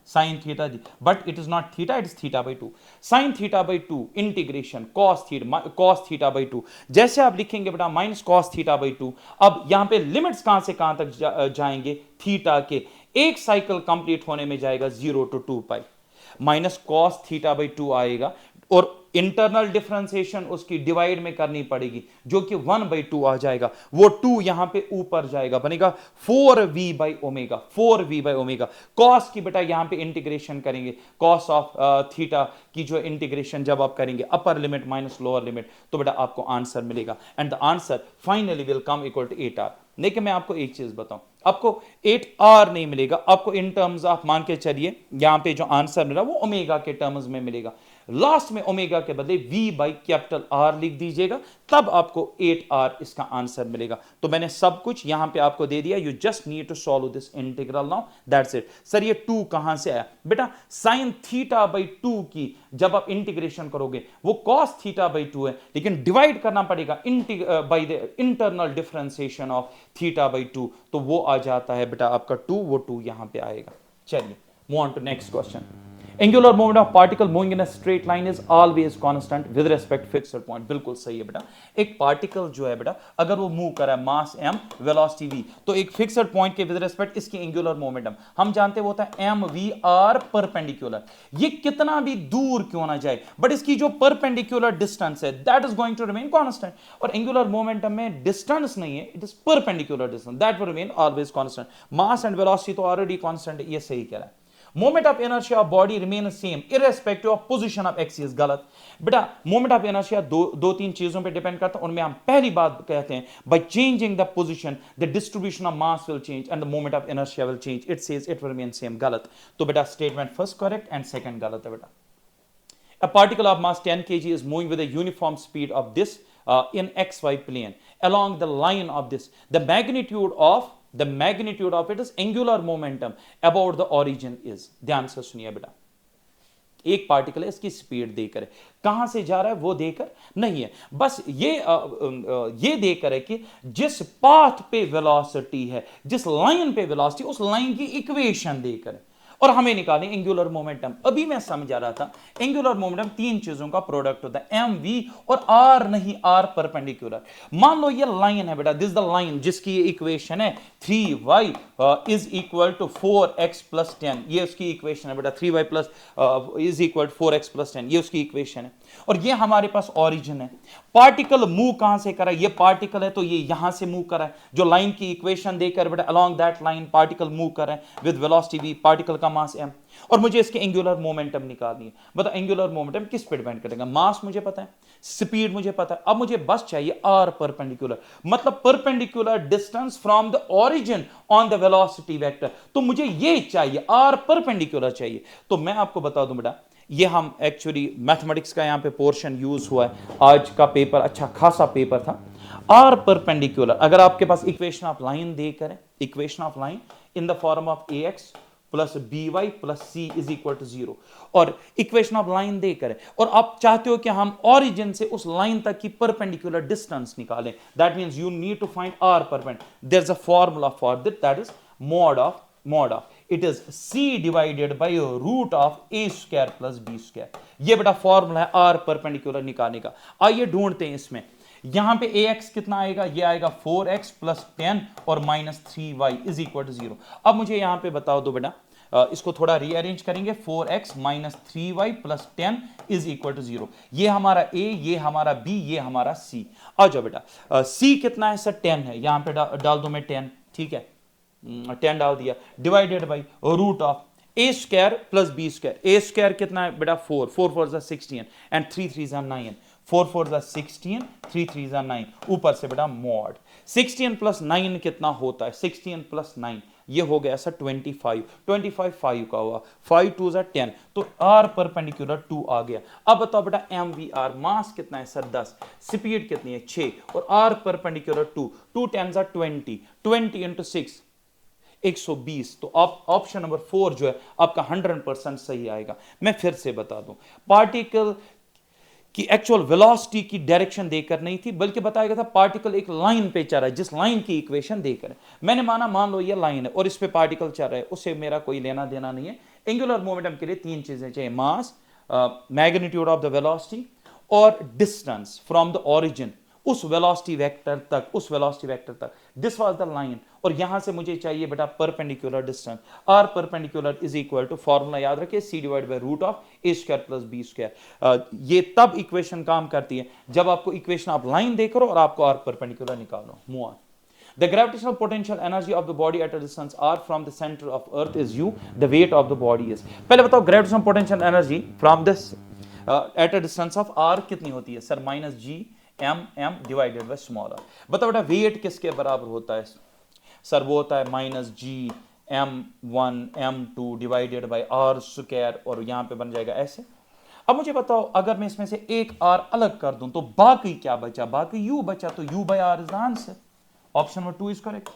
sine theta D, but it is not theta, it is theta by 2, sine theta by 2 integration cos theta by 2. जैसे आप लिखेंगे बेटा माइनस कॉस थीटा बाई 2, अब यहां पे लिमिट्स कहां से कहां तक जाएंगे, थीटा के एक साइकिल कंप्लीट होने में जाएगा 0 to 2 pi, minus cos theta by 2 आएगा, और इंटरनल डिफरेंशिएशन उसकी डिवाइड में करनी पड़ेगी जो कि 1/2 आ जाएगा, वो 2 यहां पे ऊपर जाएगा, बनेगा 4v by omega, 4v by omega. Cos की बेटा यहां पे इंटीग्रेशन करेंगे, कॉस ऑफ थीटा की जो इंटीग्रेशन जब आप करेंगे upper limit minus lower limit, तो बेटा आपको आंसर मिलेगा, and the answer finally will come equal to 8r. लेकिन मैं आपको एक चीज बताऊं, आपको 8r नहीं मिलेगा, आपको इन टर्म्स आप मान के चलिए यहां पे जो आंसर मिला वो ओमेगा के टर्म्स में मिलेगा, लास्ट में ओमेगा के बदले v बाई कैपिटल R लिख दीजिएगा, तब आपको 8r इसका आंसर मिलेगा. तो मैंने सब कुछ यहां पे आपको दे दिया, you just need to solve this integral now, that's it. Sir ये 2 कहां से आया, बेटा साइन थीटा बाई 2 की जब आप इंटीग्रेशन करोगे वो कॉस थीटा बाई 2 है, लेकिन डिवाइड करना पड़ेगा by the internal differentiation of theta by 2, तो वो आ जाता है बेटा आपका 2, वो 2 यहां पे आएगा. चलिए move on to next question. Angular moment of particle moving in a straight line is always constant with respect fixed point. बिल्कुल सही है बेटा, एक पार्टिकल जो है बेटा अगर वो मूव कर रहा है मास m वेलोसिटी v, तो एक फिक्स्ड पॉइंट के विद रिस्पेक्ट इसकी एंगुलर मोमेंटम हम जानते हैं वो होता है mvr परपेंडिकुलर. ये कितना भी दूर क्यों ना जाए बट इसकी जो परपेंडिकुलर डिस्टेंस है that is going to remain constant, और एंगुलर मोमेंटम में डिस्टेंस नहीं है, it is perpendicular distance, that will remain always constant. Mass and velocity तो ऑलरेडी कांस्टेंट है, ये सही कह रहा है. Moment of inertia of body remain same irrespective of position of axis, गलत बेटा. मोमेंट ऑफ इनर्शिया दो तीन चीजों पे डिपेंड करता है, उनमें हम पहली बात कहते हैं by changing the position the distribution of mass will change and the moment of inertia will change, it says it will remain same, गलत. तो बेटा statement first correct and second गलत है बेटा. A particle of mass 10 kg is moving with a uniform speed of this in xy plane along the line of this. The magnitude of it is angular momentum about the origin is. ध्यान से सुनिए बेटा, एक particle है, इसकी speed देकर है, कहां से जा रहा है वो देकर नहीं है, बस ये देकर है कि जिस पाथ पे वेलोसिटी है, जिस लाइन पे वेलोसिटी, उस लाइन की इक्वेशन देकर है, और हमें निकालें एंगुलर मोमेंटम. अभी मैं समझा रहा था एंगुलर मोमेंटम तीन चीजों का प्रोडक्ट होता है, एम वी और आर नहीं, आर परपेंडिकुलर. मान लो ये लाइन है बेटा, दिस द लाइन जिसकी इक्वेशन है 3y is equal to 4x plus 10, ये उसकी इक्वेशन है बेटा. 3y plus is equal to 4x plus 10, ये उसकी इक्वेशन है, और ये हमारे पास ऑरिजिन है. पार्टिकल मूव कहां से करा है, ये पार्टिकल है तो ये यहां से मूव करा है, जो लाइन की इक्वेशन देकर बेटा along that line particle move कर रहा है विद वेलोसिटी v, पार्टिकल का मास m, और मुझे इसके एंगुलर मोमेंटम निकालनी है. बताओ एंगुलर मोमेंटम किस पे डिपेंड करेगा, मास मुझे पता है, स्पीड मुझे पता है, अब मुझे बस चाहिए r परपेंडिकुलर, मतलब perpendicular distance from the origin on the velocity vector. तो मुझे ये चाहिए, r परपेंडिकुलर चाहिए. तो मैं आपको बता दूं बेटा, ये हम एक्चुअली मैथमेटिक्स का यहां पे पोर्शन यूज हुआ है, आज का पेपर अच्छा खासा पेपर था. आर परपेंडिकुलर, अगर आपके पास इक्वेशन ऑफ लाइन देकर है, equation of line in the form of ax plus B Y plus C is equal to 0, और इक्वेशन ऑफ लाइन देकर है, और आप चाहते हो कि हम ओरिजिन से उस लाइन तक की परपेंडिकुलर डिस्टेंस निकालें, that means you need to find R perpendicular, there is a formula for that is mod of it is c divided by root of a square plus b square। ये बेटा formula है are perpendicular निकालने का। आइए ढूंढते हैं इसमें, यहां पे ax कितना आएगा, ये आएगा 4x प्लस 10 और minus 3y is equal to 0। अब मुझे यहां पे बताओ दो बेटा, इसको थोड़ा रीअरेंज करेंगे, 4x माइनस 3y प्लस 10 इज इक्वल टू 0। ये हमारा a, ये हमारा b, ये हमारा c। आ जाओ बेटा, c कितना है सर, 10 है, यहां पे डाल दो मैं 10, ठीक है 10 डाल दिया, divided by root of A square plus B square. A square कितना है बेटा 4 4 जा 16 एंड 3 3 जा 9, 4 4 जा 16 3 3 जा 9, ऊपर से बेटा मॉड 16 प्लस 9 कितना होता है, 16 प्लस 9 ये हो गया सर 25, 25 5 का हुआ, 5 2 जा 10, तो आर परपेंडिकुलर 2 आ गया। अब बताओ बेटा एम वी आर, मास कितना है सर 10, स्पीड कितनी है 6, और आर परपेंडिकुलर 2, 2 10 जा 20, 20 इंटू 6 120। तो आप ऑप्शन नंबर 4 जो है आपका 100% सही आएगा। मैं फिर से बता दूं, पार्टिकल की एक्चुअल वेलोसिटी की डायरेक्शन देकर नहीं थी, बल्कि बताया गया था पार्टिकल एक लाइन पे चल रहा है, जिस लाइन की इक्वेशन देकर है। मैंने मान लो ये लाइन है और इस पे पार्टिकल चल रहा है, उससे मेरा कोई लेना देना नहीं है। एंगुलर मोमेंटम के लिए 3 चीजें चाहिए, mass, magnitude of the velocity और डिस्टेंस फ्रॉम द ओरिजिन उस वेलोसिटी वेक्टर तक, उस वेलोसिटी वेक्टर तक, दिस वाज द लाइन। और यहां से मुझे चाहिए बेटा perpendicular distance, r perpendicular is equal to, formula याद रखिए, C divide by root of A square plus B square. ये तब इक्वेशन काम करती है जब आपको इक्वेशन ऑफ लाइन देकर और आपको आर परपेंडिकुलर निकालो। Move on. The gravitational potential energy of the body at a distance r from the center of earth is u, the weight of the body is। पहले बताओ gravitational potential energy from this at a distance of r कितनी होती है sir, minus G m divided by small r। बताओ बेटा wait किसके बराबर होता है सर, वो होता है minus G m1 m2 divided by r square, और यहां पे बन जाएगा ऐसे। अब मुझे बताओ अगर मैं इसमें से एक r अलग कर दूं तो बाकी क्या बचा, बाकी u बचा, तो u by r is the answer. Option number 2 is correct.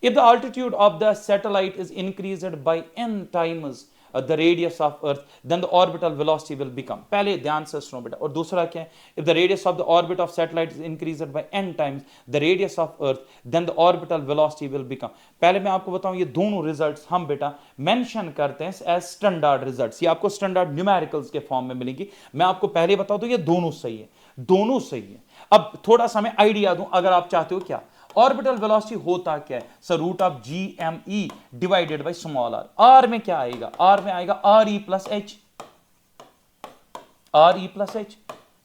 If the altitude of the satellite is increased by n times the radius of Earth, then the orbital velocity will become। पहले ध्यान से सुनो बेटा, और दूसरा क्या है, if the radius of the orbit of satellite is increased by n times the radius of Earth, then the orbital velocity will become। पहले मैं आपको बताऊं, ये दोनों रिजल्ट्स हम बेटा मेंशन करते हैं एज स्टैंडर्ड रिजल्ट्स, ये आपको स्टैंडर्ड न्यूमेरिकल्स के फॉर्म में मिलेंगी। मैं आपको पहले बता दूं ये दोनों सही है, दोनों सही है। अब थोड़ा सा मैं आइडिया दूं, अगर आप चाहते हो क्या ऑर्बिटल वेलोसिटी होता क्या है sir, root of G M E divided by small R. R में क्या आएगा, आर में आएगा R E plus H, R E plus H,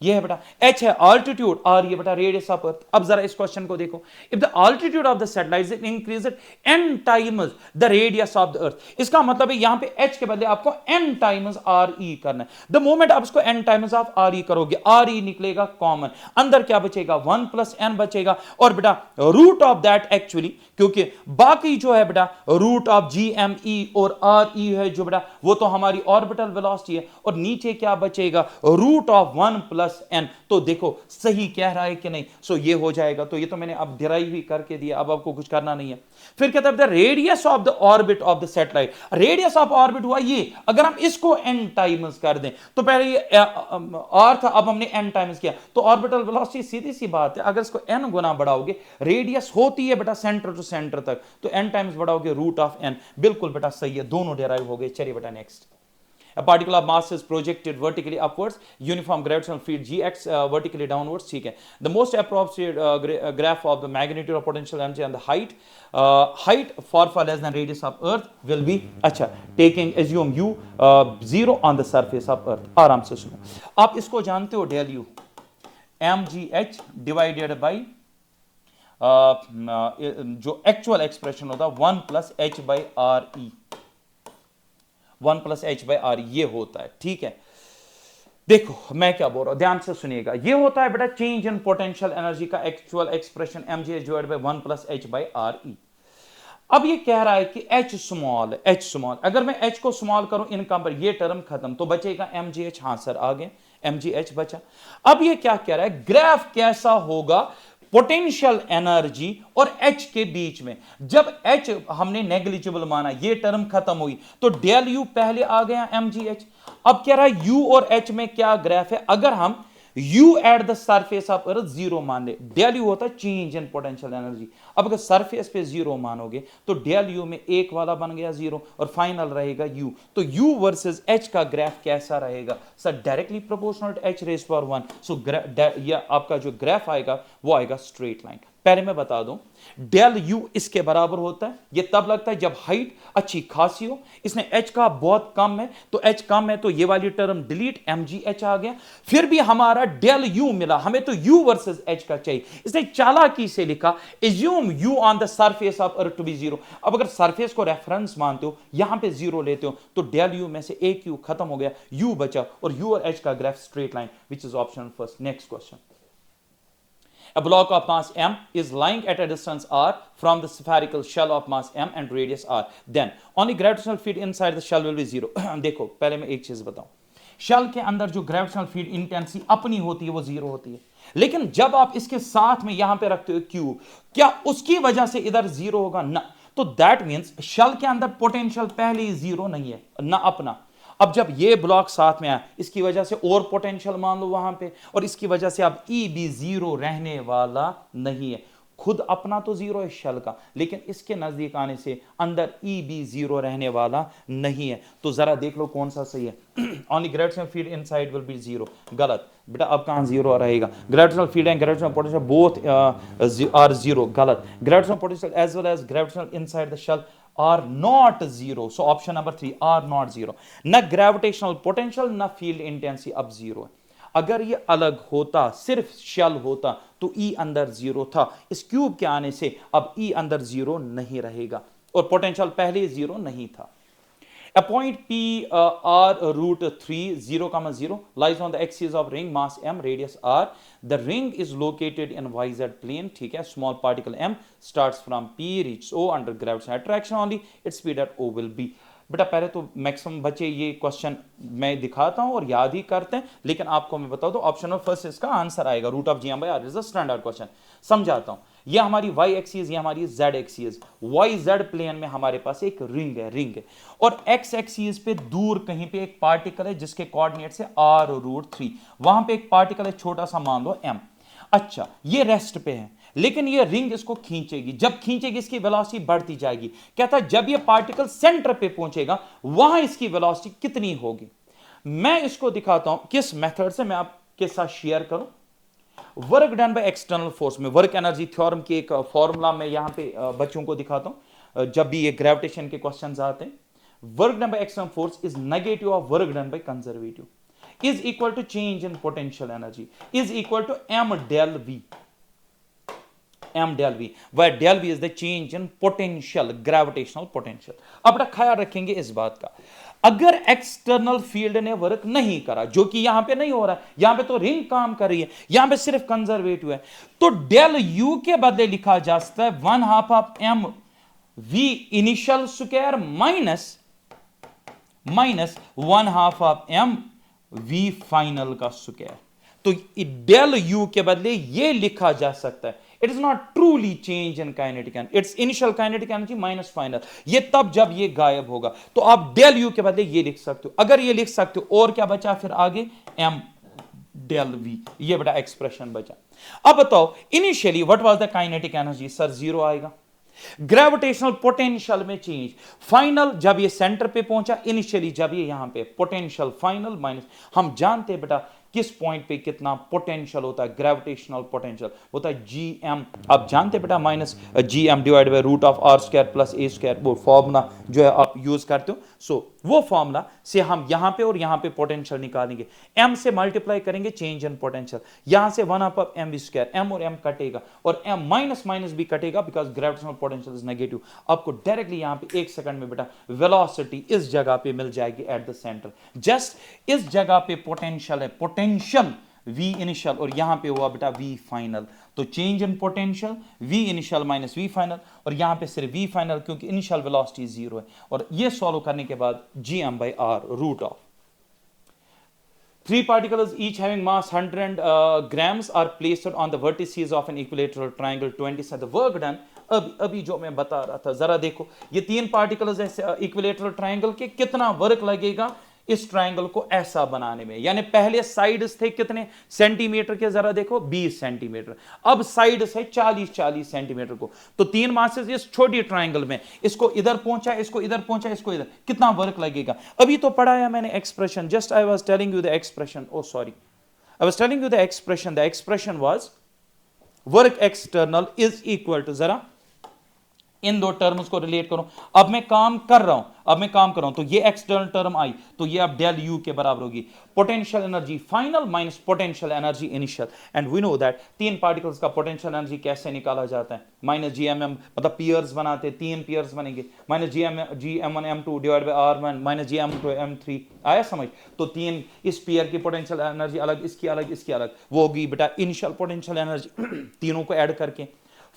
ये है बेटा h है ऑल्टीट्यूड, और ये बेटा रेडियस ऑफ अर्थ। अब जरा इस क्वेश्चन को देखो, if the altitude of the satellite is increased n times the radius of the earth, इसका मतलब है यहां पे h के बदले आपको n टाइम्स re करना है। द मोमेंट आप इसको n टाइम्स ऑफ re करोगे, re निकलेगा कॉमन, अंदर क्या बचेगा 1 प्लस n बचेगा, और बेटा रूट ऑफ दैट एक्चुअली, क्योंकि बाकी जो है बेटा रूट ऑफ GME और re है जो बेटा वो तो हमारी ऑर्बिटल वेलोसिटी है, और नीचे क्या बचेगा रूट ऑफ 1 प्लस n। तो देखो सही कह रहा है कि नहीं, सो ये हो जाएगा। तो ये तो मैंने अब डिराइव ही करके दिया, अब आपको कुछ करना नहीं है। फिर कहता है the radius of the orbit of the satellite, radius of orbit हुआ ये, अगर हम इसको n टाइम्स कर दें, तो पहले ये r था, अब हमने n टाइम्स किया, तो ऑर्बिटल वेलोसिटी सीधी सी बात है, अगर इसको n गुना बढ़ाओगे, रेडियस होती है बेटा सेंटर टू सेंटर तक, तो n टाइम्स बढ़ाओगे रूट ऑफ n। बिल्कुल बेटा सही है, दोनों डिराइव हो गए। चलिए बेटा next. A particle of mass is projected vertically upwards, uniform gravitational field Gx vertically downwards, ठीक है। The most appropriate graph of the magnitude of potential energy and the height far less than radius of Earth will be, अच्छा, taking assume u 0 on the surface of Earth। आराम से सुनो, आप इसको जानते हो del u mgh divided by जो actual expression होता है 1 plus H by are E, 1 plus H by R ये होता है, ठीक है। देखो मैं क्या बोल रहा हूं, ध्यान से सुनिएगा, ये होता है बेटा चेंज इन पोटेंशियल एनर्जी का actual expression mgh divided by 1 plus H by R E. अब ये कह रहा है कि h स्मॉल, h स्मॉल, अगर मैं h को स्मॉल करूं इनका पर, ये टर्म खत्म, तो बचेगा mgh। हां सर आ गए, mgh बचा। अब ये क्या कह रहा है, ग्राफ कैसा होगा पोटेंशियल एनर्जी और एच के बीच में। जब एच हमने नेग्लिजिबल माना, ये टर्म खत्म हुई, तो डेल यू पहले आ गया mgh। अब कह रहा है यू और एच में क्या ग्राफ है, अगर हम u at the surface of earth zero मान ले, डेल यू होता है चेंज इन पोटेंशियल एनर्जी। अब अगर सरफेस पे जीरो मानोगे तो डेल यू में एक वाला बन गया जीरो और फाइनल रहेगा u। तो u वर्सेस h का ग्राफ कैसा रहेगा sir, directly proportional to h raise power 1। So या आपका जो ग्राफ आएगा वो आएगा स्ट्रेट लाइन। पहले मैं बता दूं, डेल यू इसके बराबर होता है, ये तब लगता है जब हाइट अच्छी खासी हो। इसने h का बहुत कम है, तो h कम है तो ये वाली टर्म डिलीट, mgh आ गया। फिर भी हमारा डेल यू मिला, हमें तो u वर्सेस h का चाहिए, इसने चालाकी से लिखा assume u on the surface of earth to be zero. अब अगर सरफेस को रेफरेंस मानते हो, यहां पे जीरो लेते हो, तो डेल यू में से एक u खत्म हो गया, u बचा और u और h का graph straight line, which is option first. Next question, a block of mass m is lying at a distance r from the spherical shell of mass m and radius r, then only gravitational field inside the shell will be zero। देखो पहले मैं एक चीज बताऊं, shell के अंदर जो gravitational field intensity अपनी होती है वो जीरो होती है, लेकिन जब आप इसके साथ में यहां पे रखते हो क्यू, क्या उसकी वजह से इधर जीरो होगा ना? तो दैट मींस शेल के अंदर पोटेंशियल पहले ही जीरो नहीं है ना अपना। अब जब ये ब्लॉक साथ में आया, इसकी वजह से और पोटेंशियल मान लो वहां पे, और इसकी वजह से अब ई भी जीरो रहने वाला नहीं है। खुद अपना तो जीरो है शेल का, लेकिन इसके नजदीक आने से अंदर ई भी जीरो रहने वाला नहीं है। तो जरा देख लो कौन सा सही है। Only gravitational field inside will be zero, गलत बेटा, अब कहां जीरो रहेगा? Gravitational field and gravitational potential both are zero, गलत। Gravitational potential as well as gravitational inside the shell are not zero, so option number 3 are not zero। न gravitational potential न field intensity अब zero है। अगर ये अलग होता, सिर्फ शेल होता, तो ई अंदर जीरो था, इस क्यूब के आने से अब ई अंदर जीरो नहीं रहेगा और पोटेंशियल पहले जीरो नहीं था। A point P R root 3 0,0 lies on the axis of ring mass m radius r। The ring is located in YZ plane, ठीक है। Small particle m starts from P reaches O under gravitational attraction only, its speed at O will be। बेटा पहले तो maximum बच्चे ये question मैं दिखाता हूं और याद ही करते हैं, लेकिन आपको मैं बता दूं ऑप्शन नंबर फर्स्ट इसका आंसर आएगा, root of ji M by R is a standard question. समझाता हूं, ये हमारी वाई एक्सिस, ये हमारी Z axis, Y Z plane में हमारे पास एक रिंग है, और एक्स एक्सिस पे दूर कहीं पे एक पार्टिकल है जिसके कोऑर्डिनेट्स है r रूट 3, वहां पे एक पार्टिकल है छोटा सा, मान लो m। अच्छा, ये रेस्ट पे है, लेकिन ये रिंग इसको खींचेगी, जब खींचेगी इसकी वेलोसिटी बढ़ती जाएगी। कहता है जब ये पार्टिकल सेंटर पे पहुंचेगा वहां इसकी वेलोसिटी कितनी होगी। मैं इसको दिखाता हूं किस मेथड से, मैं आपके साथ शेयर करूं। Work done by external force में वर्क एनर्जी थ्योरम की एक फॉर्मूला मैं यहां पे बच्चों को दिखाता हूं जब भी ये ग्रेविटेशन के क्वेश्चंस आते हैं। Work done by external force is negative of work done by conservative is equal to change in potential energy is equal to m del v, where del v is the change in potential, gravitational potential। अब ना ख्याल रखेंगे इस बात का, अगर external field ने work नहीं करा, जो कि यहां पे नहीं हो रहा है, यहां पे तो रिंग काम कर रही है, यहां पे सिर्फ कंजर्वेटिव है, तो डेल यू के बदले लिखा जा सकता है 1/2 of m v initial square minus 1/2 of m v final का स्क्वायर। तो डेल यू के बदले ये लिखा जा सकता है, it is not truly change in kinetic energy, it's initial kinetic energy minus final, ये तब जब ये गायब होगा। तो आप डेल यू के बदले ये लिख सकते हो, अगर ये लिख सकते हो, और क्या बचा फिर आगे m डेल v, ये बड़ा एक्सप्रेशन बचा। अब बताओ initially what was the kinetic energy, sir zero आएगा। ग्रेविटेशनल पोटेंशियल में चेंज, फाइनल जब ये सेंटर पे पहुंचा, इनिशियली जब ये यहां पे, पोटेंशियल फाइनल माइनस, हम जानते हैं बेटा किस पॉइंट पे कितना पोटेंशियल होता है, ग्रेविटेशनल पोटेंशियल होता है gm, आप जानते हैं बेटा minus gm divide by root of r square plus a square, वो फॉर्मूला जो है आप यूज करते हो। सो वो फॉर्मूला से हम यहां पे और यहां पे पोटेंशियल निकालेंगे, m से मल्टीप्लाई करेंगे चेंज इन पोटेंशियल, यहां से 1/2 m v स्क्वायर, m और m कटेगा और m माइनस माइनस भी कटेगा because gravitational potential is negative. आपको डायरेक्टली यहां पे 1 सेकंड में बेटा वेलोसिटी इस जगह पे मिल जाएगी एट द सेंटर, जस्ट इस जगह पे पोटेंशियल है, पोटेंशियल v इनिशियल और यहां पे हुआ बेटा v फाइनल। तो change in potential v initial minus v final, और यहां पे सिर्फ v फाइनल क्योंकि इनिशियल वेलोसिटी जीरो है। और ये सॉल्व करने के बाद gm by r root of Three particles each having mass 100 grams are placed on the vertices of an equilateral triangle 20 cm. The work done, अभी जो मैं बता रहा था, जरा देखो ये तीन पार्टिकल्स ऐसे इक्विलेटरल ट्रायंगल के, कितना वर्क लगेगा इस ट्रायंगल को ऐसा बनाने में। यानी पहले साइड्स थे कितने सेंटीमीटर के, जरा देखो 20 सेंटीमीटर, अब साइड्स है 40 सेंटीमीटर को। तो तीन मासेस इस छोटी ट्रायंगल में, इसको इधर पहुंचा, इसको इधर पहुंचा, इसको इधर, कितना वर्क लगेगा। अभी तो पढ़ाया मैंने expression, just I was telling you the expression, oh sorry, I was telling you the expression was work external is equal to, जरा इन दो टर्म्स को रिलेट करो। अब मैं काम कर रहा हूं, तो ये एक्सटर्नल टर्म आई, तो ये अब डेल यू के बराबर होगी potential energy final minus potential energy initial. And we know that तीन पार्टिकल्स का पोटेंशियल एनर्जी कैसे निकाला जाता है, माइनस जी एम एम, मतलब पियर्स बनाते, तीन पियर्स बनेंगे, minus ji M one M two divide by R one minus ji M two M three, आया समझ। तो तीन, इस पियर की पोटेंशियल एनर्जी अलग, इसकी अलग, इसकी अलग, वो होगी बेटा इनिशियल पोटेंशियल एनर्जी तीनों को ऐड करके।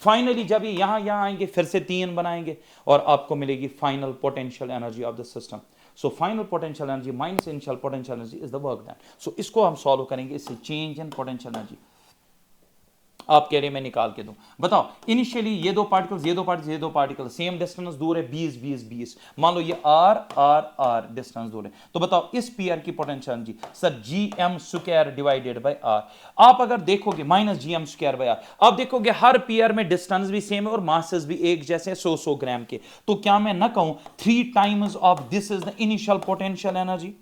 फाइनली जब ये यहां आएंगे फिर से तीन बनाएंगे और आपको मिलेगी final potential energy of the system. So final potential energy minus initial potential energy is the work done. So इसको हम सॉल्व करेंगे, इससे चेंज इन पोटेंशियल एनर्जी आप कह रहे हैं मैं निकाल के दूं, बताओ। इनिशियली ये दो पार्टिकल सेम डिस्टेंस दूर है 20 मान लो ये आर डिस्टेंस दूर है, तो बताओ इस पीआर की potential energy, sir G M square divided by R. आप अगर देखोगे minus ji M square by R, आप देखोगे हर पीआर में डिस्टेंस भी सेम है और मासेस भी एक जैसे 100 ग्राम के, तो क्या मैं ना कहूं 3 times of this is the initial potential energy.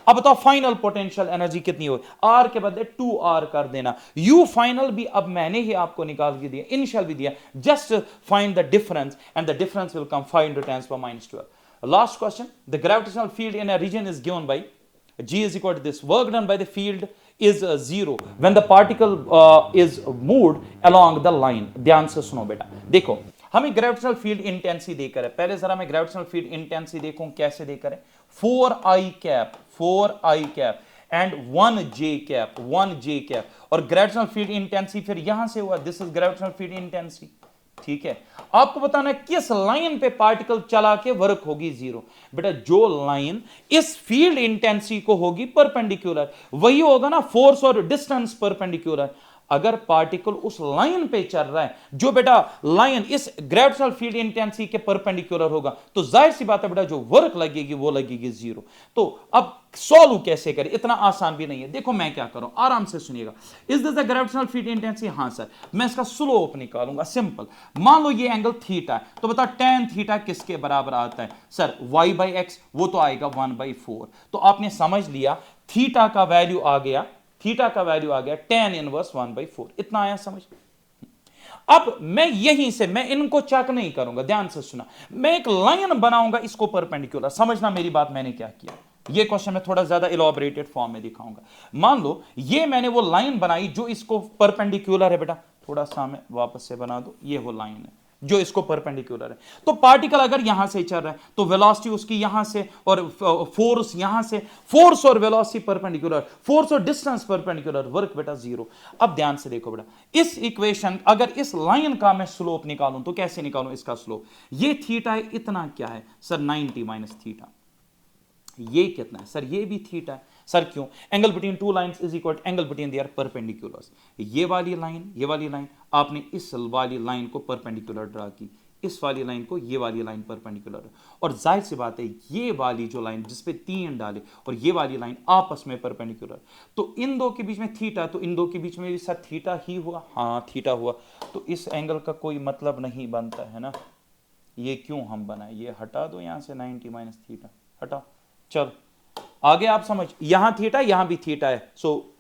अब बताओ फाइनल पोटेंशियल एनर्जी कितनी हो, आर के बदले 2r कर देना, यू फाइनल भी अब मैंने ही आपको निकाल के दिया, इनिशियल भी दिया, just find the difference and the difference will come 5 × 10⁻²। Last question, the gravitational field in a region is given by G is equal to this. Work done by the field is 0 when the particle is moved along the line. ध्यान से सुनो बेटा, देखो हमें gravitational field intensity देकर है, पहले जरा मैं ग्रेविटेशनल फील्ड इंटेंसिटी देखूं कैसे देकर है, 4i cap and 1j cap, और ग्रेविटेशनल फील्ड इंटेंसिटी फिर यहां से हुआ, this is gravitational field intensity, ठीक है। आपको बताना है किस लाइन पे पार्टिकल चला के वर्क होगी 0। बेटा जो लाइन इस फील्ड इंटेंसिटी को होगी परपेंडिकुलर, वही होगा ना फोर्स और डिस्टेंस परपेंडिकुलर। अगर पार्टिकल उस लाइन पे चल रहा है जो बेटा लाइन इस ग्रेविटेशनल फील्ड इंटेंसिटी के परपेंडिकुलर होगा, तो जाहिर सी बात है बेटा जो वर्क लगेगी वो लगेगी 0। तो अब सॉल्व कैसे करें, इतना आसान भी नहीं है। देखो मैं क्या करूं, आराम से सुनिएगा। Is this the gravitational field intensity? हां सर। मैं इसका स्लोप निकालूंगा, सिंपल। मान लो ये एंगल थीटा है, तो बता tan थीटा किसके बराबर आता है? सर y/x, वो तो आएगा 1/4। तो आपने समझ लिया थीटा का वैल्यू आ गया tan इनवर्स 1/4, इतना आया समझ। अब मैं यहीं से मैं इनको चेक नहीं करूंगा, ध्यान से सुना, मैं एक लाइन बनाऊंगा इसको परपेंडिकुलर। समझना मेरी बात, मैंने क्या किया, ये क्वेश्चन में थोड़ा ज्यादा इलॉबरेटेड फॉर्म में दिखाऊंगा। मान लो ये मैंने वो लाइन बनाई जो इसको परपेंडिकुलर है, बेटा थोड़ा सा मैं वापस से बना दो, ये वो लाइन है जो इसको परपेंडिकुलर है। तो पार्टिकल अगर यहां से चल रहा है तो वेलोसिटी उसकी यहां से और फोर्स यहां से, फोर्स और वेलोसिटी परपेंडिकुलर, फोर्स और डिस्टेंस परपेंडिकुलर, वर्क बेटा 0। अब ध्यान से देखो बेटा, इस इक्वेशन अगर इस लाइन का मैं स्लोप निकालूं तो कैसे निकालूं इसका स्लोप? ये थीटा है, इतना क्या है सर? 90 minus theta. ये कितना है सर? ये भी थीटा है। सर क्यों? Angle between two lines is equal angle between there perpendiculars. ये वाली लाइन आपने इस वाली लाइन को परपेंडिकुलर ड्रा की, इस वाली लाइन को ये वाली लाइन परपेंडिकुलर है, और जाहिर सी बात है ये वाली जो लाइन जिसपे 3 डाले और ये वाली लाइन आपस में परपेंडिकुलर, तो इन दो के बीच में थीटा, तो इन दो के बीच में भी सर थीटा ही हुआ। हाँ थीटा हुआ, तो इस एंगल का कोई मतलब नहीं बनता है ना। ये क्यों हम बनाए, ये हटा दो यहां से, 90 माइनस थीटा हटाओ। चलो आगे आप समझ, यहां थीटा यहां भी थीटा है, so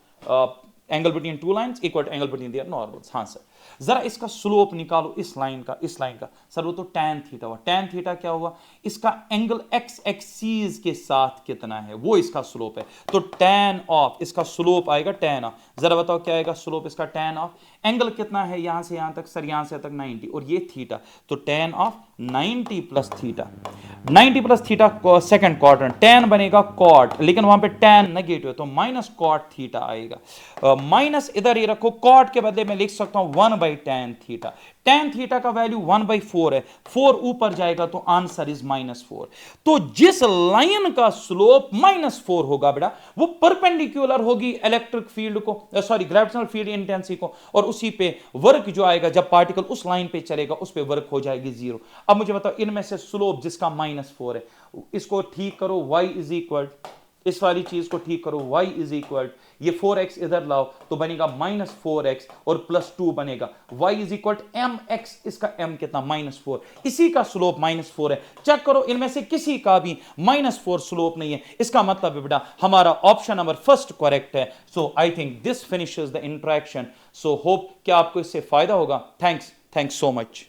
angle between two lines equal to angle between their normals. हाँ सर। जरा इसका स्लोप निकालो इस लाइन का सर, वो तो tan थीटा हुआ। tan थीटा क्या हुआ? इसका एंगल x एक्सिस के साथ कितना है वो इसका स्लोप है, तो tan ऑफ, इसका स्लोप आएगा tan ऑफ। जरा बताओ क्या आएगा स्लोप इसका? tan ऑफ एंगल कितना है यहां से यहां तक? सर यहां से तक 90, और ये थीटा, तो tan of 90 plus theta. 90 plus theta second quadrant, tan बनेगा cot, लेकिन वहां पे tan नेगेटिव है तो माइनस cot थीटा आएगा। माइनस इधर ही रखो, cot के बदले में लिख सकता हूं 1 1/tan थीटा। tan थीटा का वैल्यू 1/4 है, 4 ऊपर जाएगा तो आंसर इज -4। तो जिस लाइन का स्लोप -4 होगा बेटा, वो परपेंडिकुलर होगी इलेक्ट्रिक फील्ड को, सॉरी ग्रेविटेशनल फील्ड इंटेंसिटी को, और उसी पे वर्क जो आएगा जब पार्टिकल उस लाइन पे चलेगा उस पे वर्क हो जाएगी 0। अब मुझे बताओ इनमें से स्लोप जिसका -4 है, इसको ठीक करो, y इज इक्वल, इस वाली चीज को ठीक करो, y इज इक्वल, ये 4x इधर लाओ तो बनेगा -4x और +2 बनेगा, y इज इक्वल mx, इसका m कितना -4, इसी का स्लोप -4 है। चेक करो इनमें से किसी का भी -4 स्लोप नहीं है, इसका मतलब है बेटा हमारा ऑप्शन नंबर फर्स्ट करेक्ट है। So I think this finishes the interaction. So hope कि आपको इससे फायदा होगा। Thanks so much.